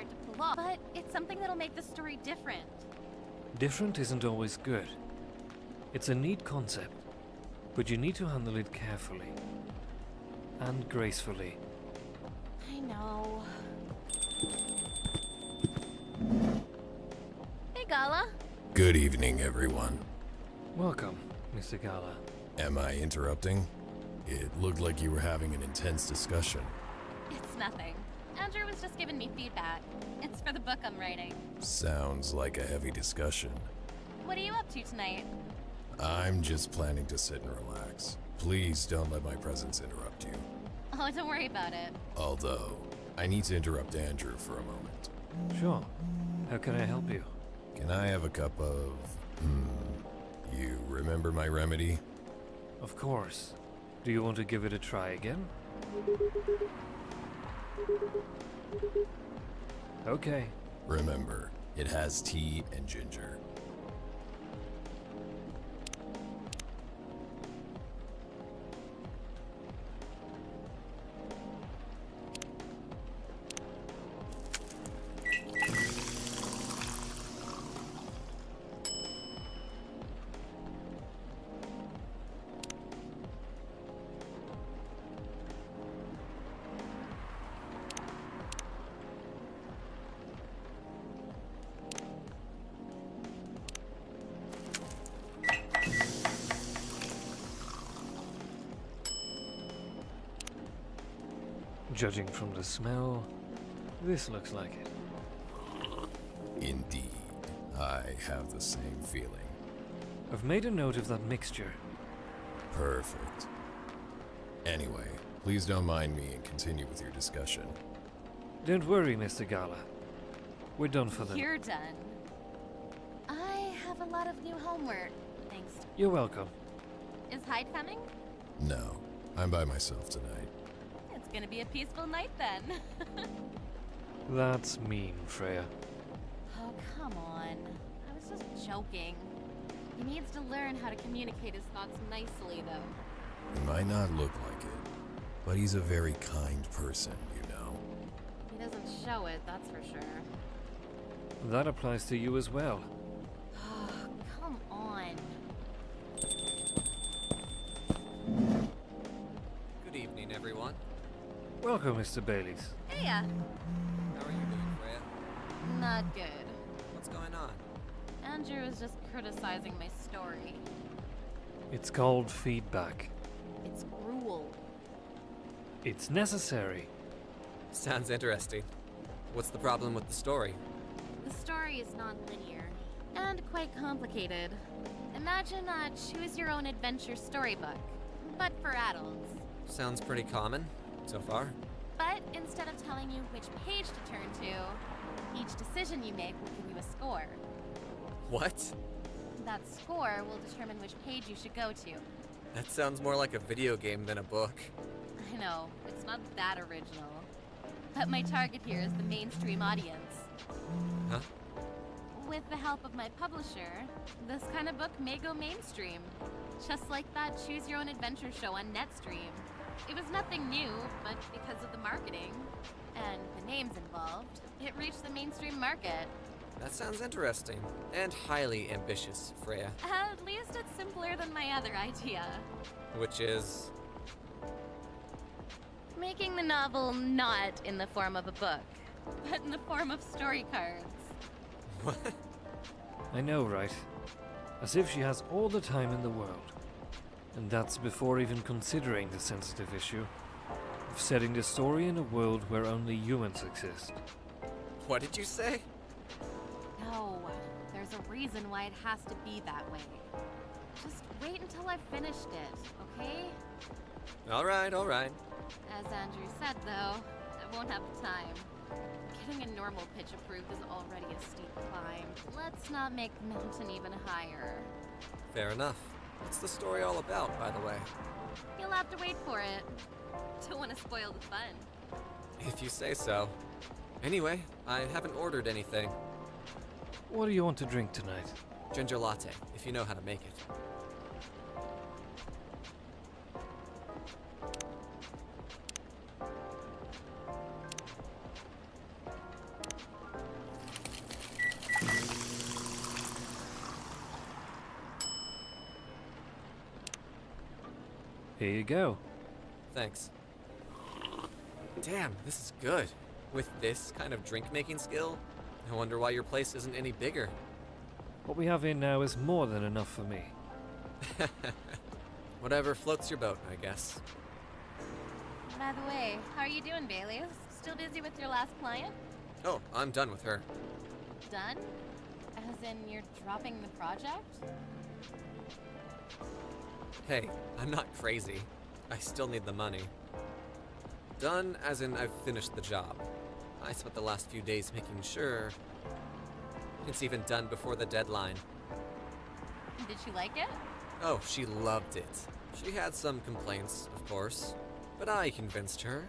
hard to pull off, but it's something that'll make the story different. Different isn't always good. It's a neat concept, but you need to handle it carefully and gracefully. I know. Hey, Gala. Good evening, everyone. Welcome, Mr. Gala. Am I interrupting? It looked like you were having an intense discussion. It's nothing. Andrew was just giving me feedback. It's for the book I'm writing. Sounds like a heavy discussion. What are you up to tonight? I'm just planning to sit and relax. Please don't let my presence interrupt you. Oh, don't worry about it. Although, I need to interrupt Andrew for a moment. Sure. How can I help you? Can I have a cup of... You remember my remedy? Of course. Do you want to give it a try again? Okay. Remember, it has tea and ginger. Judging from the smell, this looks like it. Indeed, I have the same feeling. I've made a note of that mixture. Perfect. Anyway, please don't mind me and continue with your discussion. Don't worry, Mr. Gala. We're done for the... You're done. I have a lot of new homework. Thanks. You're welcome. Is Hyde coming? No, I'm by myself tonight. It's gonna be a peaceful night then. That's mean, Freya. Oh, come on. I was just joking. He needs to learn how to communicate his thoughts nicely, though. He might not look like it, but he's a very kind person, you know. He doesn't show it, that's for sure. That applies to you as well. Oh, come on. Good evening, everyone. Welcome, Mr. Baileys. Hey, How are you doing, Freya? Not good. What's going on? Andrew is just criticizing my story. It's called feedback. It's gruel. It's necessary. Sounds interesting. What's the problem with the story? The story is non-linear and quite complicated. Imagine a choose-your-own-adventure storybook, but for adults. Sounds pretty common so far. But instead of telling you which page to turn to, each decision you make will give you a score. What? That score will determine which page you should go to. That sounds more like a video game than a book. I know, it's not that original. But my target here is the mainstream audience. Huh? With the help of my publisher, this kind of book may go mainstream. Just like that Choose Your Own Adventure show on Netstream. It was nothing new, but because of the marketing and the names involved, it reached the mainstream market. That sounds interesting and highly ambitious, Freya. At least it's simpler than my other idea. Which is... Making the novel not in the form of a book, but in the form of story cards. What? I know, right? As if she has all the time in the world. And that's before even considering the sensitive issue of setting the story in a world where only humans exist. What did you say? No, there's a reason why it has to be that way. Just wait until I've finished it, okay? Alright, alright. As Andrew said, though, I won't have the time. Getting a normal pitch approved is already a steep climb. Let's not make the mountain even higher. Fair enough. What's the story all about, by the way? You'll have to wait for it. Don't want to spoil the fun. If you say so. Anyway, I haven't ordered anything. What do you want to drink tonight? Ginger latte, if you know how to make it. Here you go. Thanks. Damn, this is good. With this kind of drink-making skill, I wonder why your place isn't any bigger. What we have here now is more than enough for me. Whatever floats your boat, I guess. By the way, how are you doing, Bailey? Still busy with your last client? Oh, I'm done with her. Done? As in, you're dropping the project? Hey, I'm not crazy. I still need the money. Done as in I've finished the job. I spent the last few days making sure it's even done before the deadline. Did she like it? Oh, she loved it. She had some complaints, of course, but I convinced her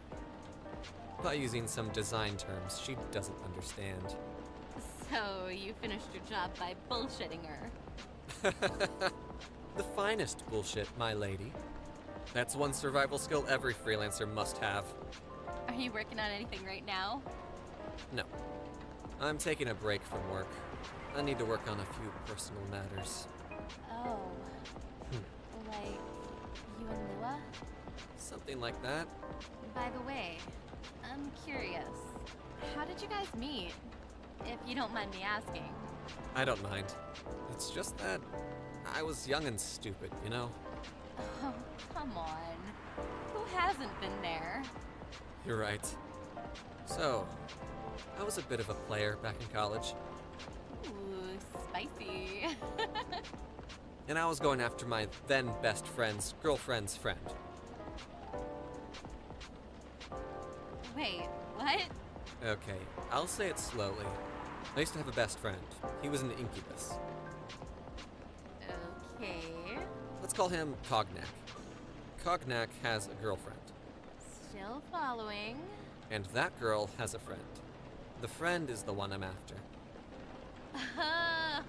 by using some design terms she doesn't understand. So, you finished your job by bullshitting her. The finest bullshit, my lady. That's one survival skill every freelancer must have. Are you working on anything right now? No. I'm taking a break from work. I need to work on a few personal matters. Oh. Like, you and Lua? Something like that. By the way, I'm curious. How did you guys meet? If you don't mind me asking. I don't mind. It's just that I was young and stupid, you know? Oh, come on. Who hasn't been there? You're right. So, I was a bit of a player back in college. Ooh, spicy. And I was going after my then best friend's girlfriend's friend. Wait, what? Okay, I'll say it slowly. I used to have a best friend. He was an incubus. Okay. Let's call him Cognac. Cognac has a girlfriend. Still following. And that girl has a friend. The friend is the one I'm after.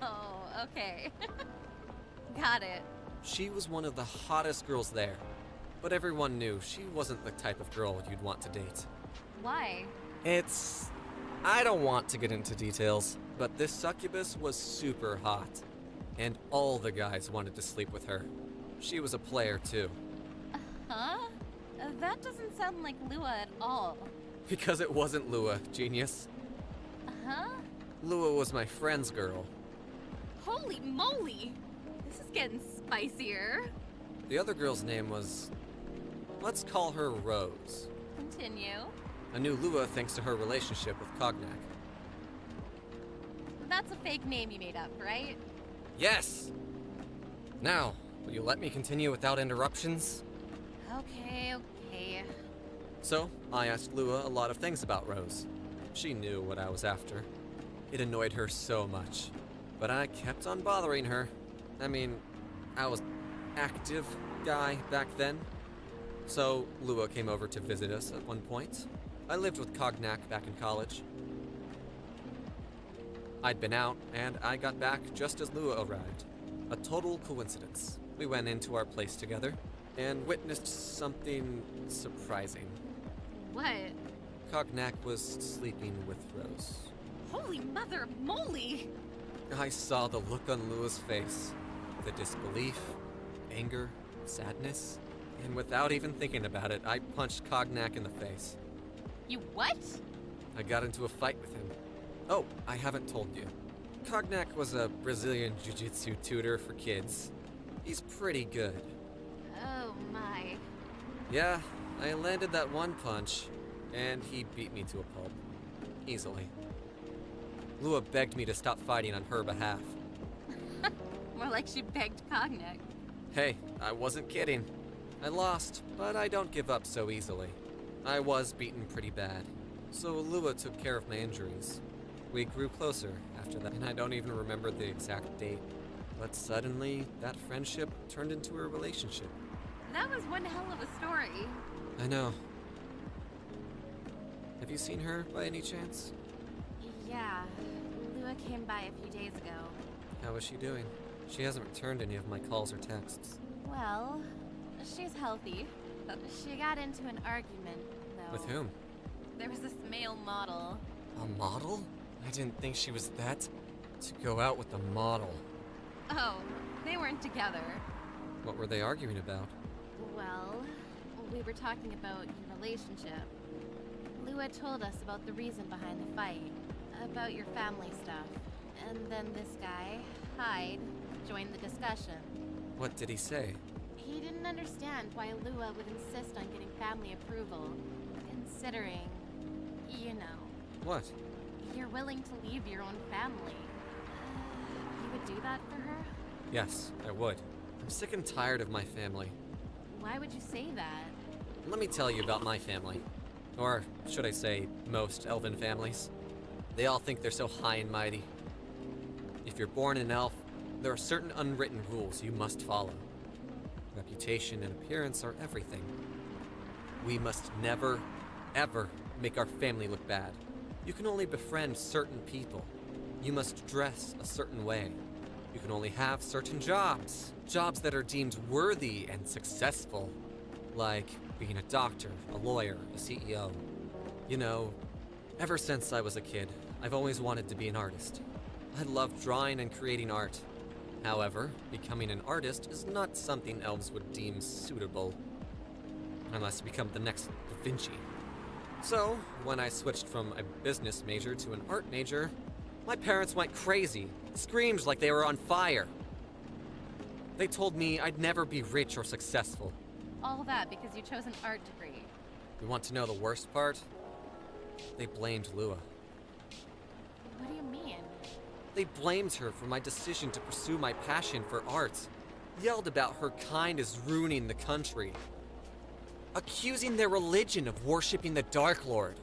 Oh, okay. Got it. She was one of the hottest girls there. But everyone knew she wasn't the type of girl you'd want to date. Why? I don't want to get into details, but this succubus was super hot. And all the guys wanted to sleep with her. She was a player too. Huh? That doesn't sound like Lua at all. Because it wasn't Lua, genius. Huh? Lua was my friend's girl. Holy moly! This is getting spicier. The other girl's name was... let's call her Rose. Continue. I knew Lua thanks to her relationship with Cognac. That's a fake name you made up, right? Yes! Now, will you let me continue without interruptions? Okay. So, I asked Lua a lot of things about Rose. She knew what I was after. It annoyed her so much. But I kept on bothering her. I mean, I was active guy back then. So, Lua came over to visit us at one point. I lived with Cognac back in college. I'd been out, and I got back just as Lua arrived. A total coincidence. We went into our place together and witnessed something surprising. What? Cognac was sleeping with Rose. Holy mother moly! I saw the look on Lua's face. The disbelief, anger, sadness. And without even thinking about it, I punched Cognac in the face. You what? I got into a fight with him. Oh, I haven't told you. Cognac was a Brazilian jiu-jitsu tutor for kids. He's pretty good. Oh my. Yeah, I landed that one punch, and he beat me to a pulp. Easily. Lua begged me to stop fighting on her behalf. More like she begged Cognac. Hey, I wasn't kidding. I lost, but I don't give up so easily. I was beaten pretty bad, so Lua took care of my injuries. We grew closer after that, and I don't even remember the exact date. But suddenly, that friendship turned into a relationship. That was one hell of a story. I know. Have you seen her by any chance? Yeah, Lua came by a few days ago. How is she doing? She hasn't returned any of my calls or texts. Well, she's healthy. She got into an argument, though. With whom? There was this male model. A model? I didn't think she was that... to go out with a model. Oh, they weren't together. What were they arguing about? Well, were talking about your relationship, Lua told us about the reason behind the fight, about your family stuff. And then this guy, Hyde, joined the discussion. What did he say? He didn't understand why Lua would insist on getting family approval, considering, you know, What? you're willing to leave your own family. You would do that for her? Yes, I would. I'm sick and tired of my family. Why would you say that? Let me tell you about my family. Or should I say, most elven families. They all think they're so high and mighty. If you're born an elf, there are certain unwritten rules you must follow. Reputation and appearance are everything. We must never, ever make our family look bad. You can only befriend certain people. You must dress a certain way. You can only have certain jobs. Jobs that are deemed worthy and successful. Like being a doctor, a lawyer, a CEO. You know, ever since I was a kid, I've always wanted to be an artist. I love drawing and creating art. However, becoming an artist is not something elves would deem suitable. Unless you become the next Da Vinci. So, when I switched from a business major to an art major, my parents went crazy, screamed like they were on fire. They told me I'd never be rich or successful. All that because you chose an art degree. You want to know the worst part? They blamed Lua. What do you mean? They blamed her for my decision to pursue my passion for art. Yelled about her kind is ruining the country. Accusing their religion of worshipping the Dark Lord.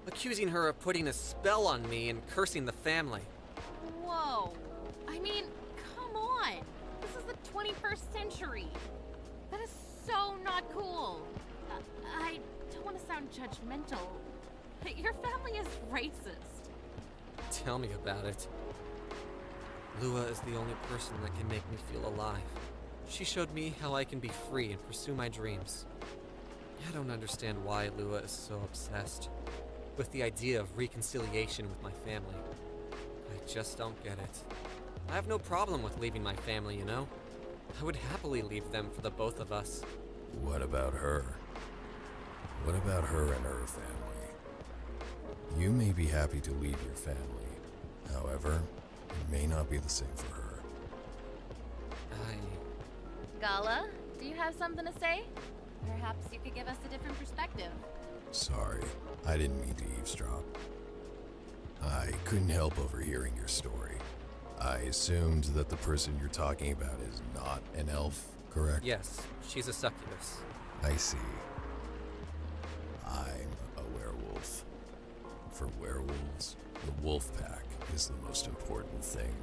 Accusing her of putting a spell on me and cursing the family. Whoa. I mean, come on. This is the 21st century. That is so not cool. I don't want to sound judgmental. Your family is racist. Tell me about it. Lua is the only person that can make me feel alive. She showed me how I can be free and pursue my dreams. I don't understand why Lua is so obsessed with the idea of reconciliation with my family. I just don't get it. I have no problem with leaving my family, you know? I would happily leave them for the both of us. What about her? What about her and her family? You may be happy to leave your family. However, it may not be the same for her. Gala, do you have something to say? Perhaps you could give us a different perspective. Sorry, I didn't mean to eavesdrop. I couldn't help overhearing your story. I assumed that the person you're talking about is not an elf, correct? Yes, she's a succubus. I see. I'm a werewolf. For werewolves, the wolf pack is the most important thing.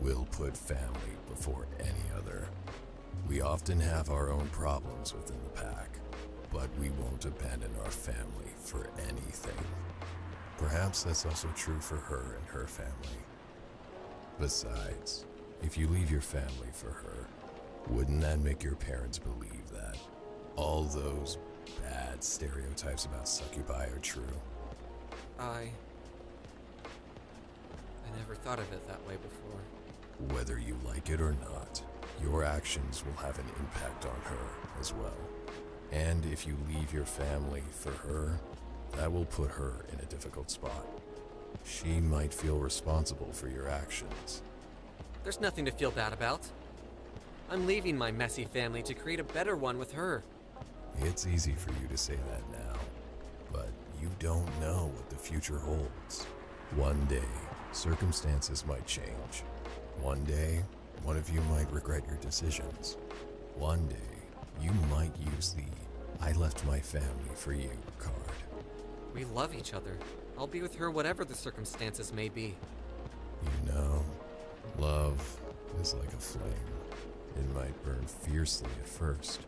We'll put family before any other. We often have our own problems within the pack, but we won't abandon our family for anything. Perhaps that's also true for her and her family. Besides, if you leave your family for her, wouldn't that make your parents believe that all those bad stereotypes about succubi are true? I never thought of it that way before. Whether you like it or not, your actions will have an impact on her as well. And if you leave your family for her, that will put her in a difficult spot. She might feel responsible for your actions. There's nothing to feel bad about. I'm leaving my messy family to create a better one with her. It's easy for you to say that now, but you don't know what the future holds. One day, circumstances might change. One day, one of you might regret your decisions. One day, you might use the I left my family for you card. We love each other. I'll be with her whatever the circumstances may be. You know, love is like a flame. It might burn fiercely at first,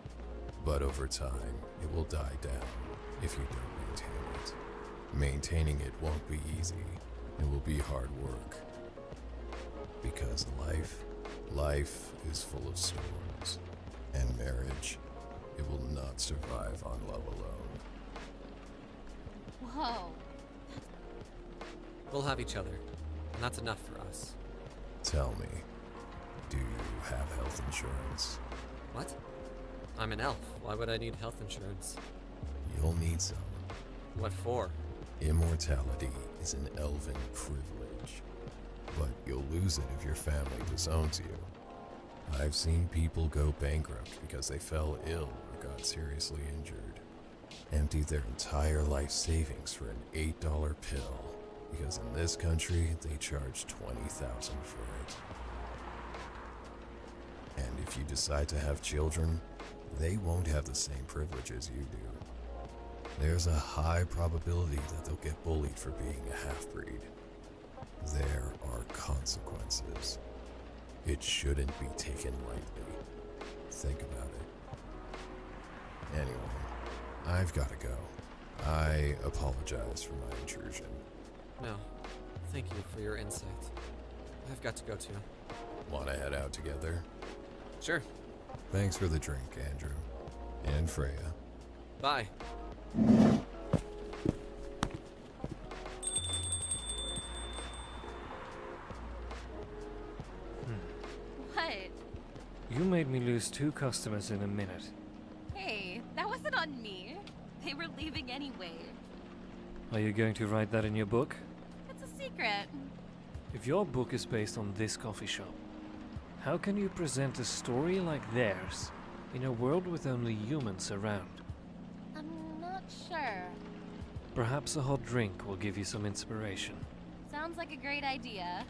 but over time, it will die down if you don't maintain it. Maintaining it won't be easy. It will be hard work. Because life is full of storms, and marriage, it will not survive on love alone. Whoa. We'll have each other, and that's enough for us. Tell me, do you have health insurance? What? I'm an elf. Why would I need health insurance? You'll need some. What for? Immortality is an elven privilege, but you'll lose it if your family disowns you. I've seen people go bankrupt because they fell ill or got seriously injured. Emptied their entire life savings for an $8 pill, because in this country they charge $20,000 for it. And if you decide to have children, they won't have the same privileges you do. There's a high probability that they'll get bullied for being a half-breed. There are consequences. It shouldn't be taken lightly. Think about it. Anyway, I've got to go. I apologize for my intrusion. No. Thank you for your insight. I've got to go too. Want to head out together? Sure. Thanks for the drink, Andrew. And Freya. Bye. What? You made me lose 2 customers in a minute. Hey, that wasn't on me. They were leaving anyway. Are you going to write that in your book? It's a secret. If your book is based on this coffee shop, how can you present a story like theirs in a world with only humans around? I'm not sure. Perhaps a hot drink will give you some inspiration. Sounds like a great idea.